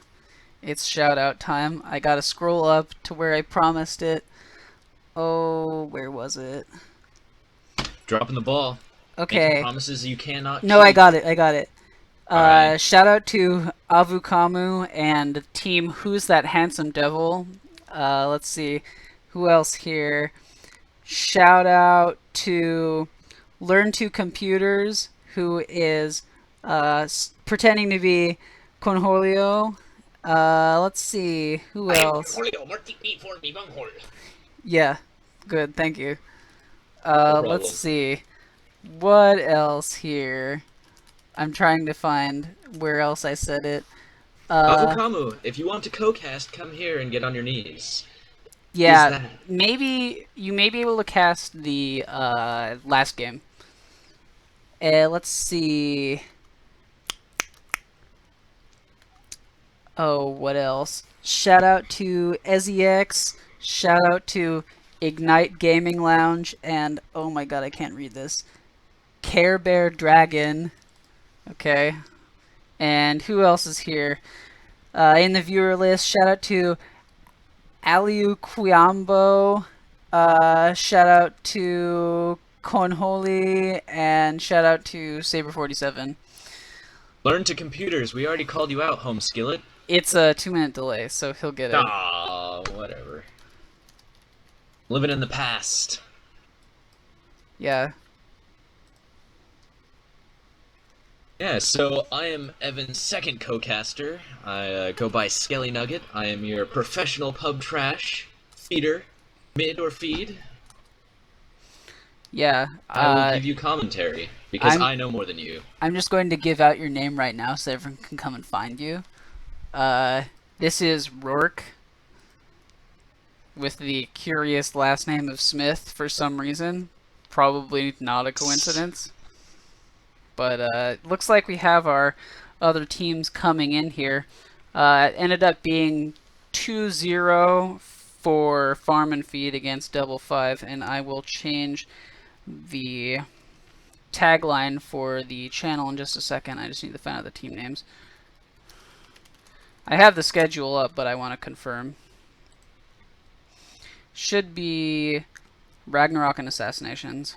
It's shout out time. I gotta scroll up to where I promised it. Oh, where was it? Dropping the ball. Okay. Making promises you cannot No, keep. I got it. I got it. Alright. Shout out to Avukamu and team Who's That Handsome Devil. Let's see. Who else here? Shout out to Learn to Computers, who is pretending to be Conholio. Let's see. Who else? Yeah, good. Thank you. Let's see. What else here? I'm trying to find where else I said it. Avukamu, if you want to co-cast, come here and get on your knees. Yeah, maybe you may be able to cast the last game. Let's see. Oh, what else? Shout out to EZX. Shout out to Ignite Gaming Lounge, and oh my god, I can't read this. Care Bear Dragon. Okay. And who else is here? In the viewer list, shout out to Aliu Quiambo. Shout out to Conholi, and shout out to Saber47. Learn to computers. We already called you out, home skillet. It's a 2-minute delay, so he'll get it. Ah, whatever. Living in the past. Yeah. Yeah, so I am Evan's second co-caster. I go by Skelly Nugget. I am your professional pub trash feeder. Mid or feed. Yeah. I will give you commentary, because I know more than you. I'm just going to give out your name right now so everyone can come and find you. This is Rourke, with the curious last name of Smith for some reason. Probably not a coincidence. But it looks like we have our other teams coming in here. It ended up being 2-0 for Farm and Feed against Double 5, and I will change the tagline for the channel in just a second. I just need to find out the team names. I have the schedule up, but I want to confirm. Should be Ragnarok and Assassinations.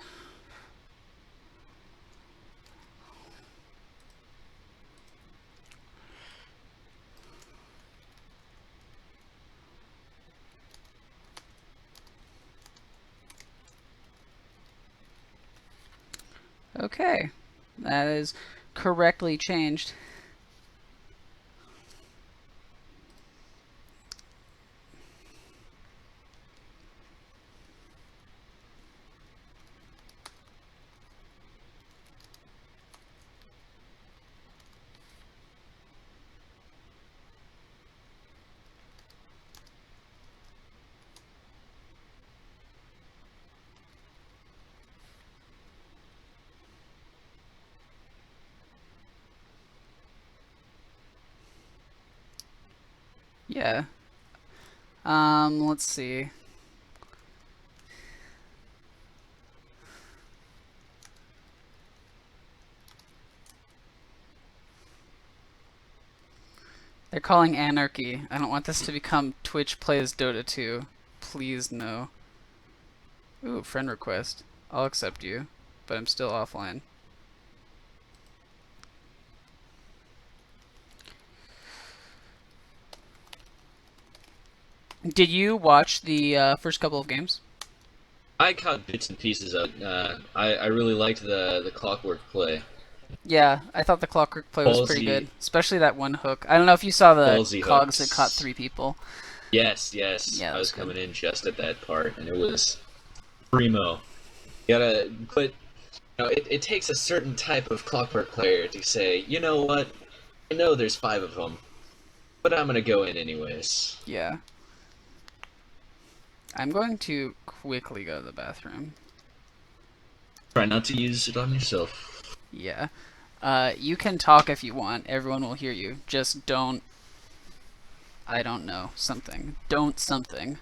Okay. That is correctly changed. Yeah. Let's see. They're calling anarchy. I don't want this to become Twitch plays Dota 2. Please no. Ooh, friend request. I'll accept you, but I'm still offline. Did you watch the first couple of games? I caught bits and pieces of. I really liked the clockwork play. Yeah, I thought the clockwork play was pretty Ballsy, good, especially that one hook. I don't know if you saw the ballsy cogs that caught hooks. 3 people. Yes, yes. Yeah, that I was was good. coming in just at that part, and it was primo. You gotta, but it takes a certain type of clockwork player to say, you know what? I know there's 5 of them, but I'm gonna go in anyways. Yeah. I'm going to quickly go to the bathroom. Try not to use it on yourself. Yeah. You can talk if you want. Everyone will hear you. Just don't. I don't know. Something. Don't something.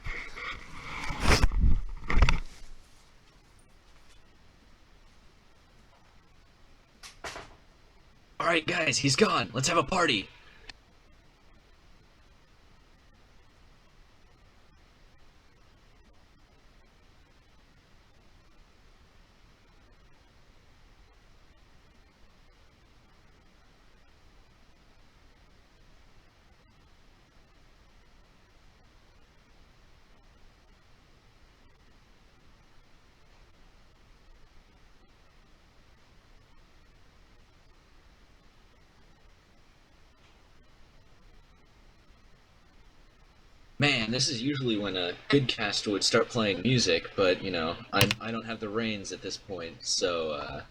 Alright, guys, he's gone. Let's have a party. Man, this is usually when a good caster would start playing music, but I don't have the reins at this point, so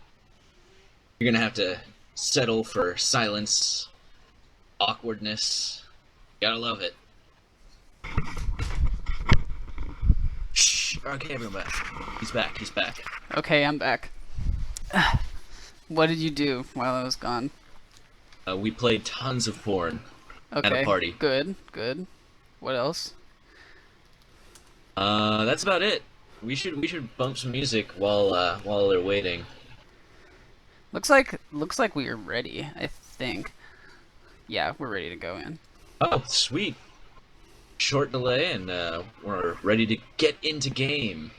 you're gonna have to settle for silence, awkwardness. Gotta love it. Shh. Okay, everyone back. He's back. He's back. Okay, I'm back. What did you do while I was gone? We played tons of porn at a Okay, party. good, good. What else? That's about it. We should bump some music while they're waiting. Looks like we are ready, I think. Yeah, we're ready to go in. Oh, sweet. Short delay, and we're ready to get into game.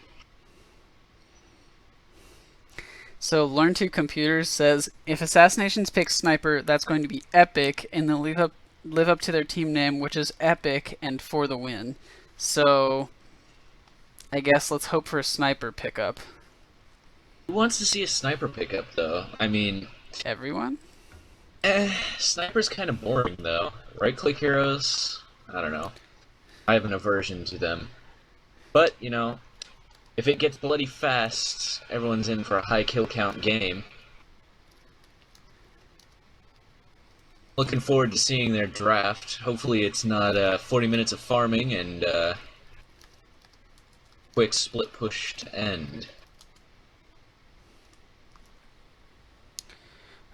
So Learn to Computers says if Assassinations picks Sniper, that's going to be epic, and they'll live up to their team name, which is Epic and for the win. So I guess let's hope for a Sniper pickup. Who wants to see a sniper pickup, though? I mean, Everyone? sniper's kind of boring, though. Right-click heroes? I don't know. I have an aversion to them. But, if it gets bloody fast, everyone's in for a high kill count game. Looking forward to seeing their draft. Hopefully it's not 40 minutes of farming and quick split push to end.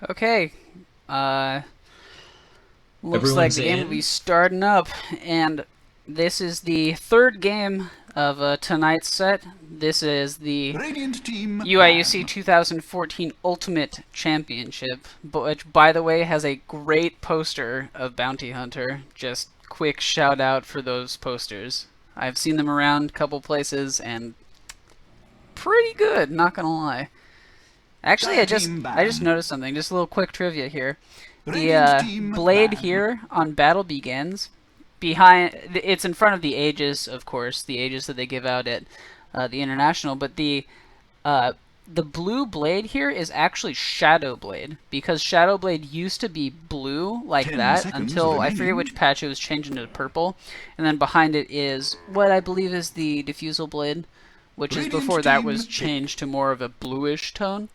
Okay. Looks like Everyone's the game will in? be starting up, and this is the third game of tonight's set. This is the Radiant team. UIUC 2014 Ultimate Championship, which, by the way, has a great poster of Bounty Hunter. Just quick shout out for those posters. I've seen them around a couple places, and pretty good, not gonna lie. Actually, I just noticed something. Just a little quick trivia here. Radiant The team blade ban. here on Battle Begins, it's in front of the ages, of course, the ages that they give out at the International, but the the blue blade here is actually Shadow Blade, because Shadow Blade used to be blue like 10 that seconds until I forget remaining. which patch it was changed into purple, and then behind it is what I believe is the Diffusal Blade, which is Radiant before that team was pick. changed to more of a bluish tone.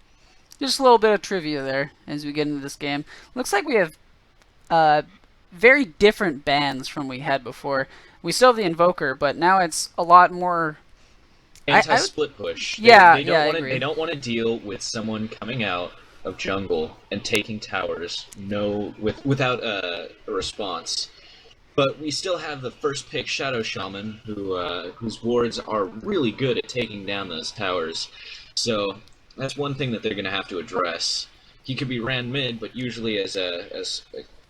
Just a little bit of trivia there as we get into this game. Looks like we have very different bans from we had before. We still have the Invoker, but now it's a lot more. Anti-split push. Yeah, They yeah, I don't want to. agree. They don't want to deal with someone coming out of jungle and taking towers. Without a response. But we still have the first pick Shadow Shaman, whose wards are really good at taking down those towers. So that's one thing that they're going to have to address. He could be ran mid, but usually as a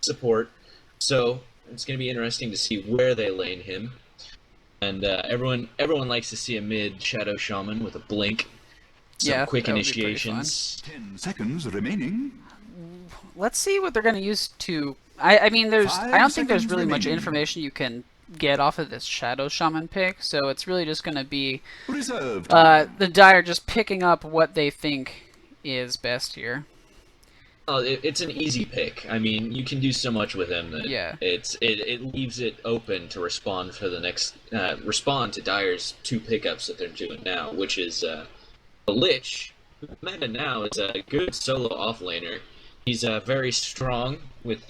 support. So it's going to be interesting to see where they lane him. And everyone likes to see a mid Shadow Shaman with a blink, some Yeah, quick that would be pretty fun. initiations. 10 seconds remaining. Let's see what they're going to use to. I mean, I 5 don't think there's seconds really much remaining. information you can get off of this Shadow Shaman pick, so it's really just going to be Reserve time. the Dire just picking up what they think is best here. Oh, it's an easy pick. I mean, you can do so much with him that Yeah. it leaves it open to respond for the next respond to Dyer's two pickups that they're doing now, which is the Lich. Meta now is a good solo offlaner. He's very strong with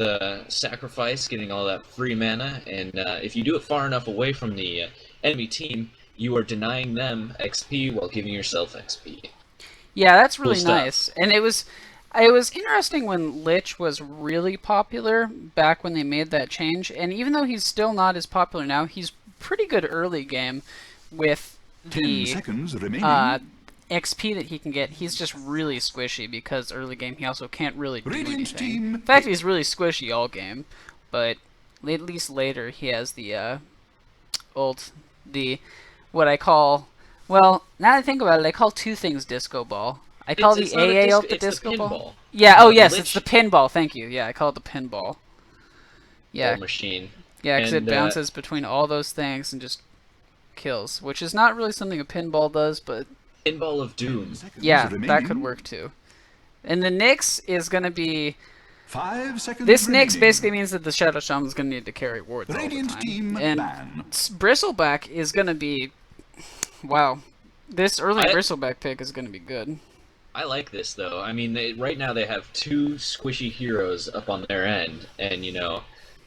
sacrifice, getting all that free mana, and if you do it far enough away from the enemy team, you are denying them XP while giving yourself XP. Yeah, that's Cool really stuff. nice. And it was interesting when Lich was really popular back when they made that change, and even though he's still not as popular now, he's pretty good early game with 10 the seconds remaining. XP that he can get. He's just really squishy because early game he also can't really do Radiant anything. team In fact, pick. he's really squishy all game, but at least later he has the what I call, well, now that I think about it, I call two things Disco Ball. I call It's the not a AA disc- ult the it's Disco the Ball. pinball. Yeah, oh The yes, Lich it's the pinball, thank you. Yeah, I call it the pinball. Yeah, ball machine. yeah, because it And, bounces between all those things and just kills, which is not really something a pinball does, but Pinball of 10 Doom. seconds yeah, remaining. that could work too. And the Nyx is going to be... 5 seconds This remaining. Nyx basically means that the Shadow Shaman is going to need to carry wards all the Radiant time. team And ban. Bristleback is going to be... Wow. This early I- Bristleback pick is going to be good. I like this though. I mean, right now they have two squishy heroes up on their end, and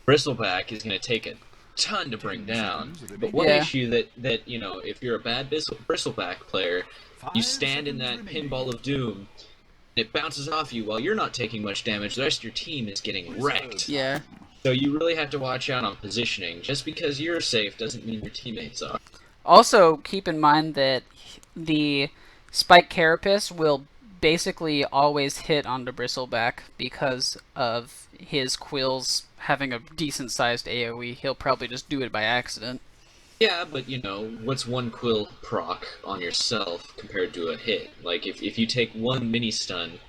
Bristleback is going to take a ton to bring down. But one Yeah. issue that if you're a bad Bristleback player, you 5 stand in that seconds remaining. pinball of doom, and it bounces off you while you're not taking much damage. The rest of your team is getting wrecked. Yeah. So you really have to watch out on positioning. Just because you're safe doesn't mean your teammates are. Also, keep in mind that the Spike Carapace will basically always hit onto Bristleback because of his quills having a decent-sized AoE. He'll probably just do it by accident. Yeah, but what's one quill proc on yourself compared to a hit? Like if you take one mini stun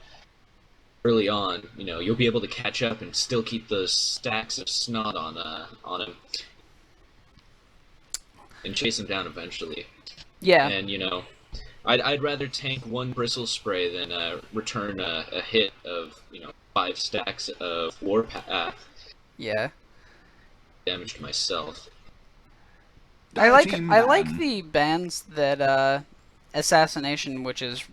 early on, you'll be able to catch up and still keep those stacks of snot on him and chase him down eventually. Yeah. And I'd rather tank one bristle spray than return a hit of 5 stacks of warpath Yeah. damage to myself. I Team like ban. the bans that Assassination, which is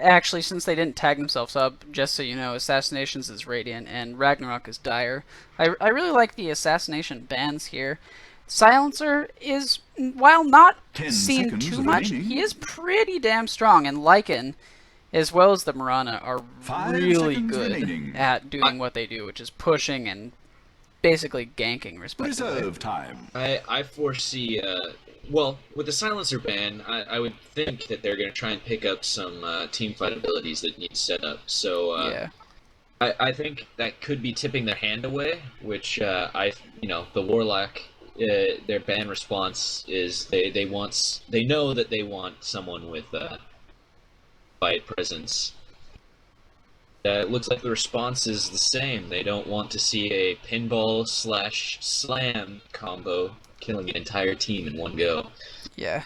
actually, since they didn't tag themselves up, just so you know, Assassinations is Radiant and Ragnarok is Dire. I really like the Assassination bans here. Silencer is, while not 10 seen seconds too much, remaining. he is pretty damn strong, and Lycan, as well as the Mirana, are 5 really seconds good remaining. at doing what they do, which is pushing and basically ganking, respectively. Reserve time. I foresee, well, with the Silencer ban, I would think that they're going to try and pick up some teamfight abilities that need setup. So Yeah. I think that could be tipping their hand away, which the Warlock, their ban response is they know that they want someone with fight presence. It looks like the response is the same. They don't want to see a pinball/slam combo killing an entire team in one go. Yeah.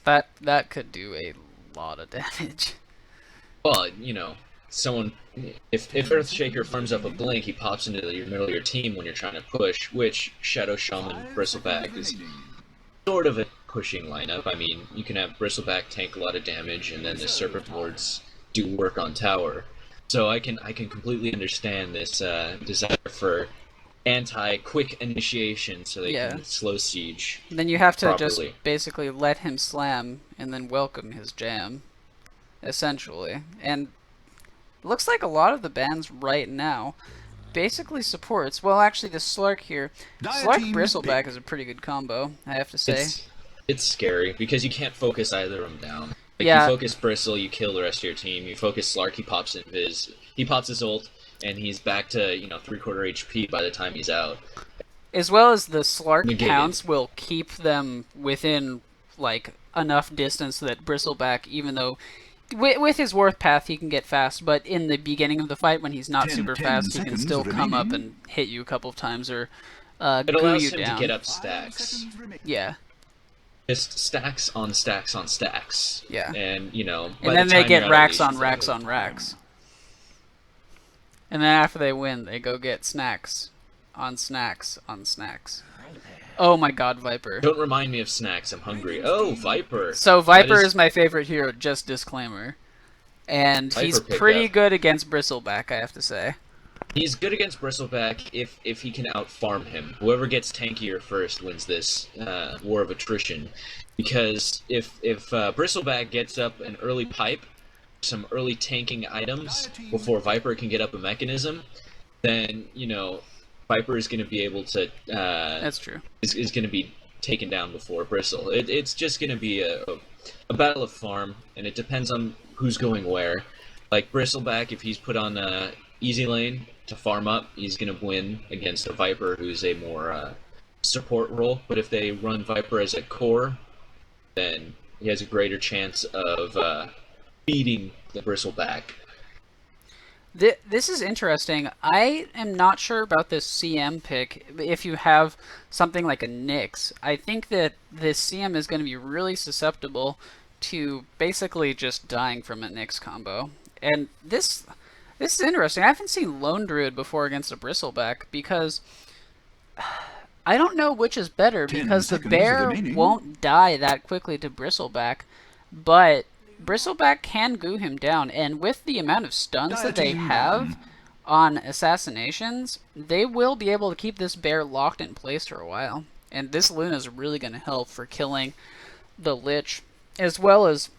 That could do a lot of damage. Well, someone if Earthshaker farms up a blink, he pops into your middle of your team when you're trying to push, which Shadow Shaman 5 Bristleback seconds is remaining. sort of a pushing lineup. I mean, you can have Bristleback tank a lot of damage, and then the Serpent Lords do work on tower. So I can completely understand this desire for anti-quick initiation, so they Yeah. can slow siege. Then you have to properly. just basically let him slam and then welcome his jam, essentially. And looks like a lot of the bans right now basically supports. Well, actually, the Slark here, Dire Slark team Bristleback pick. is a pretty good combo, I have to say. It's scary because you can't focus either of them down. Like Yeah. you focus Bristle, you kill the rest of your team. You focus Slark, he pops his ult, and he's back to 3/4 HP by the time he's out. As well as the Slark Negated. pounce will keep them within like enough distance so that Bristleback, even though with his Worth path he can get fast, but in the beginning of the fight when he's not 10 super fast, he can seconds still come up remaining. and hit you a couple of times or It goo allows you him down. to get up 5 stacks. seconds remaining. Yeah, Just stacks on stacks on stacks. Yeah. And by and the then they time get you're out of racks leash, on it's racks like, on racks. And then after they win, they go get snacks on snacks on snacks. Oh my god, Viper. Don't remind me of snacks. I'm hungry. Oh, Viper. So Viper That is my favorite hero, just disclaimer. And he's Viper picked pretty up. good against Bristleback, I have to say. He's good against Bristleback if he can out-farm him. Whoever gets tankier first wins this war of attrition. Because if Bristleback gets up an early pipe, some early tanking items before Viper can get up a mechanism, then Viper is going to be able to That's true. is going to be taken down before Bristle. It's just going to be a battle of farm, and it depends on who's going where. Like Bristleback, if he's put on easy lane to farm up, he's going to win against a Viper who's a more support role. But if they run Viper as a core, then he has a greater chance of beating the Bristleback. This is interesting. I am not sure about this CM pick. If you have something like a Nyx, I think that this CM is going to be really susceptible to basically just dying from a Nyx combo. And this is interesting. I haven't seen Lone Druid before against a Bristleback because I don't know which is better 10 because the seconds bear remaining. won't die that quickly to Bristleback, but Bristleback can goo him down, and with the amount of stuns that they have on Assassinations, they will be able to keep this bear locked in place for a while. And this Luna is really going to help for killing the Lich, as well as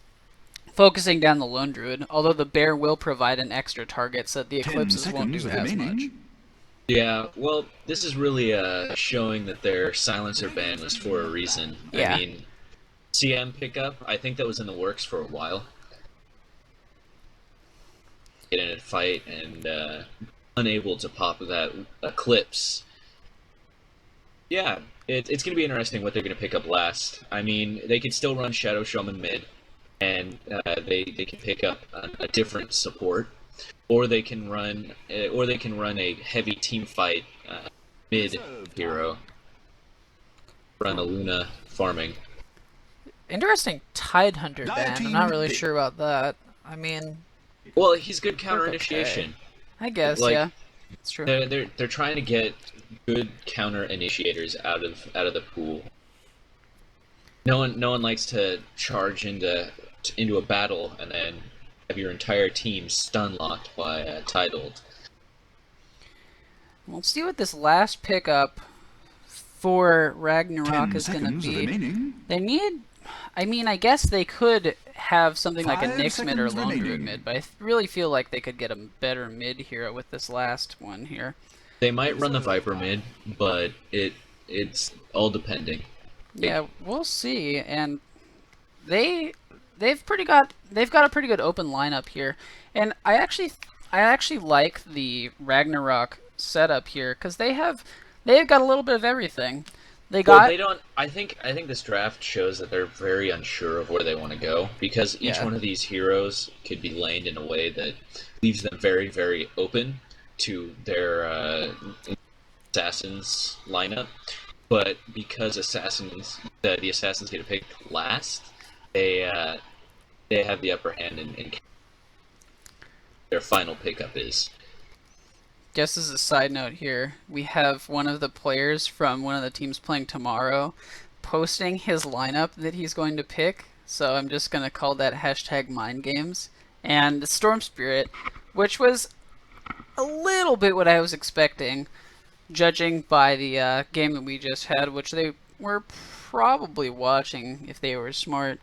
focusing down the Lone Druid, although the bear will provide an extra target so that the 10 Eclipses won't do seconds as much. remaining. Yeah, well, this is really showing that their silencer ban was for a reason. Yeah. I mean, CM pickup, I think that was in the works for a while. Get in a fight and unable to pop that Eclipse. Yeah, it's going to be interesting what they're going to pick up last. I mean, they could still run Shadow Shaman mid, and they can pick up a different support, or they can run a heavy team fight mid hero. Run a Luna farming. Interesting Tidehunter Dire ban. I'm team not really pick. sure about that. I mean, Well, he's good counter okay. initiation. I guess, Like, yeah. It's true. They're trying to get good counter initiators out of the pool. No one likes to charge into a battle and then have your entire team stun locked by a Tidal. Well, let's see what this last pickup for Ragnarok 10 is going to seconds be. remaining. They need... I mean, I guess they could have something like a 5 Nyx mid or seconds Lone Druid remaining. mid, but I really feel like they could get a better mid hero with this last one here. They might run the Viper mid, but it's all depending. Yeah, we'll see. And they've got a pretty good open lineup here, and I actually like the Ragnarok setup here because they've got a little bit of everything. Well, they don't. I think this draft shows that they're very unsure of where they want to go because each Yeah. one of these heroes could be laned in a way that leaves them very, very open to their assassins lineup. But because the assassins get to pick last, they have the upper hand in their final pickup is. Just as a side note here, we have one of the players from one of the teams playing tomorrow posting his lineup that he's going to pick, so I'm just going to call that hashtag mindgames. And Storm Spirit, which was a little bit what I was expecting, judging by the game that we just had, which they were probably watching if they were smart.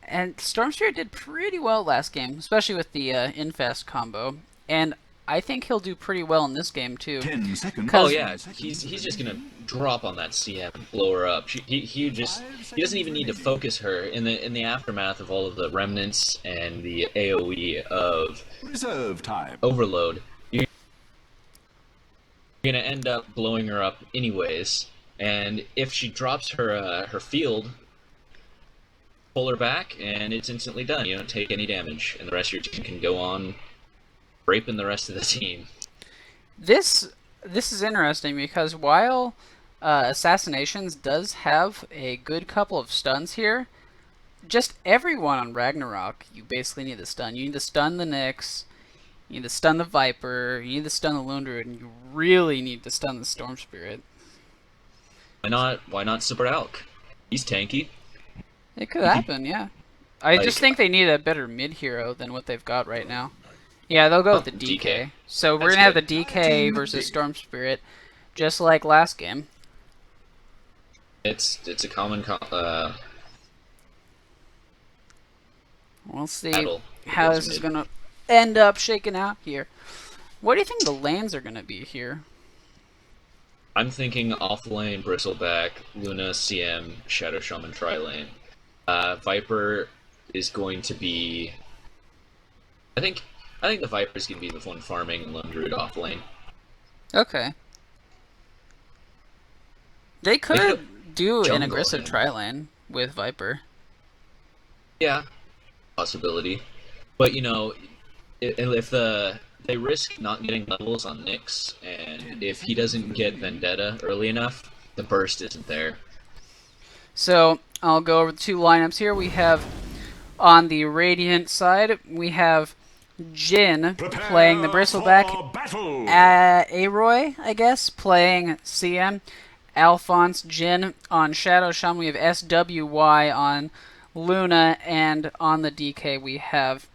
And Storm Spirit did pretty well last game, especially with the Infest combo. And I think he'll do pretty well in this game too. 10 seconds. Oh yeah, he's just gonna drop on that CM and blow her up. He doesn't even need to focus her in the aftermath of all of the remnants and the AOE of Reserve time. Overload. You're gonna end up blowing her up anyways. And if she drops her her field, pull her back, and it's instantly done. You don't take any damage, and the rest of your team can go on raping the rest of the team. This is interesting because while Assassinations does have a good couple of stuns here, just everyone on Ragnarok, you basically need to stun. You need to stun the Nyx, you need to stun the Viper, you need to stun the Lone Druid, and you really need to stun the Storm Spirit. Why not Super Alk? He's tanky. It could happen, yeah. I just think they need a better mid-hero than what they've got right now. Yeah, they'll go with the DK. So we're going to have the DK versus Storm Spirit, just like last game. It's a common We'll see battle. how this is going to end up shaking out here. What do you think the lanes are going to be here? I'm thinking off lane, Bristleback, Luna, CM, Shadow Shaman, tri-lane. Viper is going to be... I think the Viper is going to be the one farming and Lone Druid off lane. Okay. They could do an aggressive tri-lane with Viper. Yeah, possibility. But, you know, if they risk not getting levels on Nyx, and if he doesn't get Vendetta early enough, the burst isn't there. So, I'll go over the two lineups here. We have, on the Radiant side, we have Jin playing the Bristleback, Aroy, I guess, playing CM, Alphonse, Jin on Shadow Shaman, we have SWY on Luna, and on the DK we have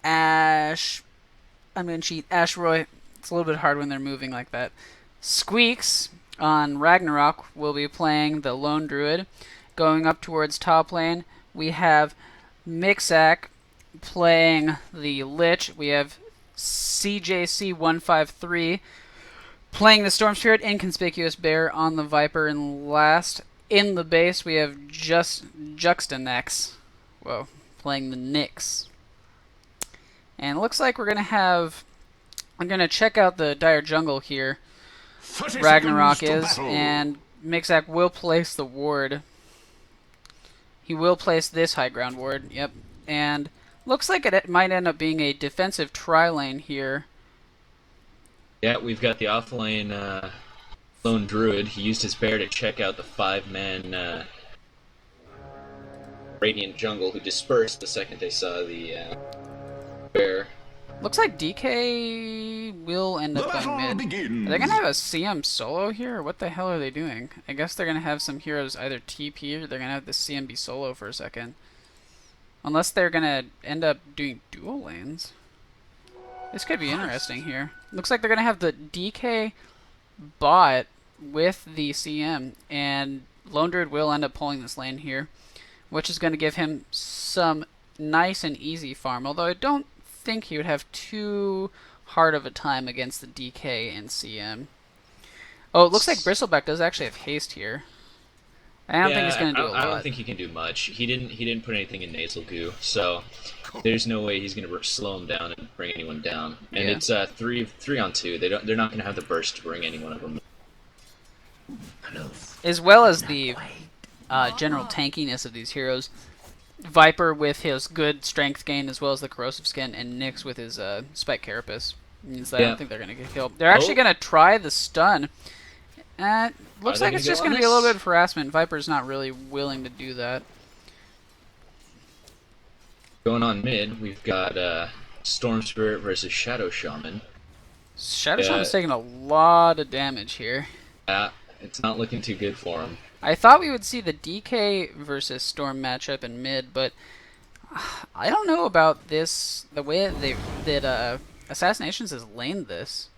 Ash... I'm going to cheat. Ashroy. It's a little bit hard when they're moving like that. Squeaks on Ragnarok will be playing the Lone Druid. Going up towards top lane, we have Mixac playing the Lich. We have CJC153 playing the Storm Spirit. Inconspicuous Bear on the Viper. And last, in the base, we have just Juxtanex. Whoa. Playing the Nyx. And it looks like we're going to have... I'm going to check out the Dire Jungle here. Ragnarok is, and Mixac will place the ward. He will place this high ground ward, yep. And looks like it might end up being a defensive tri-lane here. Yeah, we've got the off-lane Lone Druid. He used his bear to check out the 5-man Radiant Jungle, who dispersed the second they saw the... bear. Looks like DK will end up going mid. Are they going to have a CM solo here, or what the hell are they doing? I guess they're going to have some heroes either TP or they're going to have the CM be solo for a second. Unless they're going to end up doing dual lanes. This could be interesting here. Looks like they're going to have the DK bot with the CM, and Lone Druid will end up pulling this lane here, which is going to give him some nice and easy farm, although I don't think he would have too hard of a time against the DK and CM. Oh, it looks like Bristleback does actually have haste here. I don't think he's going to do a lot. I don't think he can do much. He didn't put anything in Nasal Goo, so there's no way he's going to slow him down and bring anyone down. And it's 3-on-2. They're not going to have the burst to bring any one of them. As well as the general tankiness of these heroes. Viper with his good strength gain, as well as the corrosive skin, and Nyx with his spike carapace. Means that I don't think they're going to get killed. They're actually going to try the stun. Looks like it's just going to be a little bit of harassment. Viper's not really willing to do that. Going on mid, we've got Storm Spirit versus Shadow Shaman. Shadow Shaman's taking a lot of damage here. It's not looking too good for him. I thought we would see the DK versus Storm matchup in mid, but I don't know about this. The way that Assassinations has laned this.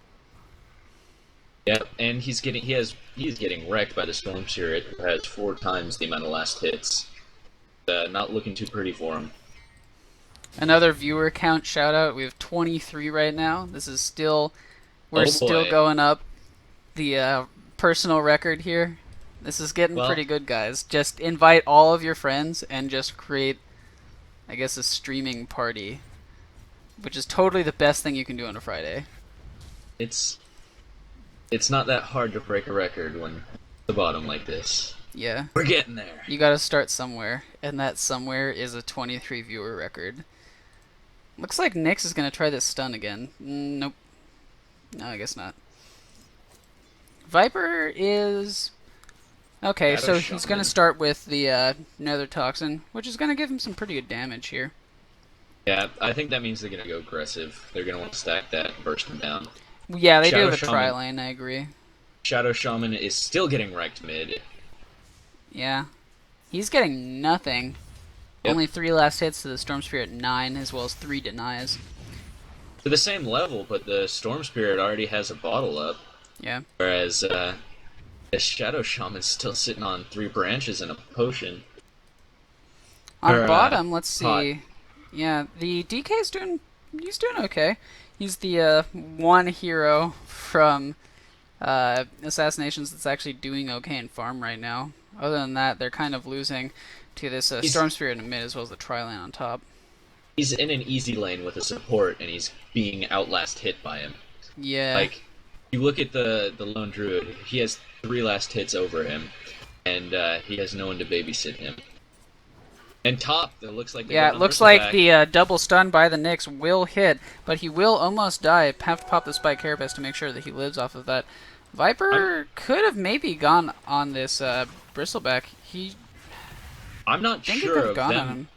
Yep, and he's getting wrecked by the Storm Spirit, who has 4 times the amount of last hits. Not looking too pretty for him. Another viewer count shout out. We have 23 right now. This is still, we're still going up the personal record here. This is getting pretty good, guys. Just invite all of your friends and just create, I guess, a streaming party, which is totally the best thing you can do on a Friday. It's not that hard to break a record when the bottom like this. Yeah. We're getting there. You gotta start somewhere, and that somewhere is a 23 viewer record. Looks like Nyx is gonna try this stun again. Nope. No, I guess not. Viper is... Okay, so he's gonna start with the Nether Toxin, which is gonna give him some pretty good damage here. Yeah, I think that means they're gonna go aggressive. They're gonna want to stack that and burst him down. Yeah, they do have a tri-lane, I agree. Shadow Shaman is still getting wrecked mid. Yeah. He's getting nothing. Yep. Only 3 last hits to the Storm Spirit 9, as well as 3 denies. To the same level, but the Storm Spirit already has a bottle up. Yeah. Whereas the Shadow Shaman's still sitting on 3 branches and a potion. On bottom, let's see. Yeah, the DK's he's doing okay. He's the one hero from Assassinations that's actually doing okay in farm right now. Other than that, they're kind of losing to this Storm Spirit in mid as well as the tri-lane on top. He's in an easy lane with a support, and he's being outlast hit by him. Yeah. Like, you look at the Lone Druid, he has 3 last hits over him, and he has no one to babysit him. And top, it looks like it looks like the double stun by the Nyx will hit, but he will almost die. Have to pop the Spike Carapace to make sure that he lives off of that. Viper could have maybe gone on this Bristleback. I'm not sure of them.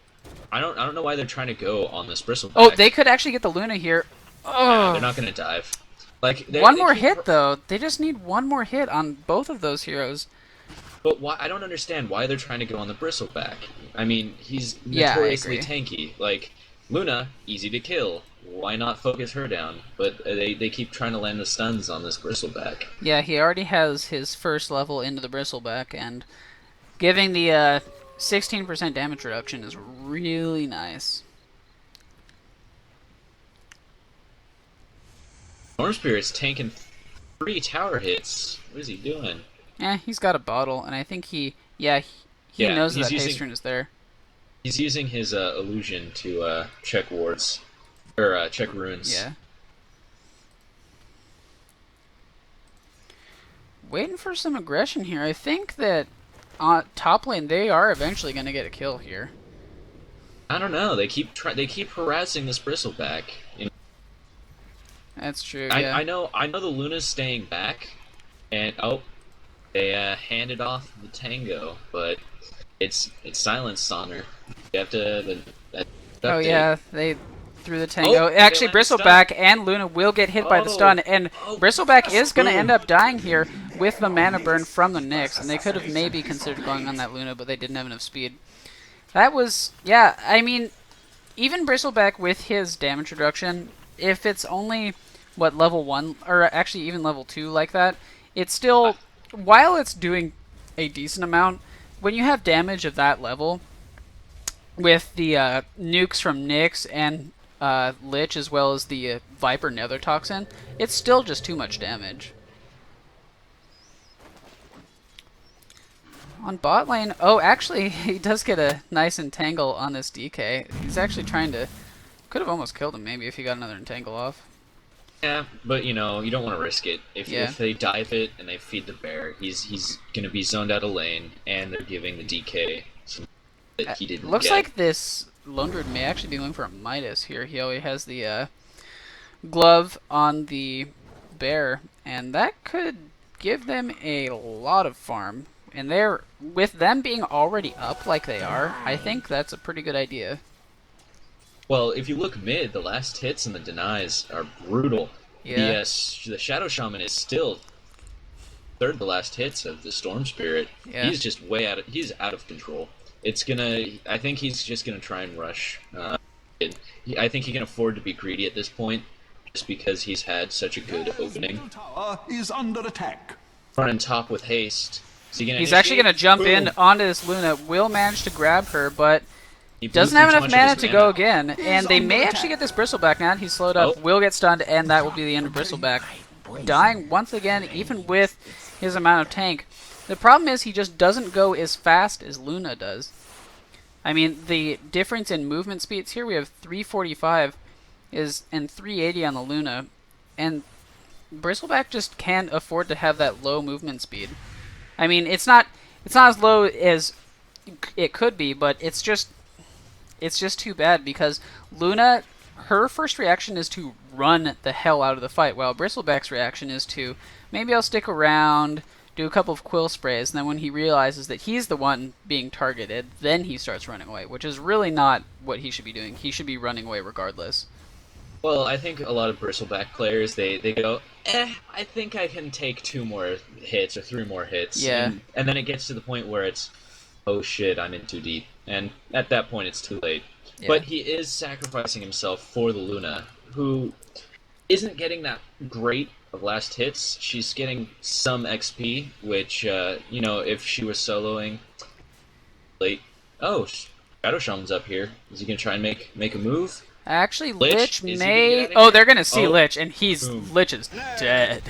I don't know why they're trying to go on this Bristleback. Oh, they could actually get the Luna here. Oh, they're not gonna dive. Like one more hit though. They just need one more hit on both of those heroes. But why? I don't understand why they're trying to go on the Bristleback. I mean, he's notoriously tanky. Like, Luna, easy to kill. Why not focus her down? But they keep trying to land the stuns on this Bristleback. Yeah, he already has his first level into the Bristleback, and giving the 16% damage reduction is really nice. Storm Spirit's tanking 3 tower hits. What is he doing? Yeah, he's got a bottle, and I think he knows that haste rune is there. He's using his illusion to check wards, or check runes. Yeah. Waiting for some aggression here. I think that top lane they are eventually going to get a kill here. I don't know. They keep harassing this Bristleback. You know? That's true. Yeah. I know the Luna's staying back, and they handed off the Tango, but it's silenced on her. You have to. Yeah, they threw the Tango. Actually, Bristleback and Luna will get hit by the stun, and Bristleback is going to end up dying here with the mana burn from the Nyx, and they could have maybe considered going on that Luna, but they didn't have enough speed. That was, yeah, I mean, even Bristleback with his damage reduction, if it's only, level 1, or actually even level 2 like that, it's still, while it's doing a decent amount, when you have damage of that level, with the nukes from Nyx and Lich, as well as the Viper Nether Toxin, it's still just too much damage. On bot lane, actually, he does get a nice entangle on this DK. He's actually trying to, could have almost killed him maybe if he got another entangle off. Yeah, but you know, you don't want to risk it. If they dive it and they feed the bear, he's going to be zoned out of lane, and they're giving the DK some that he didn't Looks get. like this Lone Druid may actually be going for a Midas here. He always has the glove on the bear, and that could give them a lot of farm. And with them being already up like they are, I think that's a pretty good idea. Well, if you look mid, the last hits and the denies are brutal. Yeah. The Shadow Shaman is still third to last hits of the Storm Spirit. Yeah. He's just he's out of control. I think he's just gonna try and rush. I think he can afford to be greedy at this point, just because he's had such a good opening. Middle tower is under attack. Running top with haste. He's actually going to jump in onto this Luna. Will manage to grab her, but He blew doesn't through have too enough much of mana his to go again. And they may actually get this Bristleback now. He's slowed up. Oh. Will get stunned, and that will be the end of Bristleback. Dying once again, even with his amount of tank. The problem is he just doesn't go as fast as Luna does. I mean, the difference in movement speeds here, we have 345 and 380 on the Luna. And Bristleback just can't afford to have that low movement speed. I mean, it's not as low as it could be, but it's just too bad because Luna, her first reaction is to run the hell out of the fight, while Bristleback's reaction is to maybe I'll stick around, do a couple of quill sprays, and then when he realizes that he's the one being targeted, then he starts running away, which is really not what he should be doing. He should be running away regardless. Well, I think a lot of Bristleback players, they go, I think I can take 2 more hits or 3 more hits. Yeah. And then it gets to the point where it's, oh shit, I'm in too deep. And at that point, it's too late. Yeah. But he is sacrificing himself for the Luna, who isn't getting that great of last hits. She's getting some XP, which, if she was soloing late... Oh, Shadow Shaman's up here. Is he going to try and make a move? Actually, Lich, Lich is he may... gonna get out of Oh, here? they're going to see Oh. Lich, and Lich is dead.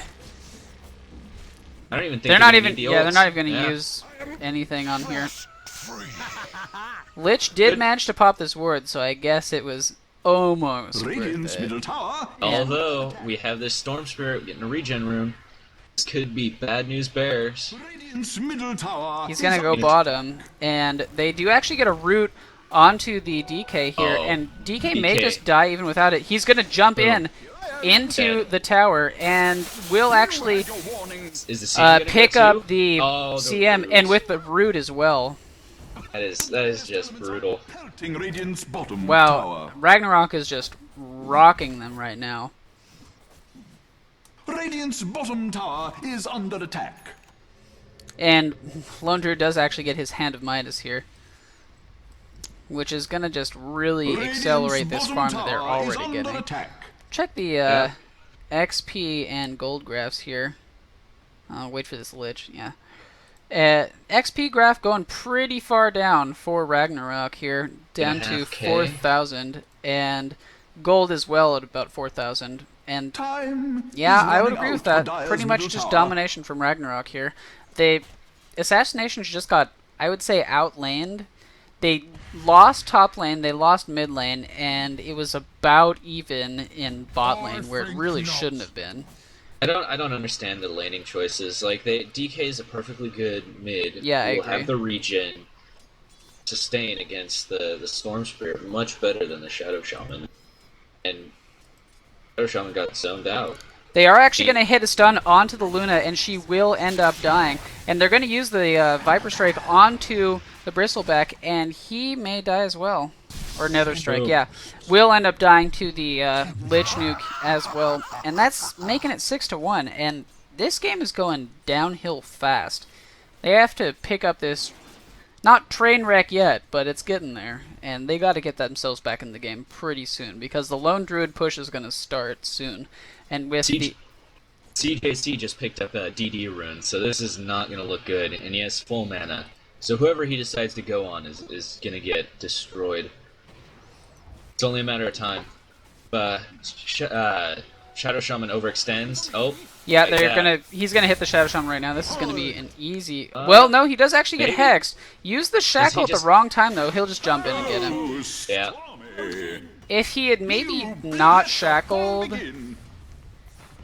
I don't even think They're not gonna even... need the Yeah, they're ults. not even going to Yeah. use anything on here. Lich did manage to pop this ward, so I guess it was almost Radiant's worth middle it. tower is Although, we have this Storm Spirit getting a regen rune. This could be bad news bears. Radiant's middle tower. He's going to go is bottom, and they do actually get a root onto the DK here, Oh, and DK may DK. just die even without it. He's going to jump in into Dead. the tower, and will actually Your warnings. Is the CM gonna pick go up too? the Oh, CM, root. and with the root as well. That is just brutal. Pelting Radiant's bottom Wow, tower. Ragnarok is just rocking them right now. Radiant's bottom tower is under attack. And Lone Druid does actually get his Hand of Midas here, which is going to just really Radiant's accelerate this bottom farm that they're tower is already under getting. attack. Check the Yeah. XP and gold graphs here. I'll wait for this Lich, yeah. XP graph going pretty far down for Ragnarok here, down to 2.5K. 4,000, and gold as well at about 4,000. And Time yeah, is I would running agree out with for that. Dire's Pretty much middle just tower. domination from Ragnarok here. Assassinations just got, I would say, outlaned. They lost top lane, they lost mid lane, and it was about even in bot lane, where it really shouldn't have been. I don't understand the laning choices. Like DK is a perfectly good mid. Yeah, I who will agree. have the regen sustain against the Storm Spirit much better than the Shadow Shaman. And Shadow Shaman got zoned out. They are actually going to hit a stun onto the Luna, and she will end up dying. And they're going to use the Viper Strike onto the Bristleback, and he may die as well. Or Nether Strike, Oh. yeah. Will end up dying to the Lich Nuke as well. And that's making it 6-1. And this game is going downhill fast. They have to pick up this, not train wreck yet, but it's getting there. And they got to get themselves back in the game pretty soon, because the Lone Druid push is going to start soon. And with the... CJC just picked up a DD rune, so this is not going to look good, and he has full mana. So whoever he decides to go on is going to get destroyed. It's only a matter of time. Shadow Shaman overextends. Oh, Yeah, like they're that. he's gonna hit the Shadow Shaman right now. This is gonna be an easy... Well, no, he does actually get maybe. hexed. Use the shackle at just- the wrong time, though. He'll just jump in and get him. Oh, Yeah. stormy. If he had maybe not shackled... Begin.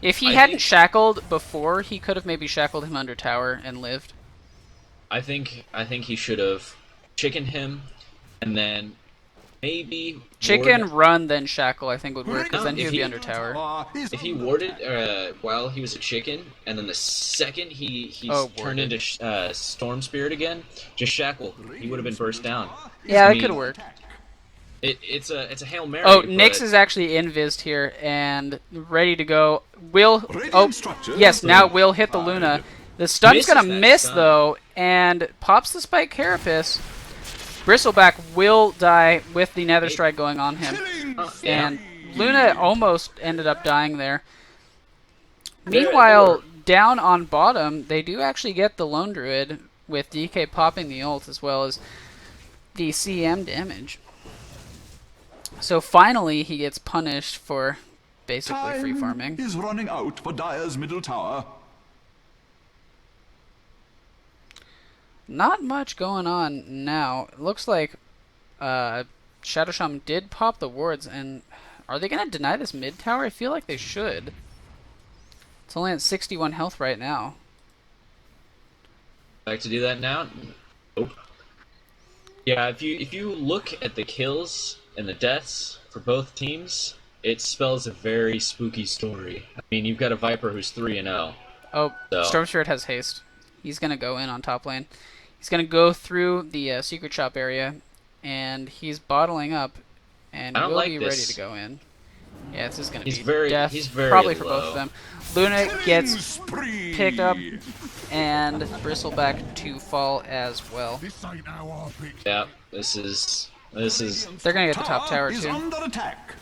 If he I hadn't think- shackled before, he could have maybe shackled him under tower and lived. I think he should have chickened him, and then maybe Chicken, ward- run, then shackle, I think would work, because then he If would be he- under tower. Is If he under warded attack. while he was a chicken, and then the second he Oh, turned warded. into Storm Spirit again, just shackle. He would have been burst down. Yeah, I that mean, could work. It's a Hail Mary. Oh, Nyx but is actually invised here and ready to go. Will Radiant structures yes, now are will hit the fortified. Luna. The stun's Misses gonna that miss stun. though, and pops the Spike Carapace. Bristleback will die with the Nether Strike going on him, Killing Yeah. and Luna almost ended up dying there. They Meanwhile, were- down on bottom, they do actually get the Lone Druid with DK popping the ult as well as the CM damage. So finally, he gets punished for basically free farming. is running out for Dire's middle tower. Not much going on now. It looks like Shadow Shaman did pop the wards, and are they going to deny this mid tower? I feel like they should. It's only at 61 health right now. Like to do that now? Nope. Yeah, if you look at the kills and the deaths for both teams, it spells a very spooky story. I mean, you've got a Viper who's 3-0. Oh, So- Storm Spirit has haste. He's going to go in on top lane. He's going to go through the secret shop area, and he's bottling up, and I don't will like be this. ready to go in. Yeah, this is going to He's be very- death, he's very probably for both low. of them. Luna gets Spree. picked up, and Bristleback to fall as well. This ain't our pick. Yeah, this is They're going to get the top tower is too. under attack.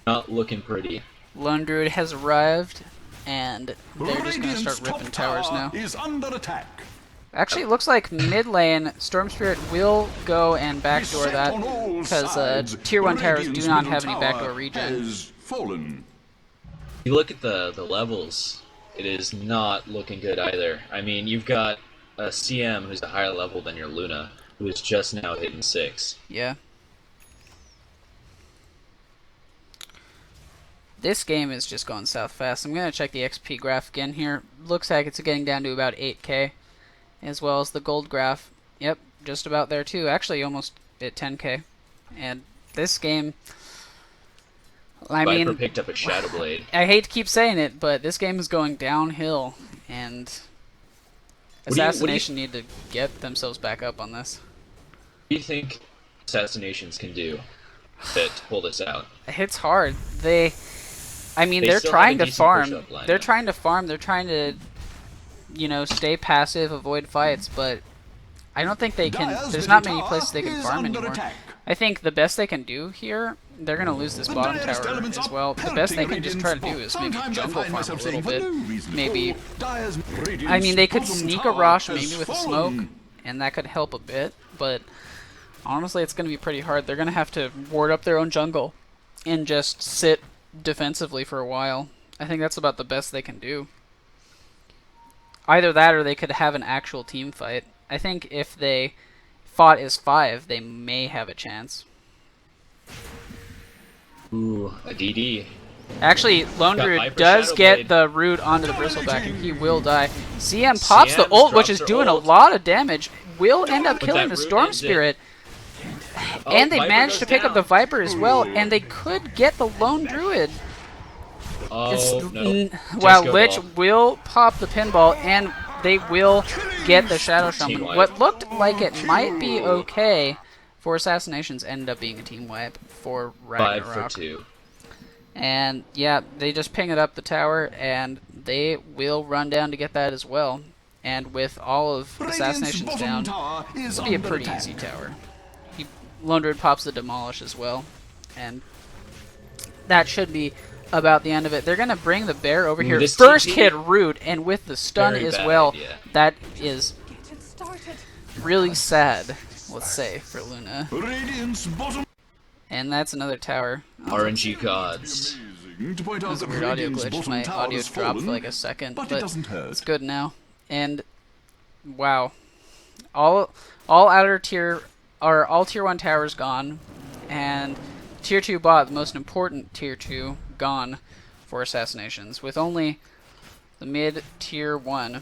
not looking pretty. Lone Druid has arrived, and they're just going to Radiant's start top ripping towers tower now. is under attack. Actually, it looks like mid lane, Storm Spirit will go and backdoor that, Beset on all because sides, tier 1 towers Radiant's do not middle have any tower backdoor regen. has fallen. You look at the levels, it is not looking good either. I mean, you've got a CM who's a higher level than your Luna, who is just now hitting 6. Yeah. This game is just going south fast. I'm going to check the XP graph again here. Looks like it's getting down to about 8k, as well as the gold graph. Yep, just about there too. Actually, almost at 10k. And this game, I Viper mean, picked up a Shadow Blade. I hate to keep saying it, but this game is going downhill, and What do you- Assassination need to get themselves back up on this. What do you think Assassinations can do to pull this out? It's hard. I mean, They they're still trying have a to decent farm. push-up lineup. They're trying to farm. They're trying to, stay passive, avoid fights, but I don't think they can. Dire's There's middle not many tower places they can is farm under anymore. attack. I think the best they can do here, they're going to lose this The bottom direst tower elements as are well. The best they pelting can just try to do Radiant's is maybe Sometimes I jungle find farm a myself little saying, for bit. no reason at Maybe, all, Dire's I mean, they could bottom sneak a tower rush has maybe with a fallen. smoke, and that could help a bit, but honestly, it's going to be pretty hard. They're going to have to ward up their own jungle and just sit defensively for a while. I think that's about the best they can do. Either that or they could have an actual team fight. I think if they fought as 5, they may have a chance. Ooh, a DD. Actually, Lone Got Druid Viper does Shadow get Blade. the root onto the Bristleback, and he will die. CM pops the CM ult, which drops is her doing ult. a lot of damage. Will end up But killing that the root Storm ends it. Spirit. Oh, And they Viper managed goes to pick up the down. Viper as well, and they could get the Lone Druid. Oh, no. Wow, Just go Lich ball. will pop the pinball, and they will get the Shadow Shaman. Team wipe. What looked like it might be okay for Assassinations ended up being a team wipe for 5 Ragnarok. for 2. And yeah, they just ping it up the tower, and they will run down to get that as well. And with all of Radiant's Assassinations bottom down, tower is it'll be a under pretty attack. easy tower. Lone Druid pops the Demolish as well, and that should be about the end of it. They're going to bring the bear over here. this First TP hit root, and with the stun Very as bad well. idea. That is really sad, let's say, for Luna. Radiant's bottom And that's another tower. RNG gods. to point out That was a that weird audio Radiant's glitch. bottom My tower audio has dropped for fallen, like a second, but but it doesn't hurt. it's good now. And wow, all outer tier, or all tier 1 towers gone, and tier 2 bot, the most important tier 2, gone for Assassinations, with only the mid tier 1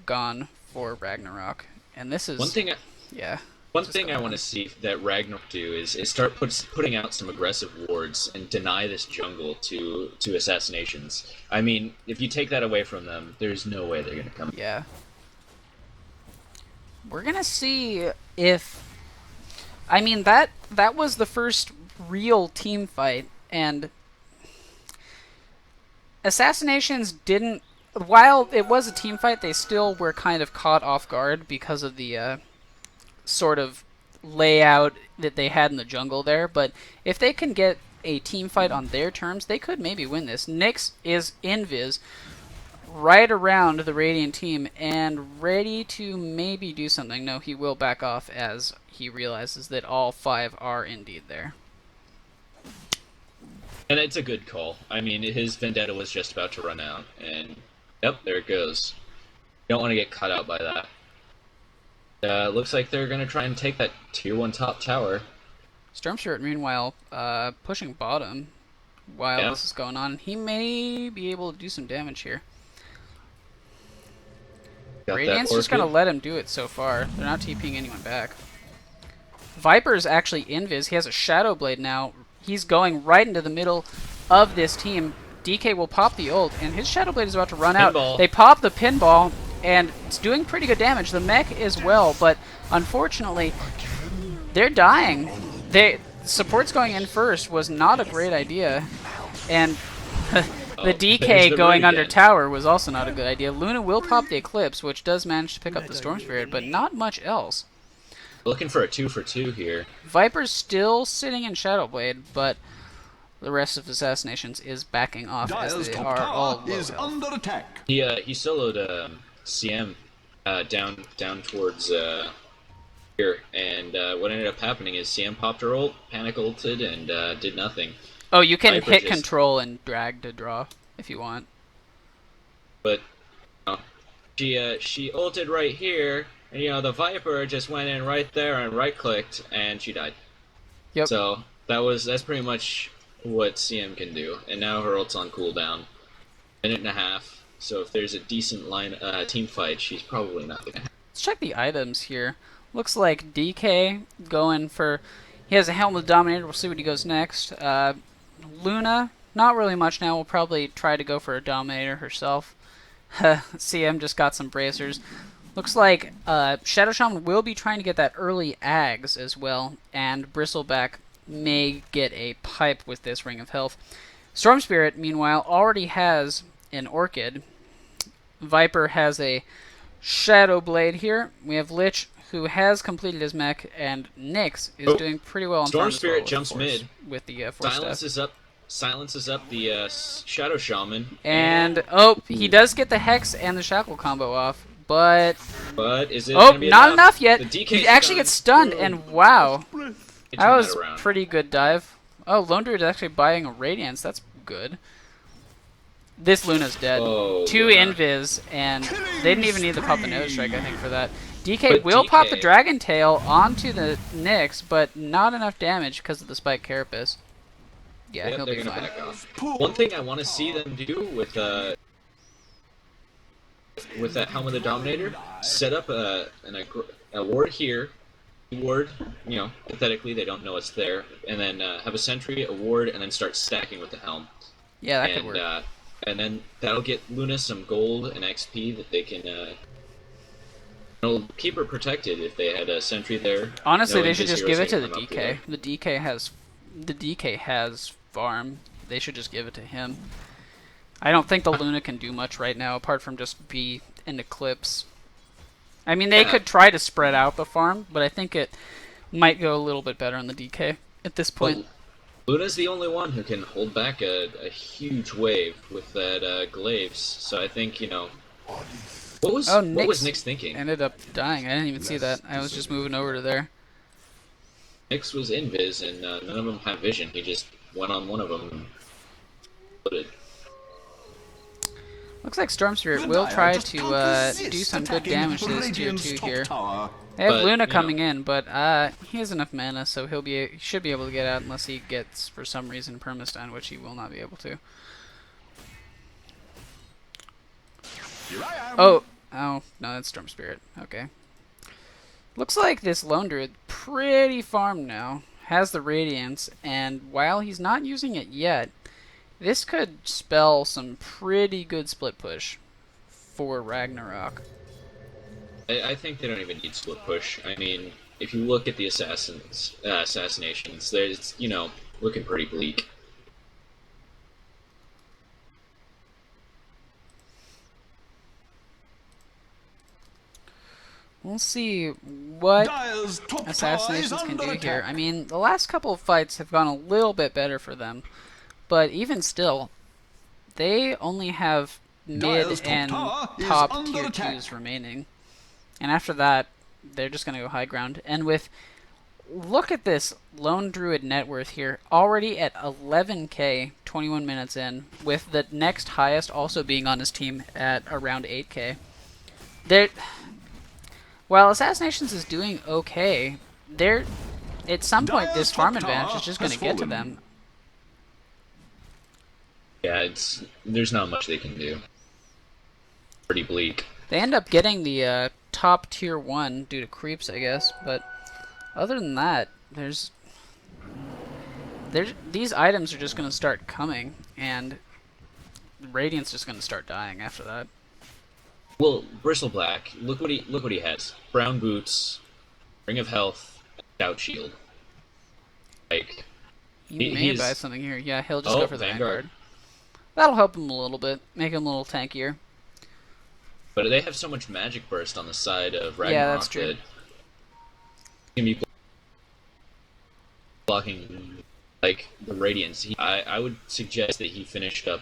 gone for Ragnarok. And this is One thing yeah. One Just thing go I on. want to see that Ragnarok do is start putting out some aggressive wards and deny this jungle to Assassinations. I mean, if you take that away from them, there's no way they're going to come. Yeah. We're gonna see if I mean, that was the first real team fight, and Assassinations didn't. While it was a team fight, they still were kind of caught off guard because of the sort of layout that they had in the jungle there. But if they can get a team fight on their terms, they could maybe win this. Nyx is invis right around the Radiant team and ready to maybe do something. No, he will back off as he realizes that all 5 are indeed there. And it's a good call. I mean, his Vendetta was just about to run out, and yep, there it goes. You don't want to get caught out by that. Looks like they're going to try and take that tier 1 top tower. Stormspirit, meanwhile, pushing bottom while this is going on. He may be able to do some damage here. Got Radiant's just going to let him do it so far. They're not TPing anyone back. Viper's actually invis. He has a Shadow Blade now. He's going right into the middle of this team. DK will pop the ult, and his Shadow Blade is about to run out. They pop the pinball, and it's doing pretty good damage. The mech as well, but unfortunately, they're dying. Support's going in first was not a great idea, and the DK going under tower was also not a good idea. Luna will pop the Eclipse, which does manage to pick up the Storm Spirit, but not much else. Looking for a 2 for 2 here. Viper's still sitting in Shadowblade, but the rest of Assassinations is backing off as they are all low is health. under attack. He soloed CM down towards here, and what ended up happening is CM popped her ult, panic ulted, and did nothing. Oh, you can Viper hit just... control and drag to draw if you want. But she ulted right here. And, you know, the Viper just went in right there and right-clicked, and she died. Yep. So that's pretty much what CM can do. And now her ult's on cooldown. Minute and a half. So if there's a decent team fight, she's probably not gonna. Let's check the items here. Looks like DK going for. He has a helmet with Dominator. We'll see what he goes next. Luna, not really much now. We'll probably try to go for a Dominator herself. CM just got some bracers. Looks like Shadow Shaman will be trying to get that early Ags as well, and Bristleback may get a pipe with this Ring of Health. Storm Spirit, meanwhile, already has an Orchid. Viper has a Shadow Blade here. We have Lich, who has completed his mech, and Nyx is doing pretty well on Storm farm Spirit as well jumps mid with the Force Staff. Silences up the Shadow Shaman. And he does get the Hex and the Shackle combo off. But is it not enough yet. The DK he actually gets stunned, and wow. That was around. Pretty good dive. Oh, Lone Druid is actually buying a Radiance. That's good. This Luna's dead. Oh, 2 Luna. invis, and they didn't even need the pop the nose strike, I think, for that. DK But will DK pop the Dragon Tail onto the Nyx, but not enough damage because of the Spike Carapace. Yeah, Yep, he'll they're be gonna fine. back off. One thing I want to see them do with that Helm of the Dominator, set up a ward here, ward, you know, pathetically they don't know it's there, and then have a sentry, a ward, and then start stacking with the helm. Yeah, that could work. And then that'll get Luna some gold and XP that they can. It'll keep her protected if they had a sentry there. Honestly, they knowing should this just hero's give it to the gonna come up DK. here. The DK has farm. They should just give it to him. I don't think the Luna can do much right now, apart from just be an Eclipse. I mean, they could try to spread out the farm, but I think it might go a little bit better on the DK at this point. Well, Luna's the only one who can hold back a huge wave with that Glaives, so I think, you know... What was Nyx thinking? Ended up dying. I didn't even see that. I was just moving over to there. Nyx was invis, and none of them have vision. He just went on one of them and loaded. Looks like Storm Spirit will try to do some good damage to this tier 2 here. They have Luna coming in, but he has enough mana, so he should be able to get out unless he gets, for some reason, permastun, which he will not be able to. Oh, no, that's Storm Spirit. Okay. Looks like this Lone Druid pretty farmed now. Has the Radiance, and while he's not using it yet, this could spell some pretty good split push for Ragnarok. I think they don't even need split push. I mean, if you look at the assassinations, there's looking pretty bleak. We'll see what Dire's top tower is Assassinations can under do here. attack. I mean, the last couple of fights have gone a little bit better for them, but even still, they only have Dire's mid top and tower is top under tier attack. 2s remaining. And after that, they're just going to go high ground. And look at this Lone Druid net worth here, already at 11k, 21 minutes in, with the next highest also being on his team at around 8k. While Assassinations is doing okay, at some point this farm advantage is just going to get to them. Yeah, there's not much they can do. Pretty bleak. They end up getting the top tier 1 due to creeps, I guess, but other than that, these items are just going to start coming, and Radiant's just going to start dying after that. Well, Bristleblack, look what he has: brown boots, ring of health, stout shield. Like, He may buy something here. Yeah, he'll just go for the Vanguard. That'll help him a little bit, make him a little tankier. But they have so much magic burst on the side of Ragnarok Yeah, that's true. that can be blocking like the Radiance. I would suggest that he finished up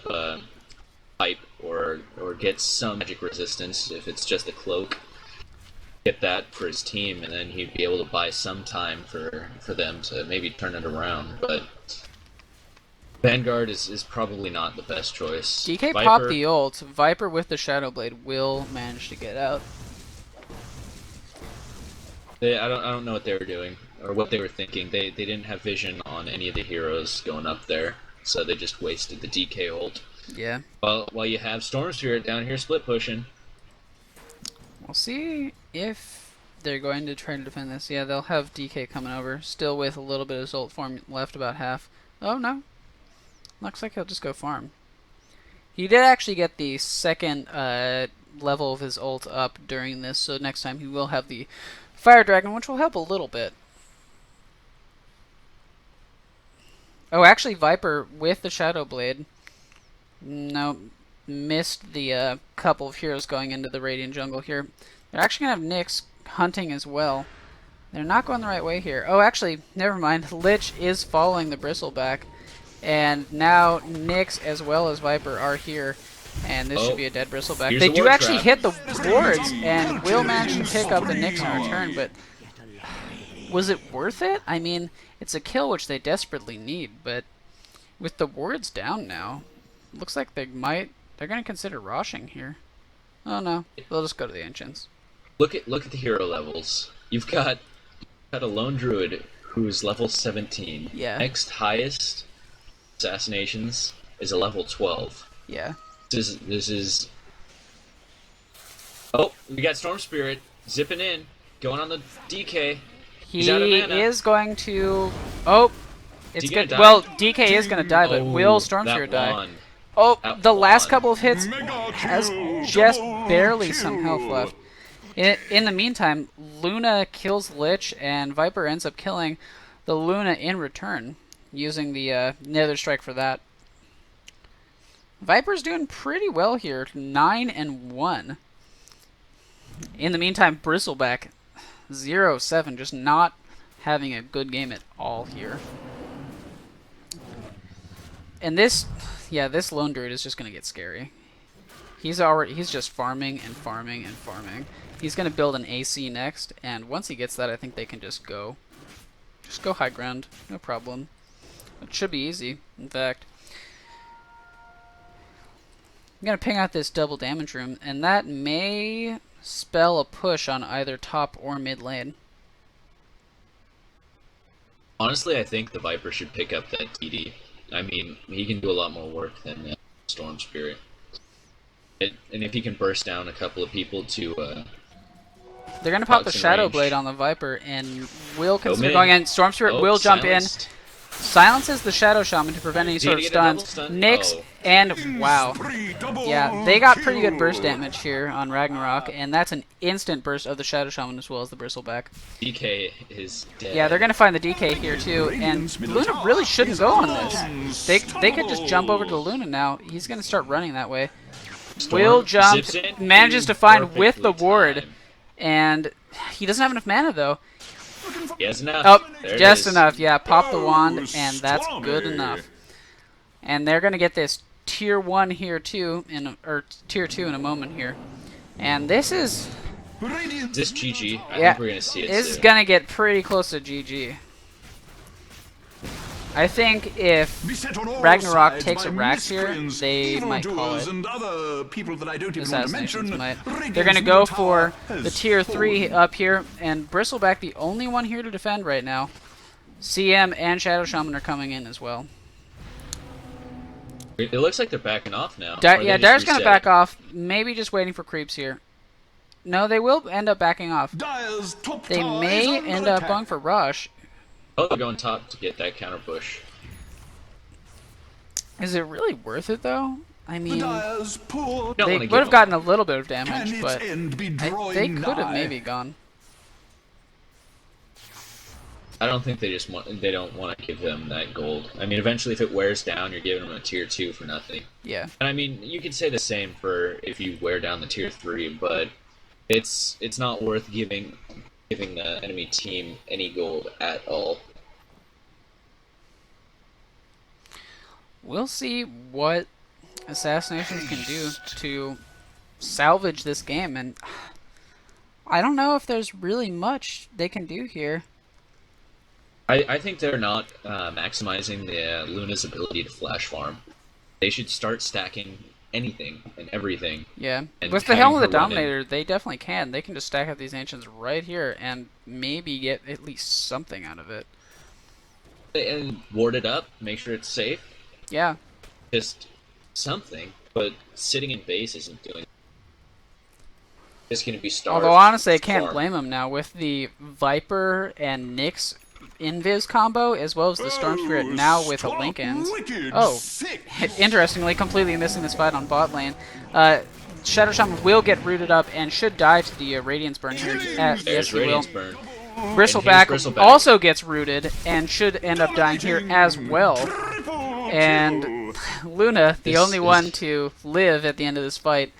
pipe or get some magic resistance if it's just a cloak. Get that for his team, and then he'd be able to buy some time for them to maybe turn it around. But Vanguard is probably not the best choice. DK Viper, popped the ult. Viper with the Shadow Blade will manage to get out. I don't know what they were doing or what they were thinking. They didn't have vision on any of the heroes going up there, so they just wasted the DK ult. Yeah. While you have Storm Spirit down here split pushing. We'll see if they're going to try to defend this. Yeah, they'll have DK coming over, still with a little bit of his ult form left, about half. Oh, no. Looks like he'll just go farm. He did actually get the second level of his ult up during this, so next time he will have the Fire Dragon, which will help a little bit. Oh, actually, Viper with the Shadow Blade. No, missed the couple of heroes going into the Radiant jungle here. They're actually going to have Nyx hunting as well. They're not going the right way here. Oh, actually, never mind. Lich is following the Bristleback. And now Nyx as well as Viper are here. And this should be a dead Bristleback. They do actually hit the wards and will manage to pick up the Nyx in return, but was it worth it? I mean, it's a kill which they desperately need, but with the wards down now, looks like they're going to consider Roshing here. Oh no, they'll just go to the Ancients. Look at the hero levels. You've got a Lone Druid who's level 17. Yeah. Next highest Assassinations is a level 12. Yeah. This is. Oh, we got Storm Spirit zipping in, going on the DK. He is going to. Oh, it's good. Well, DK is going to die, but will Storm Spirit die? Oh, the last couple of hits has just barely some health left. In the meantime, Luna kills Lich, and Viper ends up killing the Luna in return, using the Nether Strike for that. Viper's doing pretty well here, 9-1. In the meantime, Bristleback, 0-7, just not having a good game at all here. And this Lone Druid is just going to get scary. He's just farming and farming and farming. He's going to build an AC next, and once he gets that, I think they can just go high ground, no problem. It should be easy, in fact. I'm going to ping out this double damage room, and that may spell a push on either top or mid lane. Honestly, I think the Viper should pick up that TD. I mean, he can do a lot more work than Storm Spirit. And if he can burst down a couple of people to... They're going to pop the Shadow Blade on the Viper, and will consider going in. Storm Spirit will jump in. silences the Shadow Shaman to prevent any Is he sort of gonna get a double stuns. stun? Nix, Oh. and wow. Yeah, they got pretty good kill. burst damage here on Ragnarok, and that's an instant burst of the Shadow Shaman as well as the Bristleback. DK is dead. Yeah, they're gonna find the DK here too, and Luna really shouldn't go on this. They could just jump over to Luna now. He's gonna start running that way. Storm Will jump, zips in, manages to find with the perfectly ward, timed. and he doesn't have enough mana though. He has enough. Oh, There it just is. enough. Yeah, pop the Oh, wand, and that's good Stormy. enough. And they're gonna get this tier 1 here too, or tier 2 in a moment here. And this is Is this GG? I Yeah, think we're gonna see it this is soon. gonna get pretty close to GG. I think if Beset on all Ragnarok sides takes by a Rax here, miscreants, they might call evildoers, it. and other people that I don't even want to Assassinations mention. might. Radiant's They're gonna go middle for tower the has tier 3 fallen. up here, and Bristleback the only one here to defend right now. CM and Shadow Shaman are coming in as well. It looks like they're backing off now. Or they Yeah, just Dyer's gonna reset. back off. Maybe just waiting for creeps here. No, they will end up backing off. Dyer's top They tower may is under end up attack. going for rush. Oh, they're going top to get that counter push. Is it really worth it though? I The mean, Dyer's poor. Don't they wanna would give have them- gotten a little bit of Can damage, its but end be they drawing could have nigh? maybe gone. I don't think they don't want to give them that gold. I mean, eventually, if it wears down, you're giving them a tier 2 for nothing. Yeah. And I mean, you could say the same for if you wear down the tier 3, but it's not worth giving the enemy team any gold at all. We'll see what Assassinations can do to salvage this game, and I don't know if there's really much they can do here. I think they're not maximizing the Luna's ability to flash farm. They should start stacking anything and everything. Yeah. And With the having Helm of the her run in. Dominator, they definitely can. They can just stack up these Ancients right here and maybe get at least something out of it. And ward it up, make sure it's safe. Yeah. Just something. But sitting in base isn't doing. It's going to be starved. Although honestly, I can't farm. blame them now with the Viper and Nyx invis combo, as well as the Storm Spirit now with a Stop Linken's. wicked Oh, sick. interestingly, completely missing this fight on bot lane. Shadow Shaman will get rooted up and should die to the Radiance Burn here. Yes, There's he will. Radiance Burn. Bristleback And here's Bristleback. also gets rooted and should end up dying here as well. Triple And kill. Luna, the This only is- one to live at the end of this fight,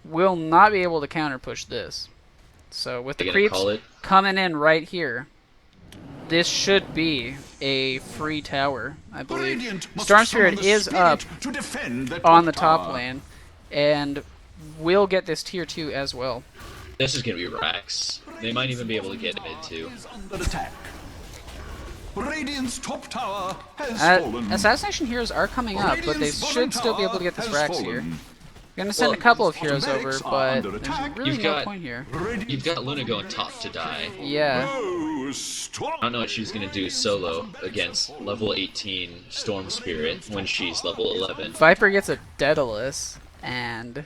will not be able to counter push this. So with the They gonna creeps call it? coming in right here, this should be a free tower, I believe. Radiant must Storm summon Spirit the is spirit up to defend the on the top tower. lane, and will get this tier 2 as well. This is going to be Rax. They might even be able to get mid too. Is under attack. Radiant's top tower has fallen. Assassination heroes are coming up, but they Radiant's bottom should still be able to tower get this has Rax fallen. here. Gonna send Well, a couple of bottom heroes over, barracks are but under there's attack. really You've no got- point here. You've got Luna going top to die. Yeah. Oh, storm. I don't know what she's going to do solo against level 18 Storm Spirit when she's level 11. Viper gets a Daedalus, and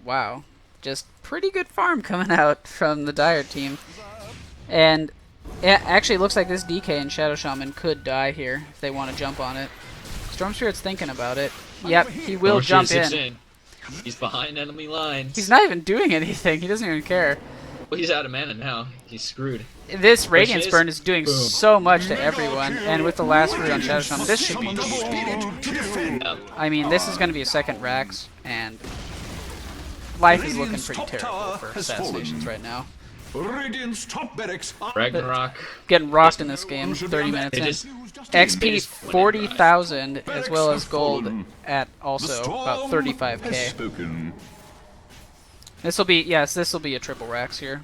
wow, just pretty good farm coming out from the Dire team. And it actually looks like this DK and Shadow Shaman could die here if they want to jump on it. Storm Spirit's thinking about it. Yep, he will Storm jump Spirit in. zips He's behind enemy lines. He's not even doing anything. He doesn't even care. Well, he's out of mana now. He's screwed. This Radiance is- Burn is doing boom. so much to everyone, and with the last root on Shadow Shaman, this should be Summon the GG. spirit to defend. Yeah. I mean, this is going to be a second Rax, and life is looking pretty terrible for Assassinations right now. Radiant's top barracks are Ragnarok. Getting rocked in this game, 30 minutes It in. is. XP just went in 40,000, as well as have gold fallen. at The also storm about has 35k. spoken. This will be, yes, this will be a triple Rax here.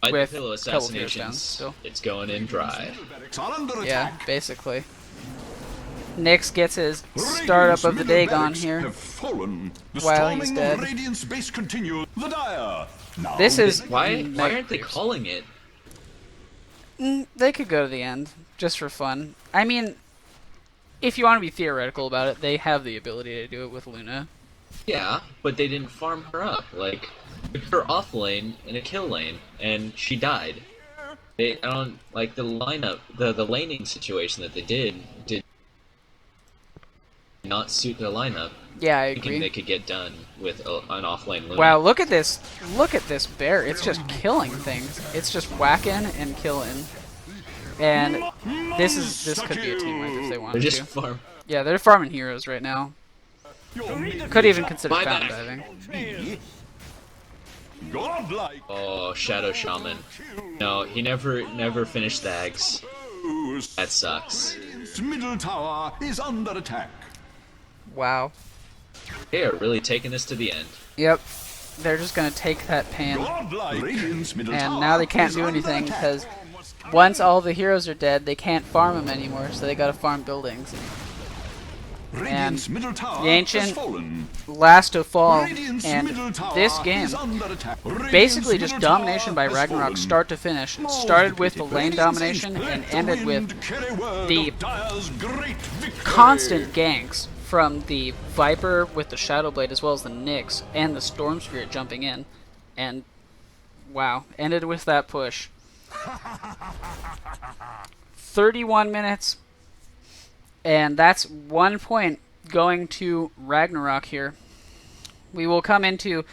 By the With pillow couple tiers down assassinations. still. It's going in dry. Barracks are under Yeah, attack. basically. Nyx gets his startup of the day gone here. Have fallen. The while he's storming dead. of Radiant's base continues. The Dire. Now This is Why mega aren't they creeps. calling it? They could go to the end, just for fun. I mean, if you want to be theoretical about it, they have the ability to do it with Luna. Yeah, but they didn't farm her up. Like, put her off lane in a kill lane, and she died. I don't like the lineup, the laning situation that they did not suit their lineup. Yeah, I Thinking they agree. could get done with an off-lane Luna. Wow, look at this. Look at this bear. It's just killing things. It's just whacking and killing. And this could be a team wipe if they They're wanted just to. farm. Yeah, they're farming heroes right now. Could even consider fountain diving. Godlike. Oh, Shadow Shaman. No, he never finished the eggs. That sucks. Radiant's middle tower is under attack. Wow. They are really taking this to the end. Yep. They're just gonna take that pain. Godlike. Radiant's middle And tower now they can't is do under anything attack. because once all the heroes are dead, they can't farm them anymore, so they gotta farm buildings. Radiant's middle tower the ancient has fallen. last to fall, Radiant's and middle tower this game, is under attack. basically Radiant's just middle domination tower by has Ragnarok, fallen. start to finish. All Started with the defeated. lane Radiant's domination ace and let the ended wind with carry word the of Dire's great victory. constant ganks from the Viper with the Shadow Blade as well as the Nyx and the Storm Spirit jumping in. And wow, ended with that push. 31 minutes, and that's 1 point going to Ragnarok here. We will come into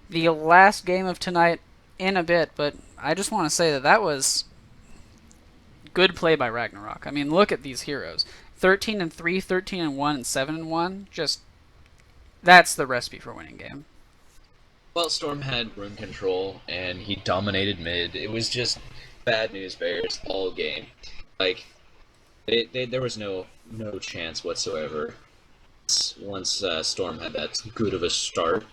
the last game of tonight in a bit, but I just want to say that that was good play by Ragnarok. I mean, look at these heroes. 13-3, 13-1, and 7-1. Just, that's the recipe for winning game. Well, Storm had room control, and he dominated mid. It was just bad news bears all game. Like, there was no chance whatsoever. Once Storm had that good of a start,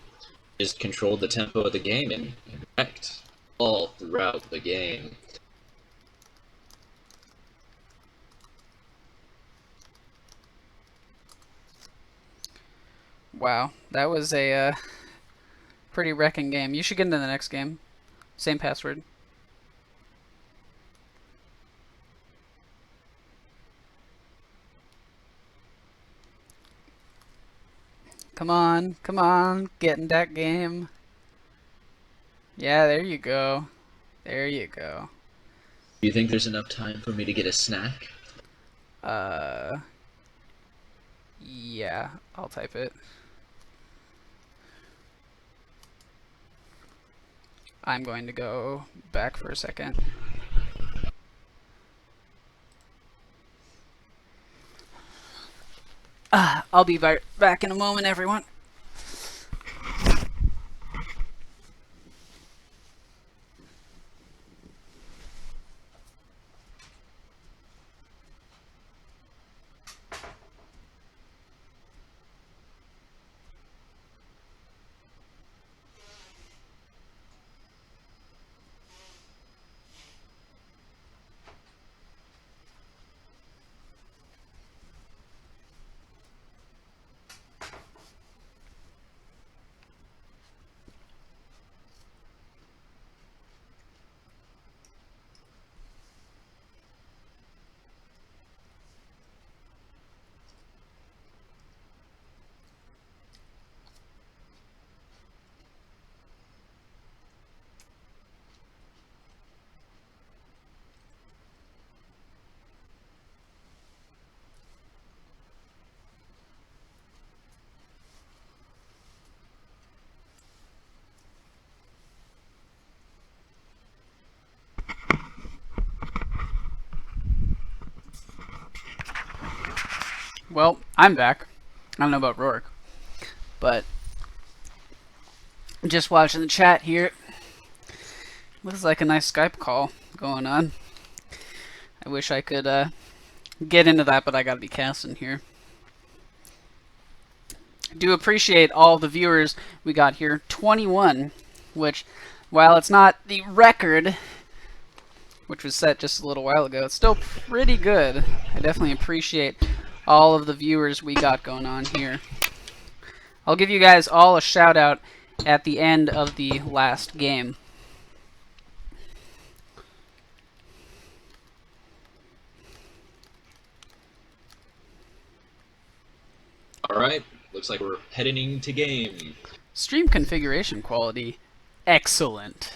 just controlled the tempo of the game and wrecked all throughout the game. Wow, that was a pretty wrecking game. You should get into the next game. Same password. Come on, get in that game. Yeah, there you go. There you go. Do you think there's enough time for me to get a snack? Yeah, I'll type it. I'm going to go back for a second. I'll be back in a moment, everyone. Well, I'm back. I don't know about Rourke, but just watching the chat here. Looks like a nice Skype call going on. I wish I could get into that, but I gotta be casting here. I do appreciate all the viewers we got here. 21, which, while it's not the record, which was set just a little while ago, it's still pretty good. I definitely appreciate all of the viewers we got going on here. I'll give you guys all a shout out at the end of the last game. Alright, looks like we're heading to game. Stream configuration quality, excellent.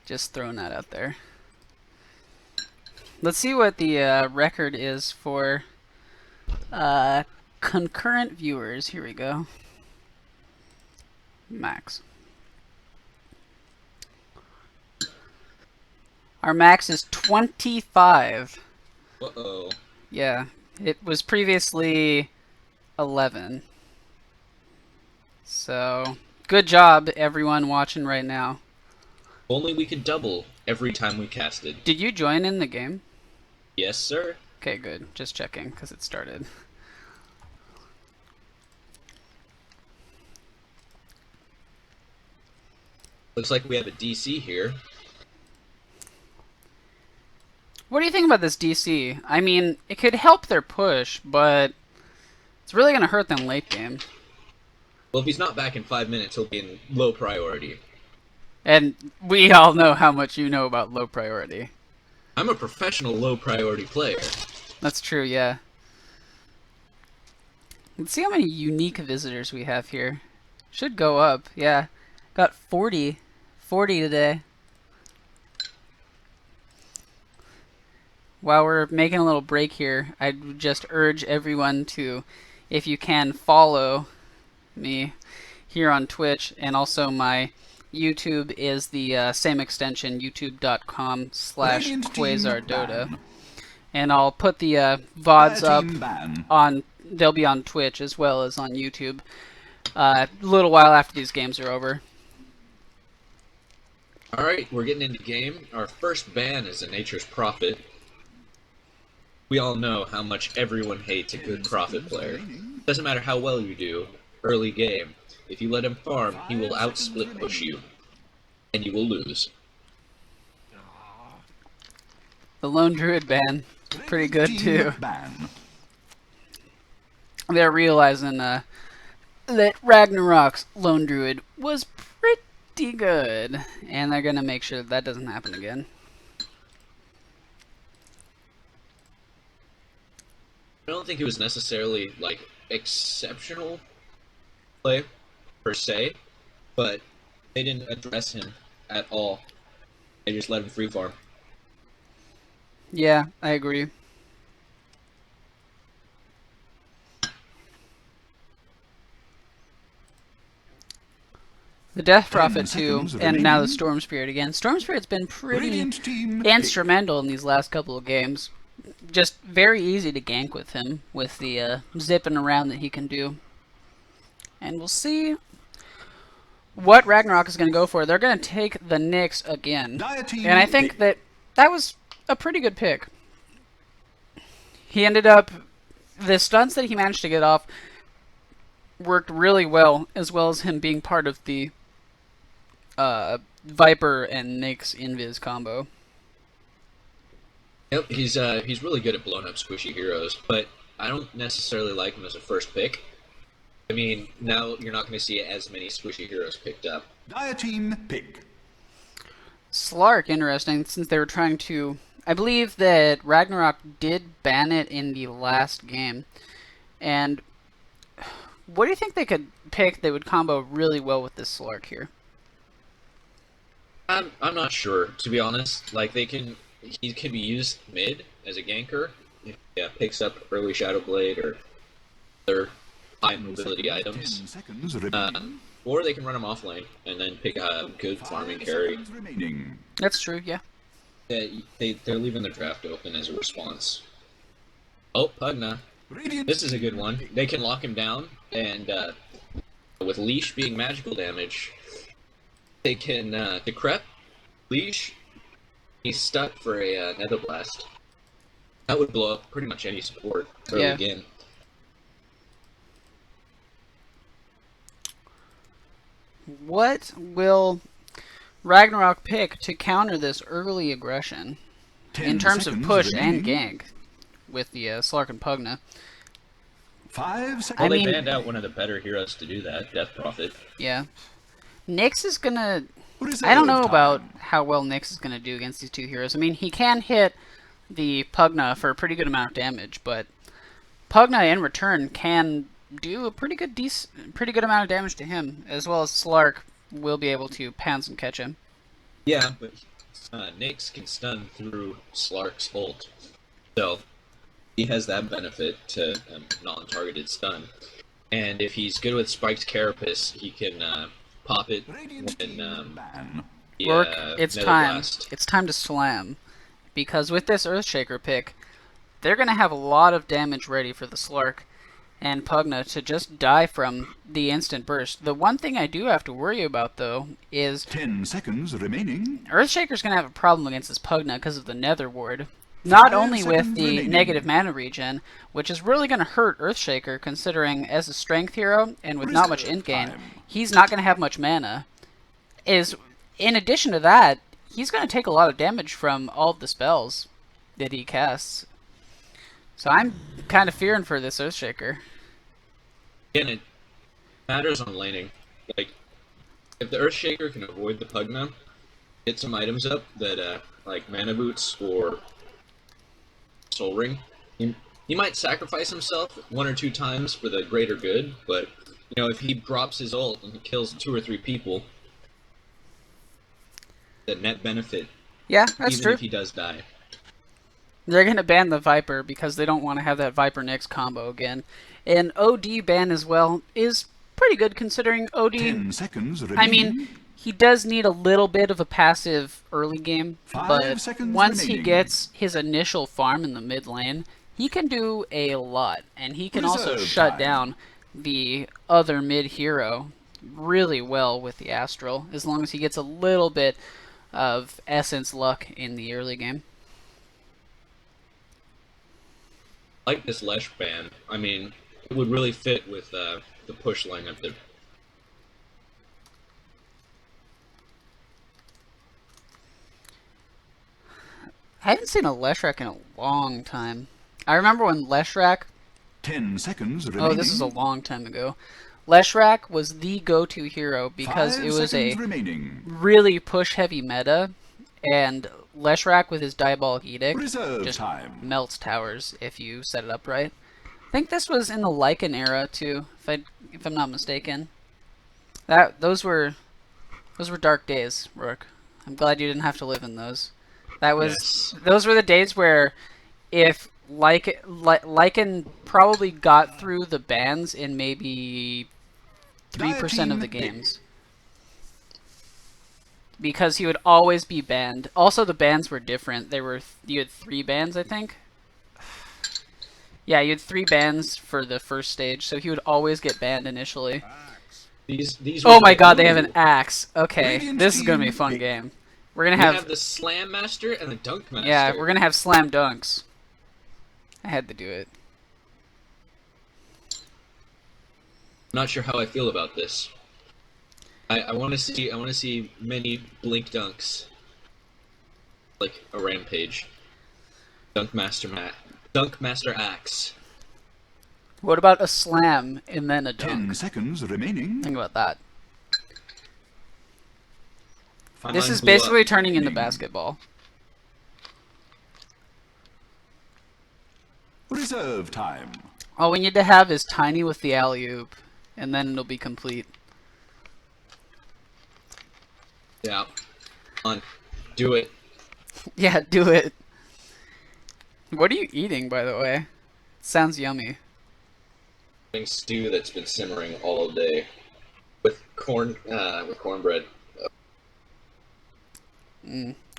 Just throwing that out there. Let's see what the record is for concurrent viewers. Here we go. Max. Our max is 25. Uh-oh. Yeah, it was previously 11. So, good job, everyone watching right now. Only we could double every time we casted. Did you join in the game? Yes, sir. Okay, good. Just checking, because it started. Looks like we have a DC here. What do you think about this DC? I mean, it could help their push, but it's really going to hurt them late game. Well, if he's not back in 5 minutes, he'll be in low priority. And we all know how much you know about low priority. I'm a professional low priority player. That's true, yeah. Let's see how many unique visitors we have here. Should go up, yeah. Got 40. 40 today. While we're making a little break here, I'd just urge everyone to, if you can, follow me here on Twitch, and also my YouTube is the same extension, youtube.com/QuasarDota. And I'll put the VODs up on, they'll be on Twitch as well as on YouTube a little while after these games are over. Alright, we're getting into game. Our first ban is a Nature's Prophet. We all know how much everyone hates a good Prophet player. Doesn't matter how well you do, early game. If you let him farm, he will outsplit push you. And you will lose. The Lone Druid ban, pretty good too. They're realizing that Ragnarok's Lone Druid was pretty good, and they're gonna make sure that doesn't happen again. I don't think it was necessarily, like, exceptional play, per se, but they didn't address him at all. They just let him free farm. Yeah, I agree. The Death Prophet too, and now the Storm Spirit again. Storm Spirit's been pretty instrumental in these last couple of games. Just very easy to gank with him, with the zipping around that he can do. And we'll see what Ragnarok is going to go for. They're going to take the Nyx again. And I think that was a pretty good pick. He ended up, the stunts that he managed to get off worked really well as him being part of the Viper and Nyx Invis combo. Yep, he's really good at blowing up squishy heroes, but I don't necessarily like him as a first pick. I mean, now you're not going to see as many squishy heroes picked up. Dire team pick. Slark, interesting, since they were trying to... I believe that Ragnarok did ban it in the last game. And what do you think they could pick that would combo really well with this Slark here? I'm not sure, to be honest. Like, he can be used mid as a ganker. If he picks up early Shadow Blade or other high mobility items. Or they can run him off lane and then pick a good farming carry. That's true, yeah. They're leaving the draft open as a response. Oh, Pugna. This is a good one. They can lock him down, and with Leash being magical damage, they can decrep, Leash, he's stuck for a Nether Blast. That would blow up pretty much any support early game. What will Ragnarok pick to counter this early aggression in terms of push and gank with the Slark and Pugna? 5 seconds. Well, they banned out one of the better heroes to do that, Death Prophet. Yeah. Nyx is gonna... I don't know about how well Nyx is gonna do against these two heroes. I mean, he can hit the Pugna for a pretty good amount of damage, but Pugna in return can do a pretty good amount of damage to him, as well as Slark will be able to pounce and catch him. Yeah, but Nyx can stun through Slark's ult, so he has that benefit to non-targeted stun. And if he's good with Spiked Carapace, he can pop it when Rourke, it's Nether time. Blast. It's time to slam. Because with this Earthshaker pick, they're going to have a lot of damage ready for the Slark and Pugna to just die from the instant burst. The one thing I do have to worry about, though, is 10 seconds remaining. Earthshaker's going to have a problem against this Pugna because of the Nether Ward. Not 5 only with seconds the remaining. negative mana regen, which is really going to hurt Earthshaker, considering as a strength hero and with not much int gain, he's not going to have much mana. In addition to that, he's going to take a lot of damage from all of the spells that he casts. So I'm kind of fearing for this Earthshaker. Again, it matters on laning. Like, if the Earthshaker can avoid the Pugna, get some items up that, like Mana Boots or Soul Ring, he might sacrifice himself 1 or 2 times for the greater good, but, you know, if he drops his ult and he kills 2 or 3 people, the net benefit, Yeah, that's even true. if he does die. They're going to ban the Viper because they don't want to have that Viper Nyx combo again. And OD ban as well is pretty good considering OD... 10 seconds remaining. I mean, he does need a little bit of a passive early game, 5 but seconds once he remaining. gets his initial farm in the mid lane, he can do a lot. And he can also Reserve shut time. down the other mid hero really well with the Astral, as long as he gets a little bit of Essence luck in the early game. Like this Lesh ban, I mean, it would really fit with the push lineup that I haven't seen a Leshrac in a long time. I remember when Leshrac... 10 seconds remaining. Oh, this is a long time ago. Leshrac was the go-to hero because 5 it was a seconds remaining. really push-heavy meta, and Leshrac with his Diabolic Edict Reserve just time. melts towers if you set it up right. I think this was in the Lycan era too, if I'm not mistaken. Those were dark days, Rourke. I'm glad you didn't have to live in those. Those were the days where if Lycan probably got through the bans in maybe 3% of the games. Because he would always be banned. Also, the bans were different. You had 3 bans, I think. Yeah, you had 3 bans for the first stage, so he would always get banned initially. these. Oh my god, they have an axe. Okay, Radiant this is gonna be a team fun pick. game. We're gonna We have, have the Slam Master and the Dunk Master. yeah, we're gonna have slam dunks. I had to do it. Not sure how I feel about this. I want to see many blink dunks, like a rampage. Dunk Master Axe. What about a slam and then a 10 dunk? seconds remaining. Think about that. My This mind is blew up. basically turning into basketball. Reserve time. All we need to have is Tiny with the alley-oop, and then it'll be complete. Yeah. On. Do it. Yeah, do it. What are you eating, by the way? Sounds yummy. Having stew that's been simmering all day with cornbread.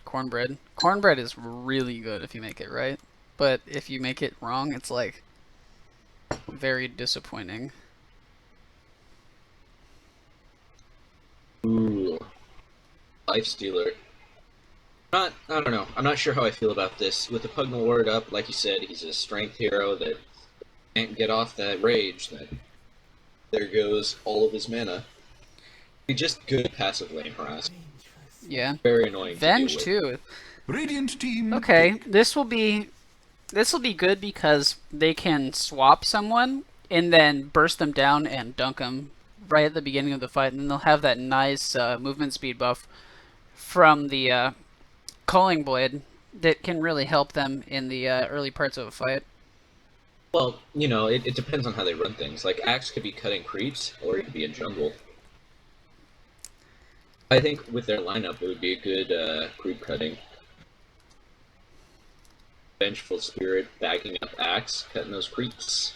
Cornbread. Cornbread is really good if you make it right, but if you make it wrong, it's like very disappointing. Ooh. Life Stealer. I don't know. I'm not sure how I feel about this. With the Pugna Ward up, like you said, he's a strength hero that can't get off that rage. That there goes all of his mana. He's just good passive lane harassment. Yeah. Very annoying. Venge to deal with. too. Radiant team. Okay, this will be good because they can swap someone and then burst them down and dunk them right at the beginning of the fight, and then they'll have that nice movement speed buff from the Calling Blade that can really help them in the early parts of a fight. Well, you know, it depends on how they run things. Like, Axe could be cutting creeps, or it could be a jungle. I think with their lineup, it would be a good creep cutting. Vengeful Spirit backing up Axe, cutting those creeps.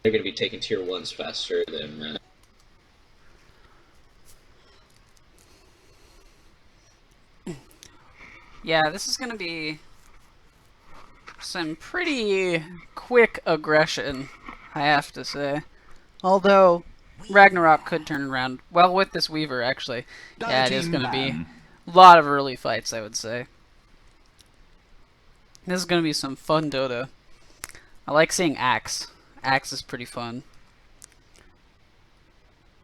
They're going to be taking tier 1s faster than... Yeah, this is going to be some pretty quick aggression, I have to say. Although, Ragnarok could turn around. Well, with this Weaver, actually. Yeah, it is going to be a lot of early fights, I would say. This is going to be some fun Dota. I like seeing Axe. Axe is pretty fun.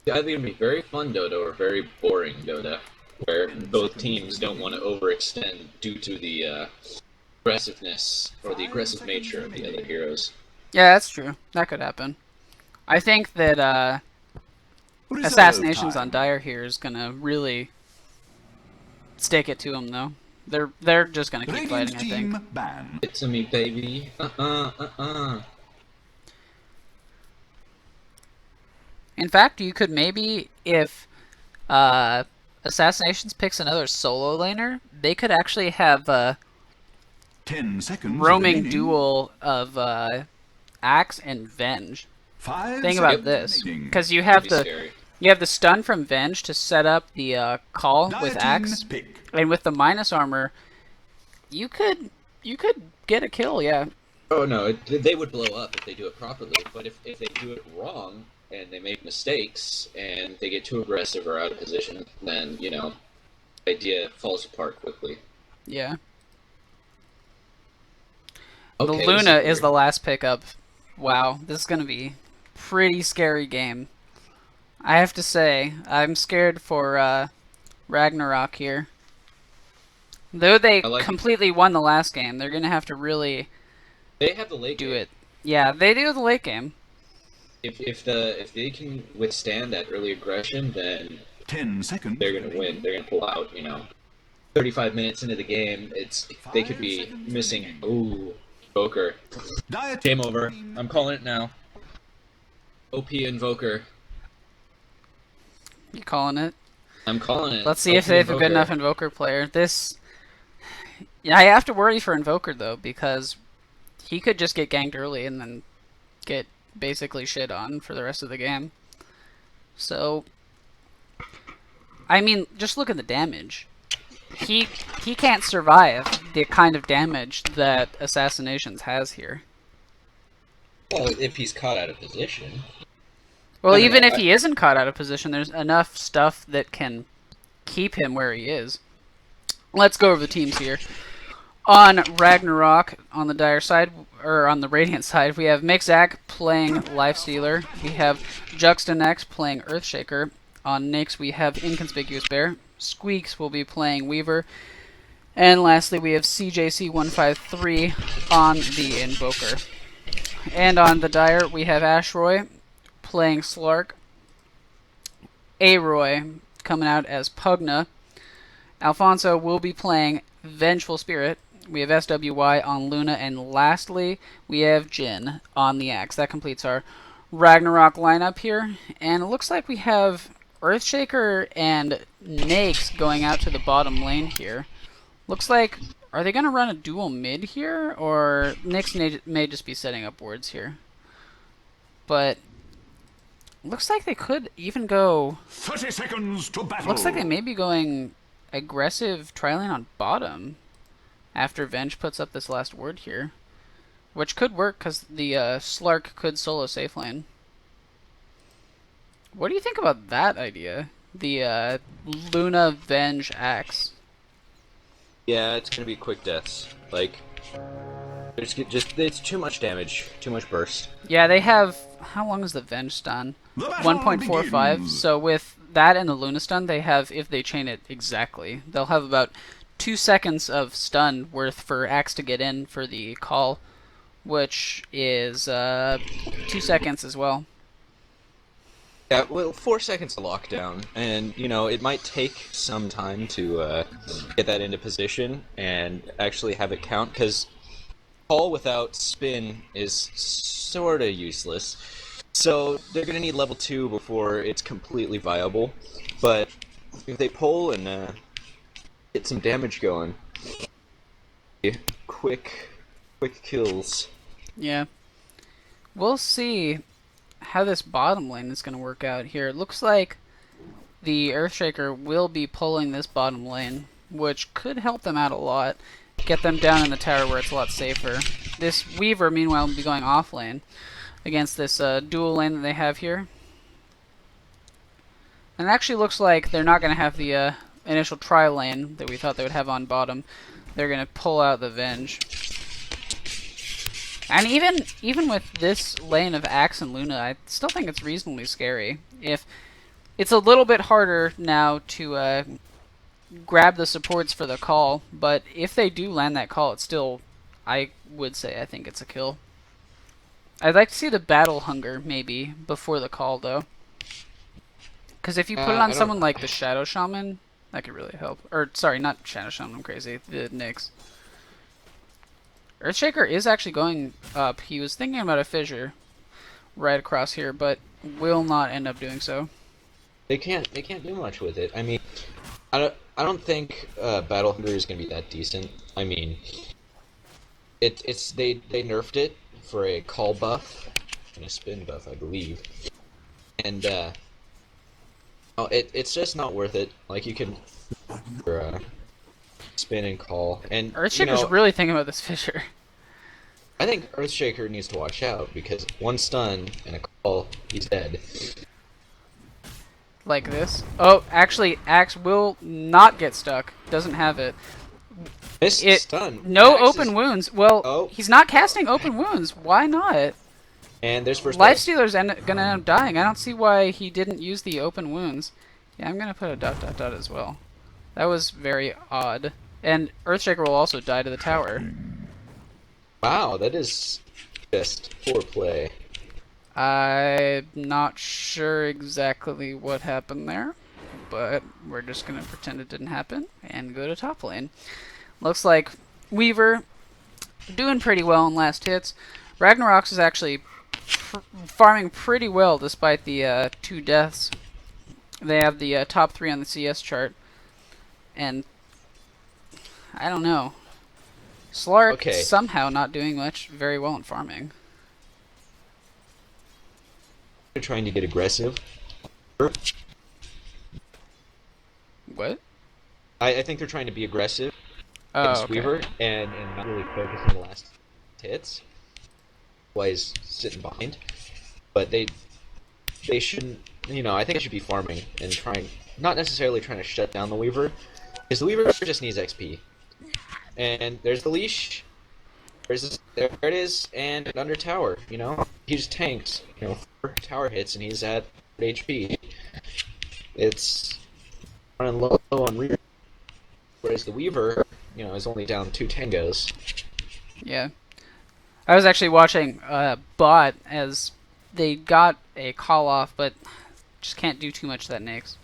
It's either going to be very fun Dota or very boring Dota, where both teams don't want to overextend due to the aggressiveness or the aggressive nature of the other heroes. Yeah, that's true. That could happen. I think that Assassinations on Dire here is gonna really stick it to them, though. They're just gonna keep fighting, I think. It's me, baby. In fact, you could maybe, if Assassinations picks another solo laner, they could actually have a 10 seconds roaming duel of Axe and Venge. Think about this, because you have the stun from Venge to set up the call with Axe, and with the minus armor, you could get a kill. Yeah. Oh no, they would blow up if they do it properly. But if they do it wrong and they make mistakes and they get too aggressive or out of position, then the idea falls apart quickly. Yeah. Okay, the Luna is the last pickup. Wow, this is gonna be pretty scary game. I have to say, I'm scared for Ragnarok here. Though they completely won the last game, they're gonna have to really they have the late do game. it. Yeah, they do the late game. If they can withstand that early aggression, then 10 seconds. They're gonna win. They're gonna pull out. 35 minutes into the game, they could be missing. Ooh, Invoker. Game over. I'm calling it now. OP Invoker. You calling it? I'm calling it. Let's see if they have a good enough Invoker player. Yeah, I have to worry for Invoker though, because he could just get ganked early and then get basically shit on for the rest of the game. So, I mean, just look at the damage. He can't survive the kind of damage that Assassinations has here. Well, if he's caught out of position. Well, even if he isn't caught out of position, there's enough stuff that can keep him where he is. Let's go over the teams here. On Ragnarok, on the Dire side, or on the Radiant side, we have Mixac playing Lifestealer. We have Juxtanex playing Earthshaker. On Nyx, we have Inconspicuous Bear. Squeaks will be playing Weaver. And lastly, we have CJC153 on the Invoker. And on the Dire, we have Ashroy playing Slark. Aroy coming out as Pugna. Alfonso will be playing Vengeful Spirit. We have SWY on Luna. And lastly, we have Jin on the Axe. That completes our Ragnarok lineup here. And it looks like we have Earthshaker and Nyx going out to the bottom lane here. Looks like, are they going to run a dual mid here? Or Nyx may just be setting up wards here. But looks like they could even go 30 seconds to battle. Looks like they may be going aggressive trialing on bottom after Venge puts up this last ward here. Which could work because the Slark could solo safe lane. What do you think about that idea? The Luna Venge Axe. Yeah, it's gonna be quick deaths. Like, it's too much damage, too much burst. Yeah, they have, how long is the Venge stun? 1.45. So with that and the Luna stun, they have, if they chain it exactly, they'll have about 2 seconds of stun worth for Axe to get in for the call, which is 2 seconds as well. Yeah, well, 4 seconds to lockdown, and it might take some time to get that into position and actually have it count, because call without spin is sort of useless. So they're going to need level 2 before it's completely viable, but if they pull and get some damage going. Quick kills. Yeah. We'll see how this bottom lane is going to work out here. It looks like the Earthshaker will be pulling this bottom lane, which could help them out a lot. Get them down in the tower where it's a lot safer. This Weaver, meanwhile, will be going off lane against this dual lane that they have here. And it actually looks like they're not going to have the initial tri lane that we thought they would have on bottom. They're going to pull out the Venge. And even with this lane of Axe and Luna, I still think it's reasonably scary. If it's a little bit harder now to grab the supports for the call, but if they do land that call, it's still, I would say, I think it's a kill. I'd like to see the battle hunger maybe before the call though, because if you put it on someone like the Shadow Shaman, that could really help. Or sorry, not Shadow Shaman. I'm crazy. The Nyx. Earthshaker is actually going up. He was thinking about a fissure right across here, but will not end up doing so. They can't do much with it. I mean, I don't think Battle Hunger is gonna be that decent. I mean, they nerfed it for a call buff and a spin buff, I believe, and it's just not worth it. Like you can spin and call, and Earthshaker's really thinking about this fissure. I think Earthshaker needs to watch out because one stun and a call, he's dead. Like this. Oh, actually, Axe will not get stuck. Doesn't have it. Stun. No Axe open wounds. Well, he's not casting open wounds. Why not? And there's first Lifestealer's gonna end up dying. I don't see why he didn't use the open wounds. Yeah, I'm gonna put a ... as well. That was very odd. And Earthshaker will also die to the tower. Wow, that is just poor play. I'm not sure exactly what happened there, but we're just gonna pretend it didn't happen and go to top lane. Looks like Weaver doing pretty well in last hits. Ragnarok is actually farming pretty well despite the 2 deaths. They have the top 3 on the CS chart, and I don't know. Slark somehow not doing much very well in farming. They're trying to get aggressive. What? I think they're trying to be aggressive against Weaver and not really focus on the last hits. Why he's sitting behind. But they shouldn't, I think they should be farming and not necessarily trying to shut down the Weaver, because the Weaver just needs XP. And there's the leash. There it is, and under tower, He just tanked, 4 tower hits and he's at HP. It's running low on Weaver. Whereas the Weaver, is only down 2 tangos. Yeah. I was actually watching bot as they got a call off, but just can't do too much to that Nyx.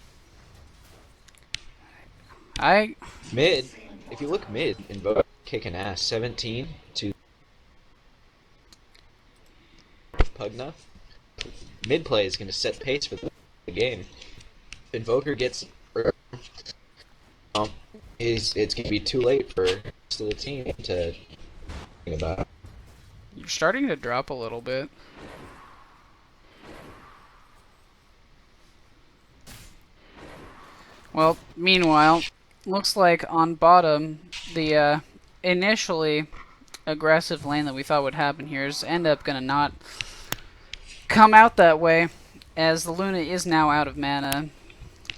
Mid. If you look mid, Invoke kicking ass. 17 to Pugna. Mid play is going to set pace for the game. If Invoker gets it's going to be too late for the rest of the team to think about. You're starting to drop a little bit. Well, meanwhile, looks like on bottom, the initially aggressive lane that we thought would happen here is end up going to not come out that way, as the Luna is now out of mana.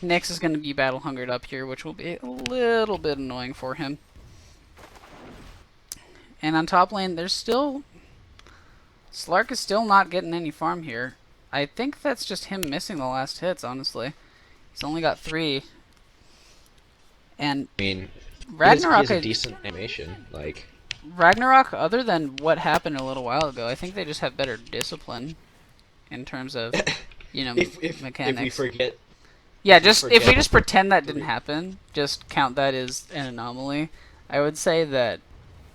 Nyx is going to be battle hungered up here, which will be a little bit annoying for him. And on top lane, there's still... Slark is still not getting any farm here. I think that's just him missing the last hits, honestly. He's only got 3. And I mean, Ragnarok is a decent animation. Like Ragnarok, other than what happened a little while ago, I think they just have better discipline in terms of, mechanics. If we forget. Yeah, if we just pretend that didn't happen, just count that as an anomaly. I would say that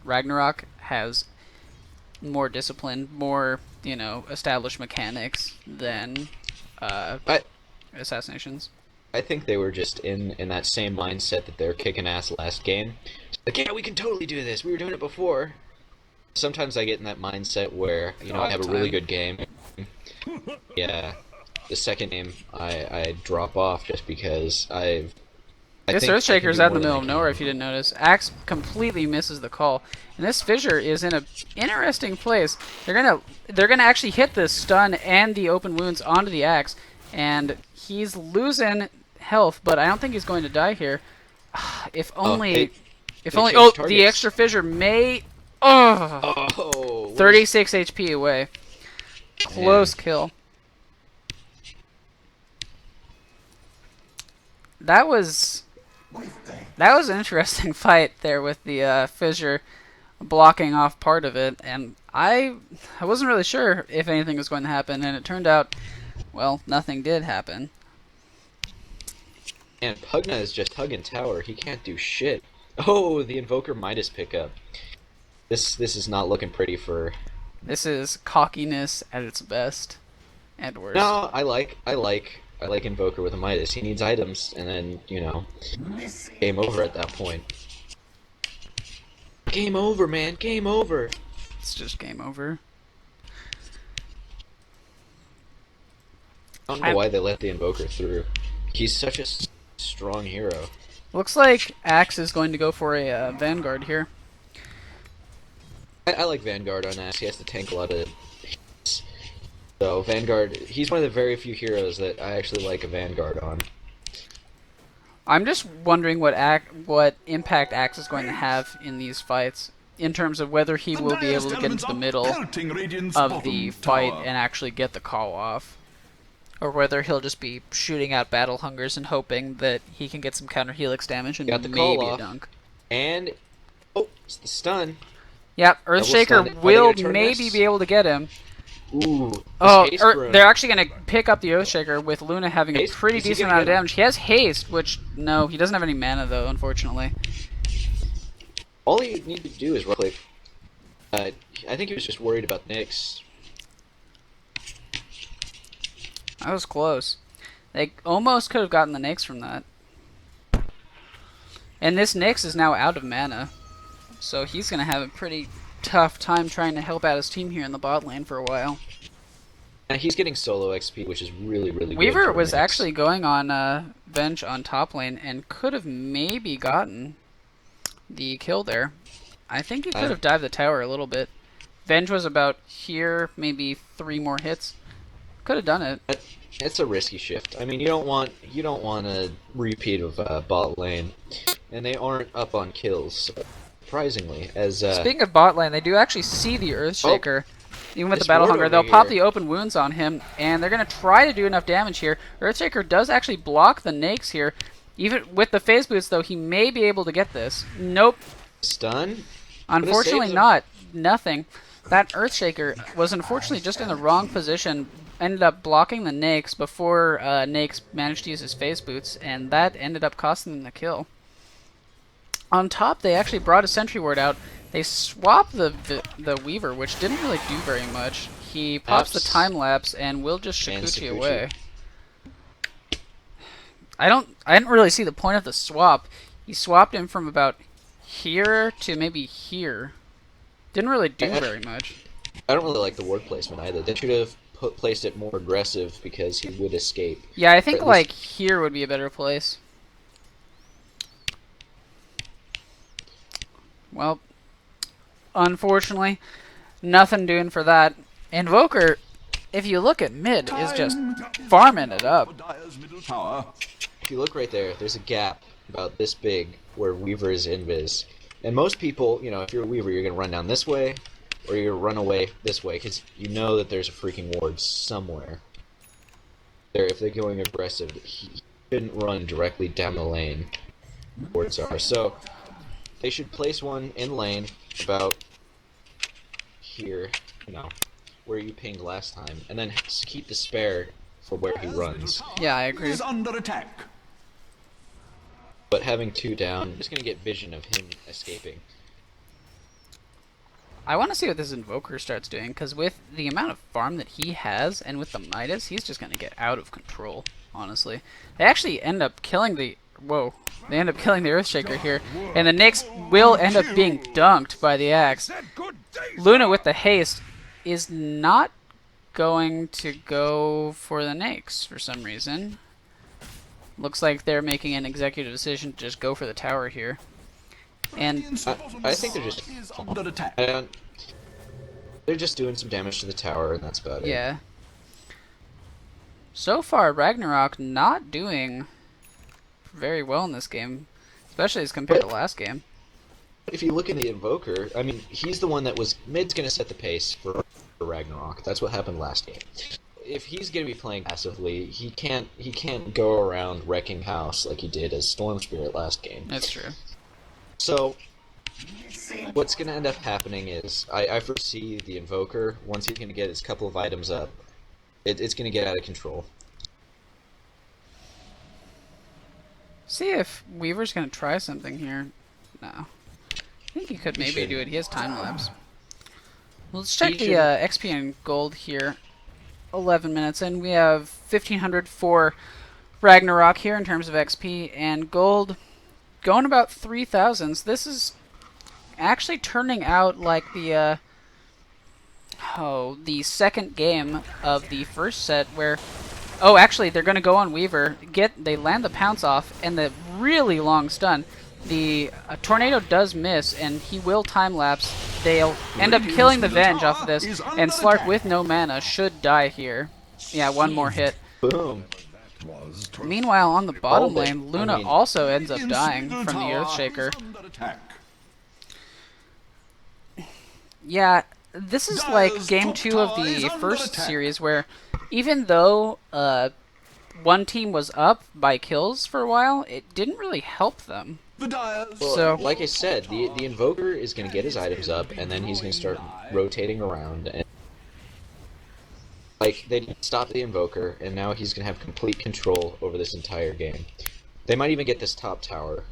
Ragnarok has more discipline, more established mechanics than Assassinations. I think they were just in that same mindset that they're kicking ass last game. Like, yeah, we can totally do this. We were doing it before. Sometimes I get in that mindset where, you know, I have a really good game. Yeah, the second game I drop off just because This Earthshaker's out in the middle of nowhere, if you didn't notice. Axe completely misses the call. And this Fissure is in a interesting place. They're gonna actually hit the stun and the open wounds onto the Axe, and he's losing health, but I don't think he's going to die here. If only the extra Fissure may 36 HP away. Close kill. That was an interesting fight there with the Fissure blocking off part of it, and I wasn't really sure if anything was going to happen, and it turned out, well, nothing did happen. And Pugna is just hugging tower. He can't do shit. Oh, the Invoker Midas pickup. This is not looking pretty for... This is cockiness at its best, and worse. No, I like Invoker with a Midas. He needs items, and then, you know, game over at that point. Game over, man. Game over. It's just game over. I don't know why they let the Invoker through. He's such a strong hero. Looks like Axe is going to go for a Vanguard here. I like Vanguard on Axe. He has to tank a lot of hits. So Vanguard, he's one of the very few heroes that I actually like a Vanguard on. I'm just wondering what impact Axe is going to have in these fights, in terms of whether he will be able to get into the middle of the fight and actually get the call off, or whether he'll just be shooting out Battle Hungers and hoping that he can get some counter helix damage and maybe a dunk. And it's the stun. Yep, Earthshaker will maybe be able to get him. Ooh. They're actually going to pick up the Earthshaker with Luna having a pretty decent amount of damage. He has haste, which, no, he doesn't have any mana, though, unfortunately. All you need to do is right-click. I think he was just worried about Nyx. That was close. They almost could have gotten the Nyx from that. And this Nyx is now out of mana, so he's going to have a pretty tough time trying to help out his team here in the bot lane for a while. And he's getting solo XP, which is really, really good. Weaver was actually going on bench on top lane and could have maybe gotten the kill there. I think he could have dived the tower a little bit. Venge was about here, maybe 3 more hits. Could have done it. It's a risky shift. I mean, you don't want a repeat of bot lane, and they aren't up on kills. Surprisingly, as speaking of bot lane, they do actually see the Earthshaker. Even with the Battle Hunger, they'll pop the open wounds on him, and they're going to try to do enough damage here. Earthshaker does actually block the Nakes here. Even with the phase boots, though, he may be able to get this. Nope. Stun? Unfortunately not. Nothing. That Earthshaker was unfortunately just in the wrong position. Ended up blocking the Nakes before Nakes managed to use his phase boots, and that ended up costing them the kill. On top, they actually brought a Sentry Ward out. They swapped the Weaver, which didn't really do very much. He pops the time lapse and will just Shikuchi away. I didn't really see the point of the swap. He swapped him from about here to maybe here. Didn't really do very much. I don't really like the ward placement either. They should have placed it more aggressive because he would escape. Yeah, I think like here would be a better place. Well, unfortunately, nothing doing for that. Invoker, if you look at mid, is just farming it up. If you look right there, there's a gap about this big where Weaver is invis. And most people, you know, if you're a Weaver, you're going to run down this way, or you're going to run away this way, because you know that there's a freaking ward somewhere. If they're going aggressive, he shouldn't run directly down the lane. Wards are. So, they should place one in lane about here, you know, where you pinged last time, and then keep the spare for where he runs. Yeah, I agree. Is under attack. But having 2 down, I'm just gonna get vision of him escaping. I want to see what this Invoker starts doing, because with the amount of farm that he has, and with the Midas, he's just going to get out of control, honestly. They actually end up killing the... Whoa. They end up killing the Earthshaker here, and the Nyx will end up being dunked by the axe. Luna with the haste is not going to go for the Nyx for some reason. Looks like they're making an executive decision to just go for the tower here. And I think they're just under attack. they're just doing some damage to the tower, and that's about it. yeah. So far, Ragnarok not doing very well in this game, especially as compared to last game. If you look in the Invoker, I mean, he's the one that was mid's gonna set the pace for Ragnarok. That's what happened last game. If he's gonna be playing passively, he can't go around wrecking house like he did as Storm Spirit last game. That's true. So what's gonna end up happening is I foresee the Invoker, once he's gonna get his couple of items up, it's gonna get out of control. See if Weaver's gonna try something here. No. I think he could maybe do it. He has time lapse. Well, let's check the XP and gold here. 11 minutes, and we have 1500 for Ragnarok here in terms of XP, and gold going about 3000. So this is actually turning out like the the second game of the first set where actually they're going to go on Weaver, they land the pounce off and the really long stun. The tornado does miss, and he will time lapse. They'll end up killing the Venge off of this, and Slark with no mana should die here. Yeah, one more hit. Boom. Meanwhile, on the bottom lane, Luna also ends up dying from the Earthshaker. Yeah, this is like game 2 of the first series, where even though one team was up by kills for a while, it didn't really help them. Well, So, like I said, the Invoker is going to get his items up, and then he's going to start rotating around. And like, they stopped the Invoker, and now he's going to have complete control over this entire game. They might even get this top tower.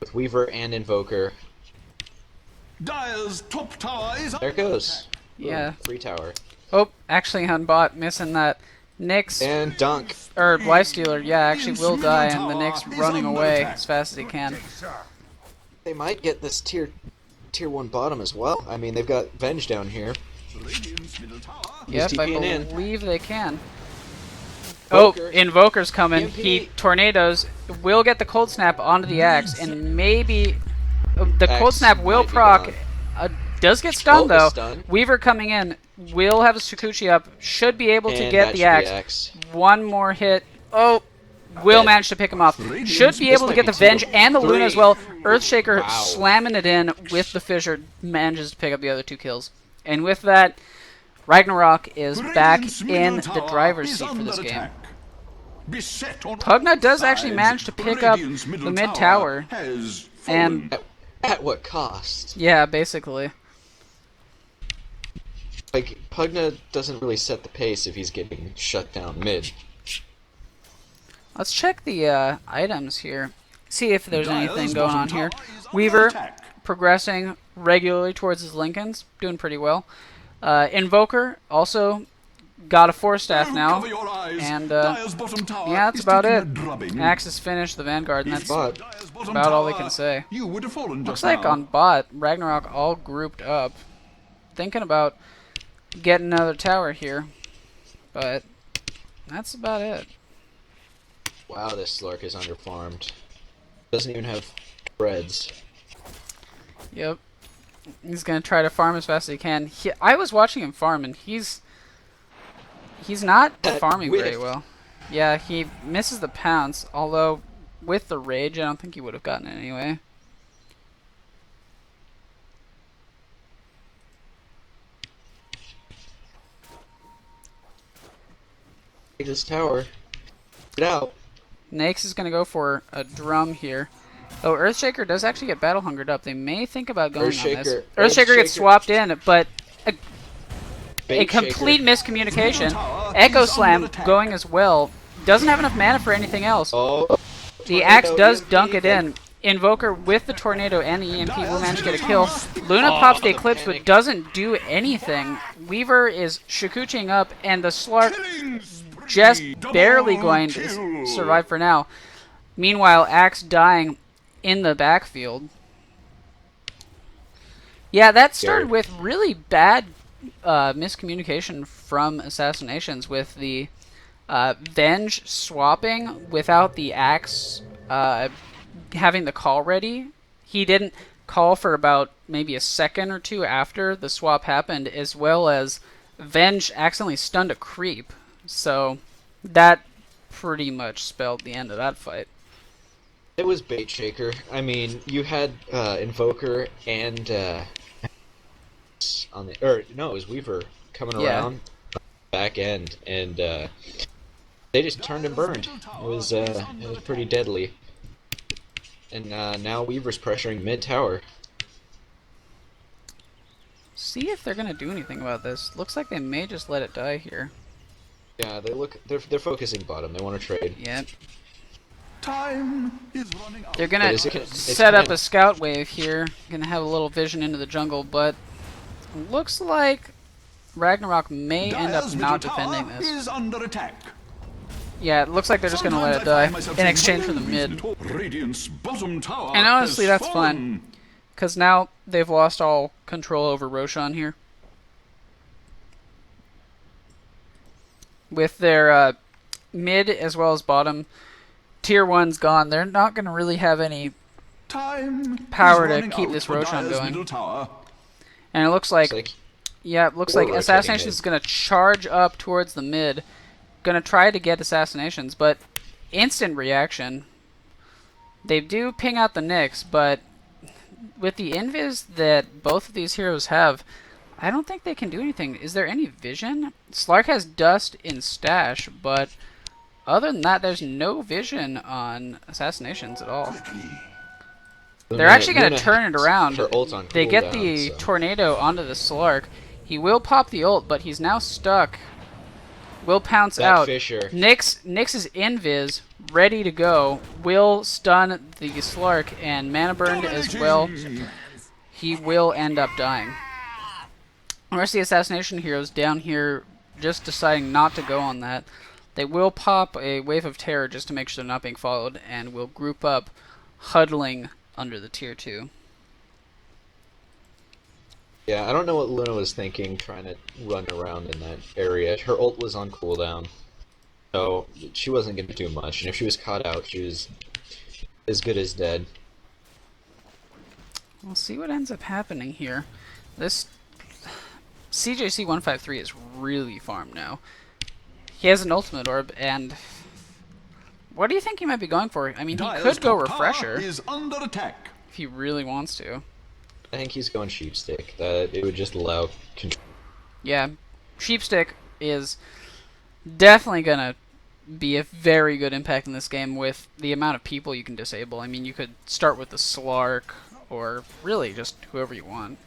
With Weaver and Invoker. Dire's top tower is There it goes. Boom, yeah. free tower. Oh, actually on bot, missing that. Nyx, And dunk. or Lifestealer, yeah, actually will die, and the Nyx running away as fast as he can. They might get this tier 1 bottom as well. I mean, they've got Venge down here. Yep, I TPing in. believe they can. Invoker. Oh, Invoker's coming. EMP. He tornadoes, will get the Cold Snap onto the axe, and maybe the Cold Axe Snap will might be proc. gone. Does get stunned Oh, though. stun. Weaver coming in, will have a Sakuchi up, should be able to And get that the should be axe. One more hit. Oh, will Dead. manage to pick him off. Should be This able to might get be the two. Venge and the Luna Three. as well. Earthshaker Wow. slamming it in with the Fissure, manages to pick up the other 2 kills. And with that, Ragnarok is back in the driver's seat for this game. Pugna does actually manage to pick up the mid tower, and At what cost? yeah, basically. Like, Pugna doesn't really set the pace if he's getting shut down mid. Let's check the items here. See if there's anything going on here. Weaver progressing regularly towards his Lincolns, doing pretty well. Invoker also got a 4-staff now, and yeah, that's about it. Axe is finished, the Vanguard, and that's But about all they can say. Looks like on bot, Ragnarok all grouped up, thinking about getting another tower here, but that's about it. wow, this Slark is underfarmed. Doesn't even have breads. Yep. He's gonna try to farm as fast as he can. I was watching him farm, and he's not That farming very whiff. well. Yeah, he misses the pounce, although with the rage, I don't think he would have gotten it anyway. Take this tower. Get out. Nyx is gonna go for a drum here. Oh, Earthshaker does actually get battle hungered up. They may think about going on this. Earthshaker gets swapped in, but a Bait complete shaker. miscommunication. Echo Slam going as well. Doesn't have enough mana for anything else. Oh. The axe Tornado does EMP, dunk it in. Invoker with the Tornado and the EMP will manage to get a kill. Luna pops the Eclipse but doesn't do anything. Weaver is Shikuchiing up, and the Slark just barely going to survive for now. Meanwhile, Axe dying in the backfield. Yeah, that started with really bad miscommunication from Assassinations with the Venge swapping without the Axe having the call ready. He didn't call for about maybe a second or two after the swap happened, as well as Venge accidentally stunned a creep. So that pretty much spelled the end of that fight. It was Bait Shaker. I mean, you had Invoker and on the it was Weaver coming around back end, and they just turned and burned. It was pretty deadly. And now Weaver's pressuring mid tower. See if they're gonna do anything about this. Looks like they may just let it die here. Yeah, they're focusing bottom. They want to trade. Yep. Time is running out. They're gonna set up a scout wave here. Gonna have a little vision into the jungle, but looks like Ragnarok may end up not defending this. Is under attack. Yeah, it looks like they're just gonna let it die in exchange for the mid. Radiant's bottom tower And honestly, has that's fallen. fine, because now they've lost all control over Roshan here. With their mid as well as bottom tier 1's gone, they're not going to really have any power to keep this Roshan going. And it looks like, yeah, it looks like Assassinations is going to charge up towards the mid. Going to try to get Assassinations, but instant reaction. They do ping out the Nyx, but with the invis that both of these heroes have, I don't think they can do anything. Is there any vision? Slark has Dust in stash, but other than that, there's no vision on Assassinations at all. They're actually going to turn it around. They get the Tornado onto the Slark. He will pop the ult, but he's now stuck. Will pounce out. Nyx is invis, ready to go. Will stun the Slark, and mana burned as well. He will end up dying. The rest of the Assassination heroes down here just deciding not to go on that. They will pop a Wave of Terror just to make sure they're not being followed, and will group up, huddling under the tier 2. Yeah, I don't know what Luna was thinking trying to run around in that area. Her ult was on cooldown, so she wasn't going to do much, and if she was caught out, she was as good as dead. We'll see what ends up happening here. This CJC 153 is really farmed now. He has an ultimate orb, and what do you think he might be going for? I mean, he could go Refresher is under attack. if he really wants to. I think he's going Sheepstick. That it would just allow control. Yeah, Sheepstick is definitely gonna be a very good impact in this game with the amount of people you can disable. I mean, you could start with the Slark, or really just whoever you want.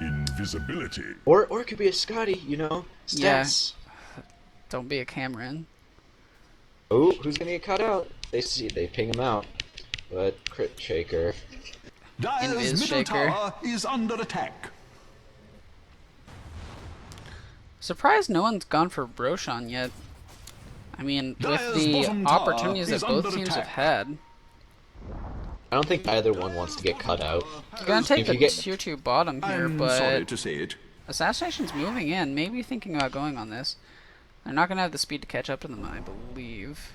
Invisibility. Or it could be a Scotty, you know? Stats. Yeah. Don't be a Cameron. Oh, who's gonna get caught out? They ping him out. But Crit Shaker. Dire's Invis middle Shaker. tower is under attack. Surprised no one's gone for Roshan yet. I mean, with the opportunities that both teams have had. I don't think either one wants to get cut out. You're gonna take the tier 2 bottom here, I'm but sorry to say it. Assassination's moving in, maybe thinking about going on this. They're not gonna have the speed to catch up to them, I believe.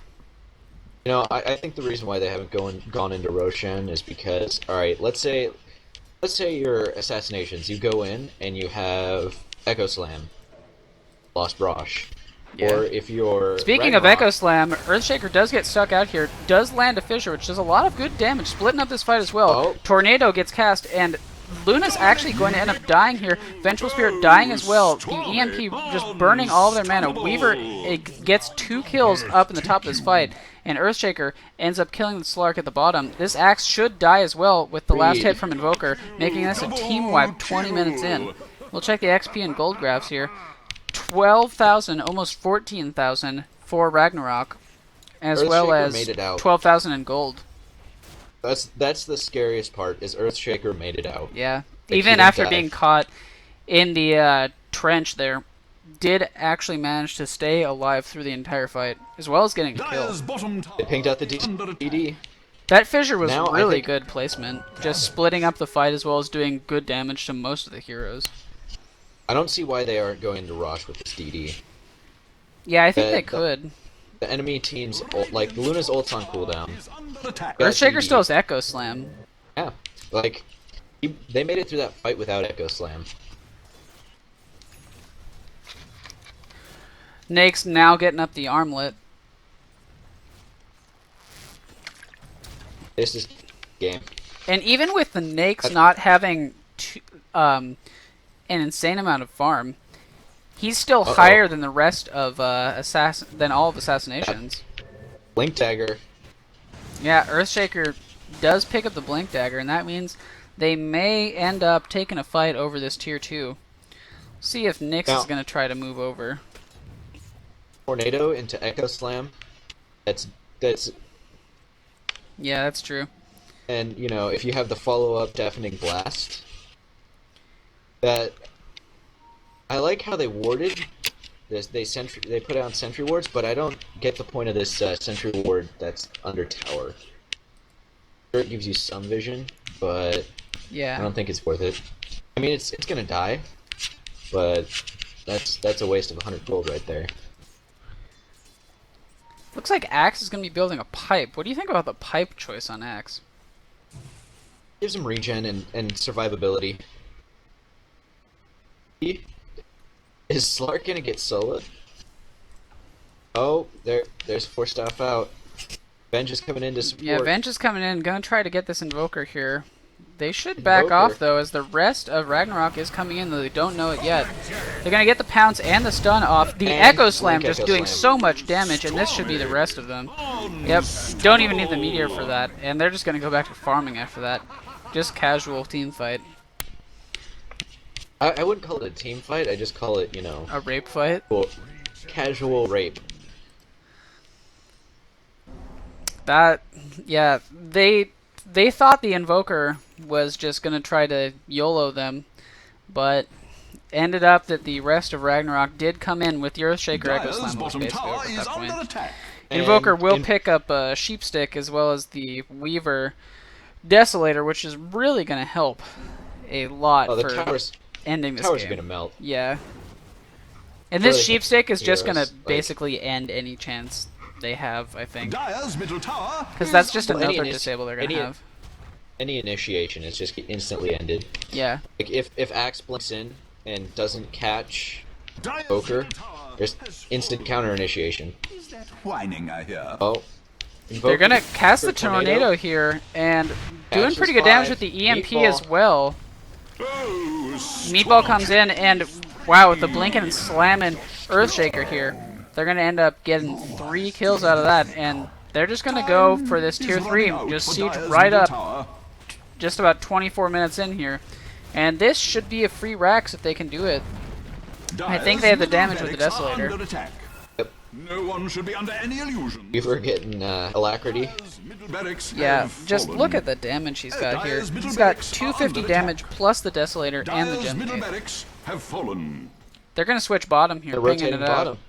You know, I think the reason why they haven't gone into Roshan is because, alright, let's say you're Assassinations, you go in and you have Echo Slam, Lost Brosh. Yeah. Or if you're Speaking of Echo Slam, Earthshaker does get stuck out here, does land a Fissure, which does a lot of good damage, splitting up this fight as well. Oh. Tornado gets cast, and Luna's actually going to end up dying here. Vengeful Spirit dying as well. The EMP just burning all of their mana. Weaver gets 2 kills up in the top of this fight, and Earthshaker ends up killing the Slark at the bottom. This Axe should die as well with the last hit from Invoker, making this a team wipe 20 minutes in. We'll check the XP and gold graphs here. 12,000, almost 14,000 for Ragnarok, as well as 12,000 in gold. That's the scariest part. Is Earthshaker made it out? Yeah. Like, he Even didn't after die. being caught in the trench there, did actually manage to stay alive through the entire fight, as well as getting a kill. Dire's bottom tower They pinged out the is under attack. DD. That fissure was Now, I really think- good placement, just splitting up the fight as well as doing good damage to most of the heroes. I don't see why they aren't going into Rosh with this DD. Yeah, I think The- they the- could. The enemy team's like Luna's ult's on cooldown. Is under attack. Yeah. Earthshaker DD. still has Echo Slam. Yeah, like they made it through that fight without Echo Slam. Nake's now getting up the armlet. This is game. And even with the Nakes not having an insane amount of farm, he's still higher than the rest of all of Assassinations. Blink Dagger. Yeah, Earthshaker does pick up the Blink Dagger, and that means they may end up taking a fight over this tier 2. See if Nyx Now- is going to try to move over. Tornado into Echo Slam. That's Yeah, that's true. and you know if you have the follow up Deafening Blast. That I like how they warded this. They put out sentry wards, but I don't get the point of this sentry ward that's under tower. Sure, it gives you some vision, but I Yeah. don't think it's worth it. I mean, it's gonna die, but that's a waste of 100 gold right there. Looks like Axe is going to be building a pipe. What do you think about the pipe choice on Axe? Gives him regen and survivability. Is Slark gonna get soloed? Oh, there's 4-staff out. Venge is coming in to support. Yeah, Venge is coming in, going to try to get this Invoker here. They should back Invoker. off, though, as the rest of Ragnarok is coming in, though they don't know it yet. They're going to get the pounce and the stun off. The And Echo Slam Blink just Echo doing Slam. so much damage, and this should be the rest of them. Yep, don't even need the Meteor for that, and they're just going to go back to farming after that. Just casual team fight. I wouldn't call it a team fight. I just call it, you know, A rape fight. casual rape. That, yeah, they thought the Invoker was just going to try to YOLO them, but ended up that the rest of Ragnarok did come in with the Earthshaker Echo Dire's Slam, was bottom basically tower over at is that under point. attack. Invoker And will pick up a Sheepstick as well as the Weaver Desolator, which is really going to help a lot Oh, the for towers ending this are game. gonna melt. Yeah. And this Really, Sheepstick is just going heroes, to like- basically end any chance they have, I think. Dire's middle tower. Because that's just Well, any another init- disable they're going to any- have. Any initiation, it's just instantly ended. Yeah. Like if Axe blinks in and doesn't catch Dire's Invoker, middle tower there's has instant counter initiation. fallen. Is that whining I hear? Oh, They're going to cast the for tornado here and doing Catches pretty good damage 5. with the EMP Meatball. as well. Oh, Meatball comes in and, wow, with the blinking and slamming Earthshaker here, they're going to end up getting 3 kills out of that, and they're just going to go for this tier 3, just siege right up, just about 24 minutes in here. And this should be a free Rax if they can do it. I think they have the damage with the Desolator. Yep. No one should be under any illusion. Weaver getting Alacrity. Dire's middle barracks Yeah, have just fallen. look at the damage he's got here. Dire's middle He's got barracks are 250 under damage plus the Desolator and the Dire's Gem middle Cave. barracks have fallen. They're going to switch bottom here, They're pinging rotating it bottom. out.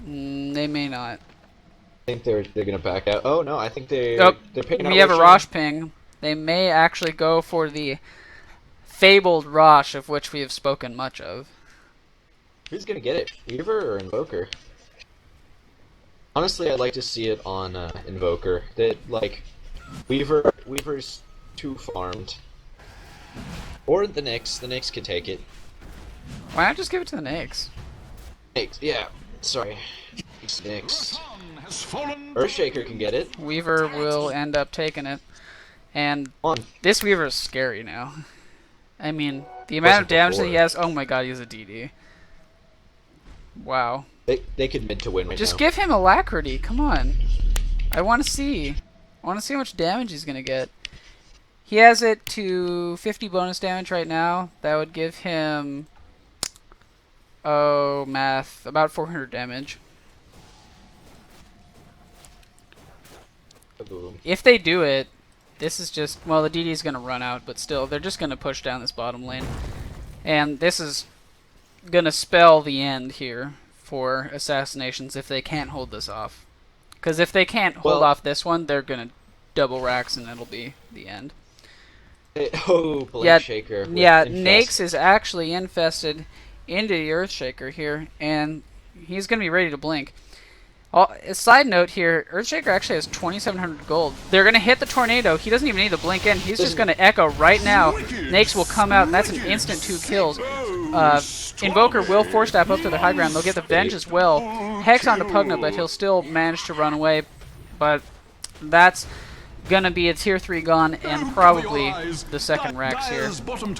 They may not. I think they're gonna back out. Oh no, I think they're picking out We have a Roshan. Rosh ping. They may actually go for the fabled Rosh, of which we have spoken much of. Who's gonna get it? Weaver or Invoker? Honestly, I'd like to see it on Invoker. That like Weaver's too farmed. Or the Nyx. The Nyx could take it. Why not just give it to the Nyx? Nyx, yeah. Sorry. Nyx. Has fallen. Earthshaker can get it. Weaver will end up taking it. And On. this Weaver is scary now. I mean, the amount of Wasn't damage that he before. has, oh my god, he has a DD. Wow. They could mid to win right Just now. give him Alacrity, come on. I want to see. I want to see how much damage he's going to get. He has it to 50 bonus damage right now. That would give him, oh, math, about 400 damage. Ooh. if they do it, this is just, well, the DD is going to run out, but still, they're just going to push down this bottom lane. And this is going to spell the end here for Assassinations if they can't hold this off. Because if they can't hold off this one, they're going to double racks and it'll be the end. Blink Shaker. Yeah, Infest. Nakes is actually infested into the Earthshaker here, and he's going to be ready to blink. A side note here, Earthshaker actually has 2,700 gold. They're going to hit the tornado. He doesn't even need to blink in. He's just going to echo right now. Nakes will come out, and that's an instant 2 kills. Invoker will force staff up to the high ground. They'll get the Venge as well. Hex onto Pugna, but he'll still manage to run away. But that's going to be a tier 3 gone, and probably the second Rax here.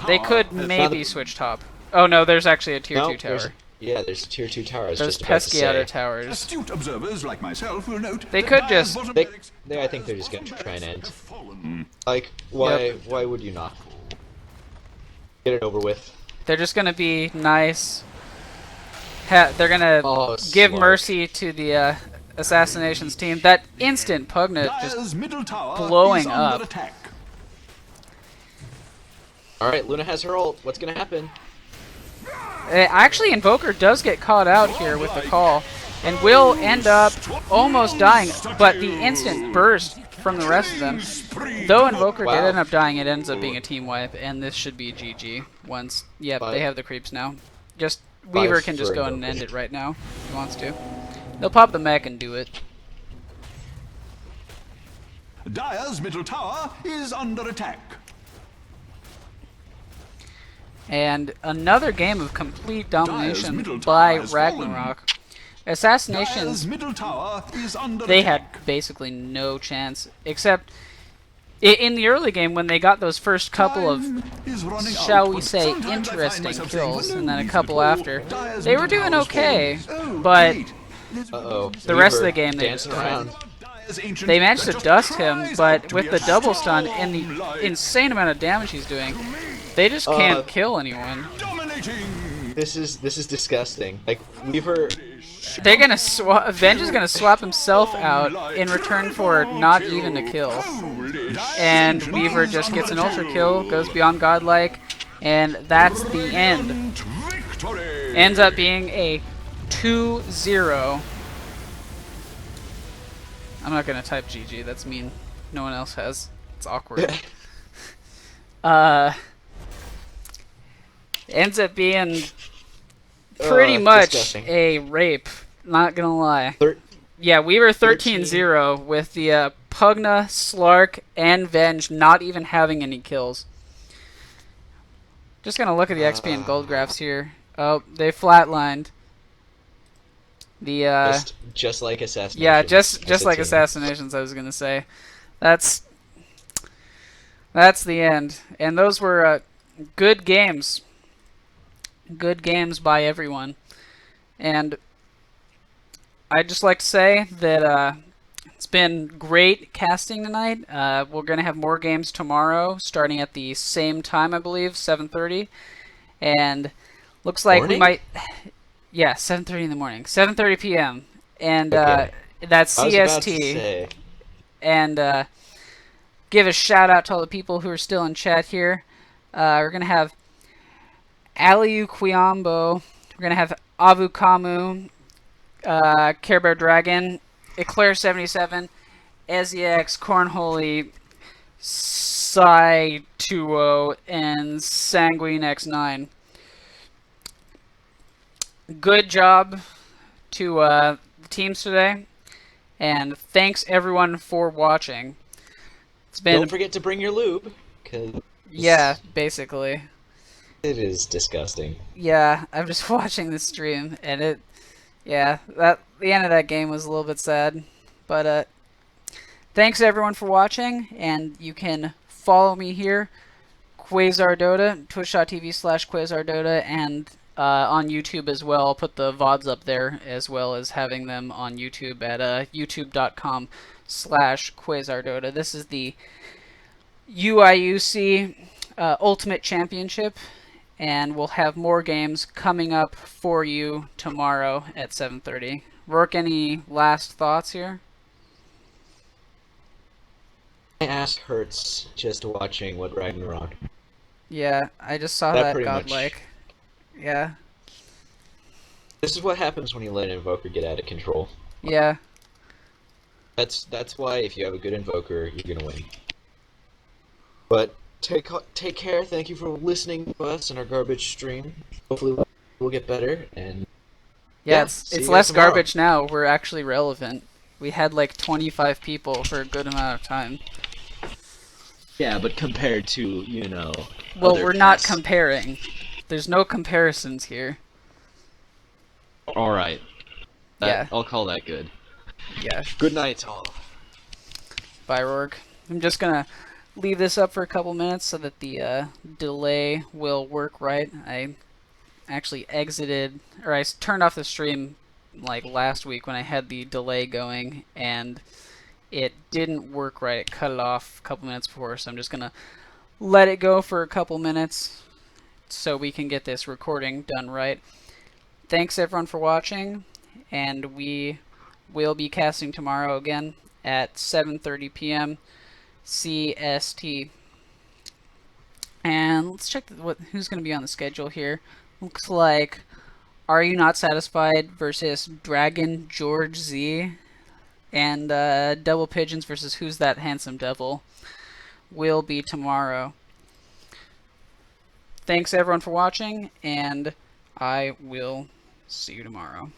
They could maybe switch top. Oh no, there's actually a tier 2 tower. There's a tier 2 tower. I was Those just about to pesky say. outer towers. Astute observers like myself will note They that could Dire's just- bottom They, barracks I think they're just going to try and end. have fallen. Like, why would you not? Get it over with. They're just going to be nice. They're going to give smart. mercy to the Assassinations team. That instant Pugna just Dire's middle tower blowing is under up. attack. Alright, Luna has her ult. What's going to happen? Actually, Invoker does get caught out here with the call, and will end up almost dying, but the instant burst from the rest of them. Though Invoker did end up dying, it ends up being a team wipe, and this should be GG once. Yep, they have the creeps now. Just Weaver can just go and end it right now if he wants to. They'll pop the mech and do it. Dire's middle tower is under attack. And another game of complete Dire's domination middle by tower has Ragnarok. Dire's Assassinations, middle tower is under they attack. had basically no chance, except in the early game when they got those first couple of, Time is running shall out, we but say, sometimes I find interesting myself saying, kills, "For no and then a reason couple at all, after. Dire's They were middle doing tower is okay, falling." Oh, but wait. Uh-oh. the rest of Weaver the game they dancing just around. Dire's ancient They managed that to just dust him, cries but out to with be the a double stun strong and the light. insane amount of damage he's doing, they just can't kill anyone. Dominating. This is disgusting. Like, Weaver... They're gonna Venge is gonna swap himself out in return for not even a kill. And Weaver just gets an ultra kill, goes beyond godlike, and that's the end. Victory. Ends up being a 2-0. I'm not gonna type GG, that's mean. No one else has. It's awkward. Ends up being pretty much disgusting. a rape, not gonna lie. Thir- Yeah, we were 13-0 with the Pugna, Slark, and Venge not even having any kills. Just gonna look at the XP and gold graphs here. Oh, they flatlined. The just like Assassinations. yeah, just as a like team. Assassinations, I was gonna say. That's the end. And those were good games. Good games by everyone. And I'd just like to say that it's been great casting tonight. We're going to have more games tomorrow, starting at the same time, I believe, 7:30. And looks like we Morning? might... Yeah, 7:30 in the morning. 7:30 p.m. And Okay. that's I was about to CST. say, And give a shout out to all the people who are still in chat here. We're going to have Aliu Quiambo. We're going to have Avu Kamu, Care Bear Dragon, Eclair77, Eziex, Cornholy, Sai20, and Sanguine X9. Good job to the teams today, and thanks everyone for watching. It's been don't forget to bring your lube, because yeah, basically. it is disgusting. Yeah, I'm just watching the stream, and the end of that game was a little bit sad, but thanks everyone for watching, and you can follow me here, Quasar Dota, twitch.tv/Quasar Dota, and on YouTube as well. I'll put the VODs up there, as well as having them on YouTube at youtube.com/Quasar Dota. This is the UIUC Ultimate Championship, and we'll have more games coming up for you tomorrow at 7:30. Rourke, any last thoughts here? My ass hurts just watching what Ragnarok. Yeah, I just saw That that pretty much. godlike. Yeah. This is what happens when you let an invoker get out of control. Yeah. That's why if you have a good invoker, you're gonna win. But take care. Thank you for listening to us in our garbage stream. Hopefully we'll get better. And Yeah, yeah, it's see you guys less tomorrow. garbage now. We're actually relevant. We had like 25 people for a good amount of time. Yeah, but compared to, Well, other we're not casts. comparing. There's no comparisons here. Alright. Yeah. I'll call that good. Yeah. Good night, all. Bye, Rourke. I'm just gonna leave this up for a couple minutes so that the delay will work right. I actually exited, or I turned off the stream like last week when I had the delay going, and it didn't work right. It cut it off a couple minutes before, so I'm just gonna let it go for a couple minutes so we can get this recording done right. Thanks everyone for watching, and we will be casting tomorrow again at 7:30 p.m. CST. And let's check who's going to be on the schedule here. Looks like Are You Not Satisfied versus Dragon George Z, and Double Pigeons versus Who's That Handsome Devil will be tomorrow. Thanks everyone for watching, and I will see you tomorrow.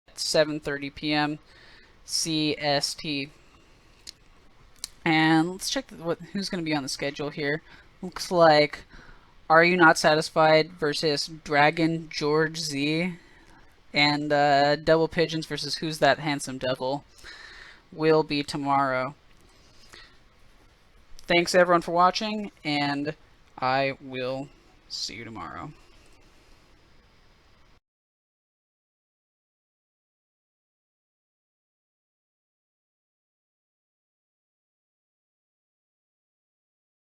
At 7:30 p.m. CST. And let's check who's going to be on the schedule here. Looks like Are You Not Satisfied versus Dragon George Z, And Double Pigeons versus Who's That Handsome Devil will be tomorrow. Thanks everyone for watching, and I will see you tomorrow.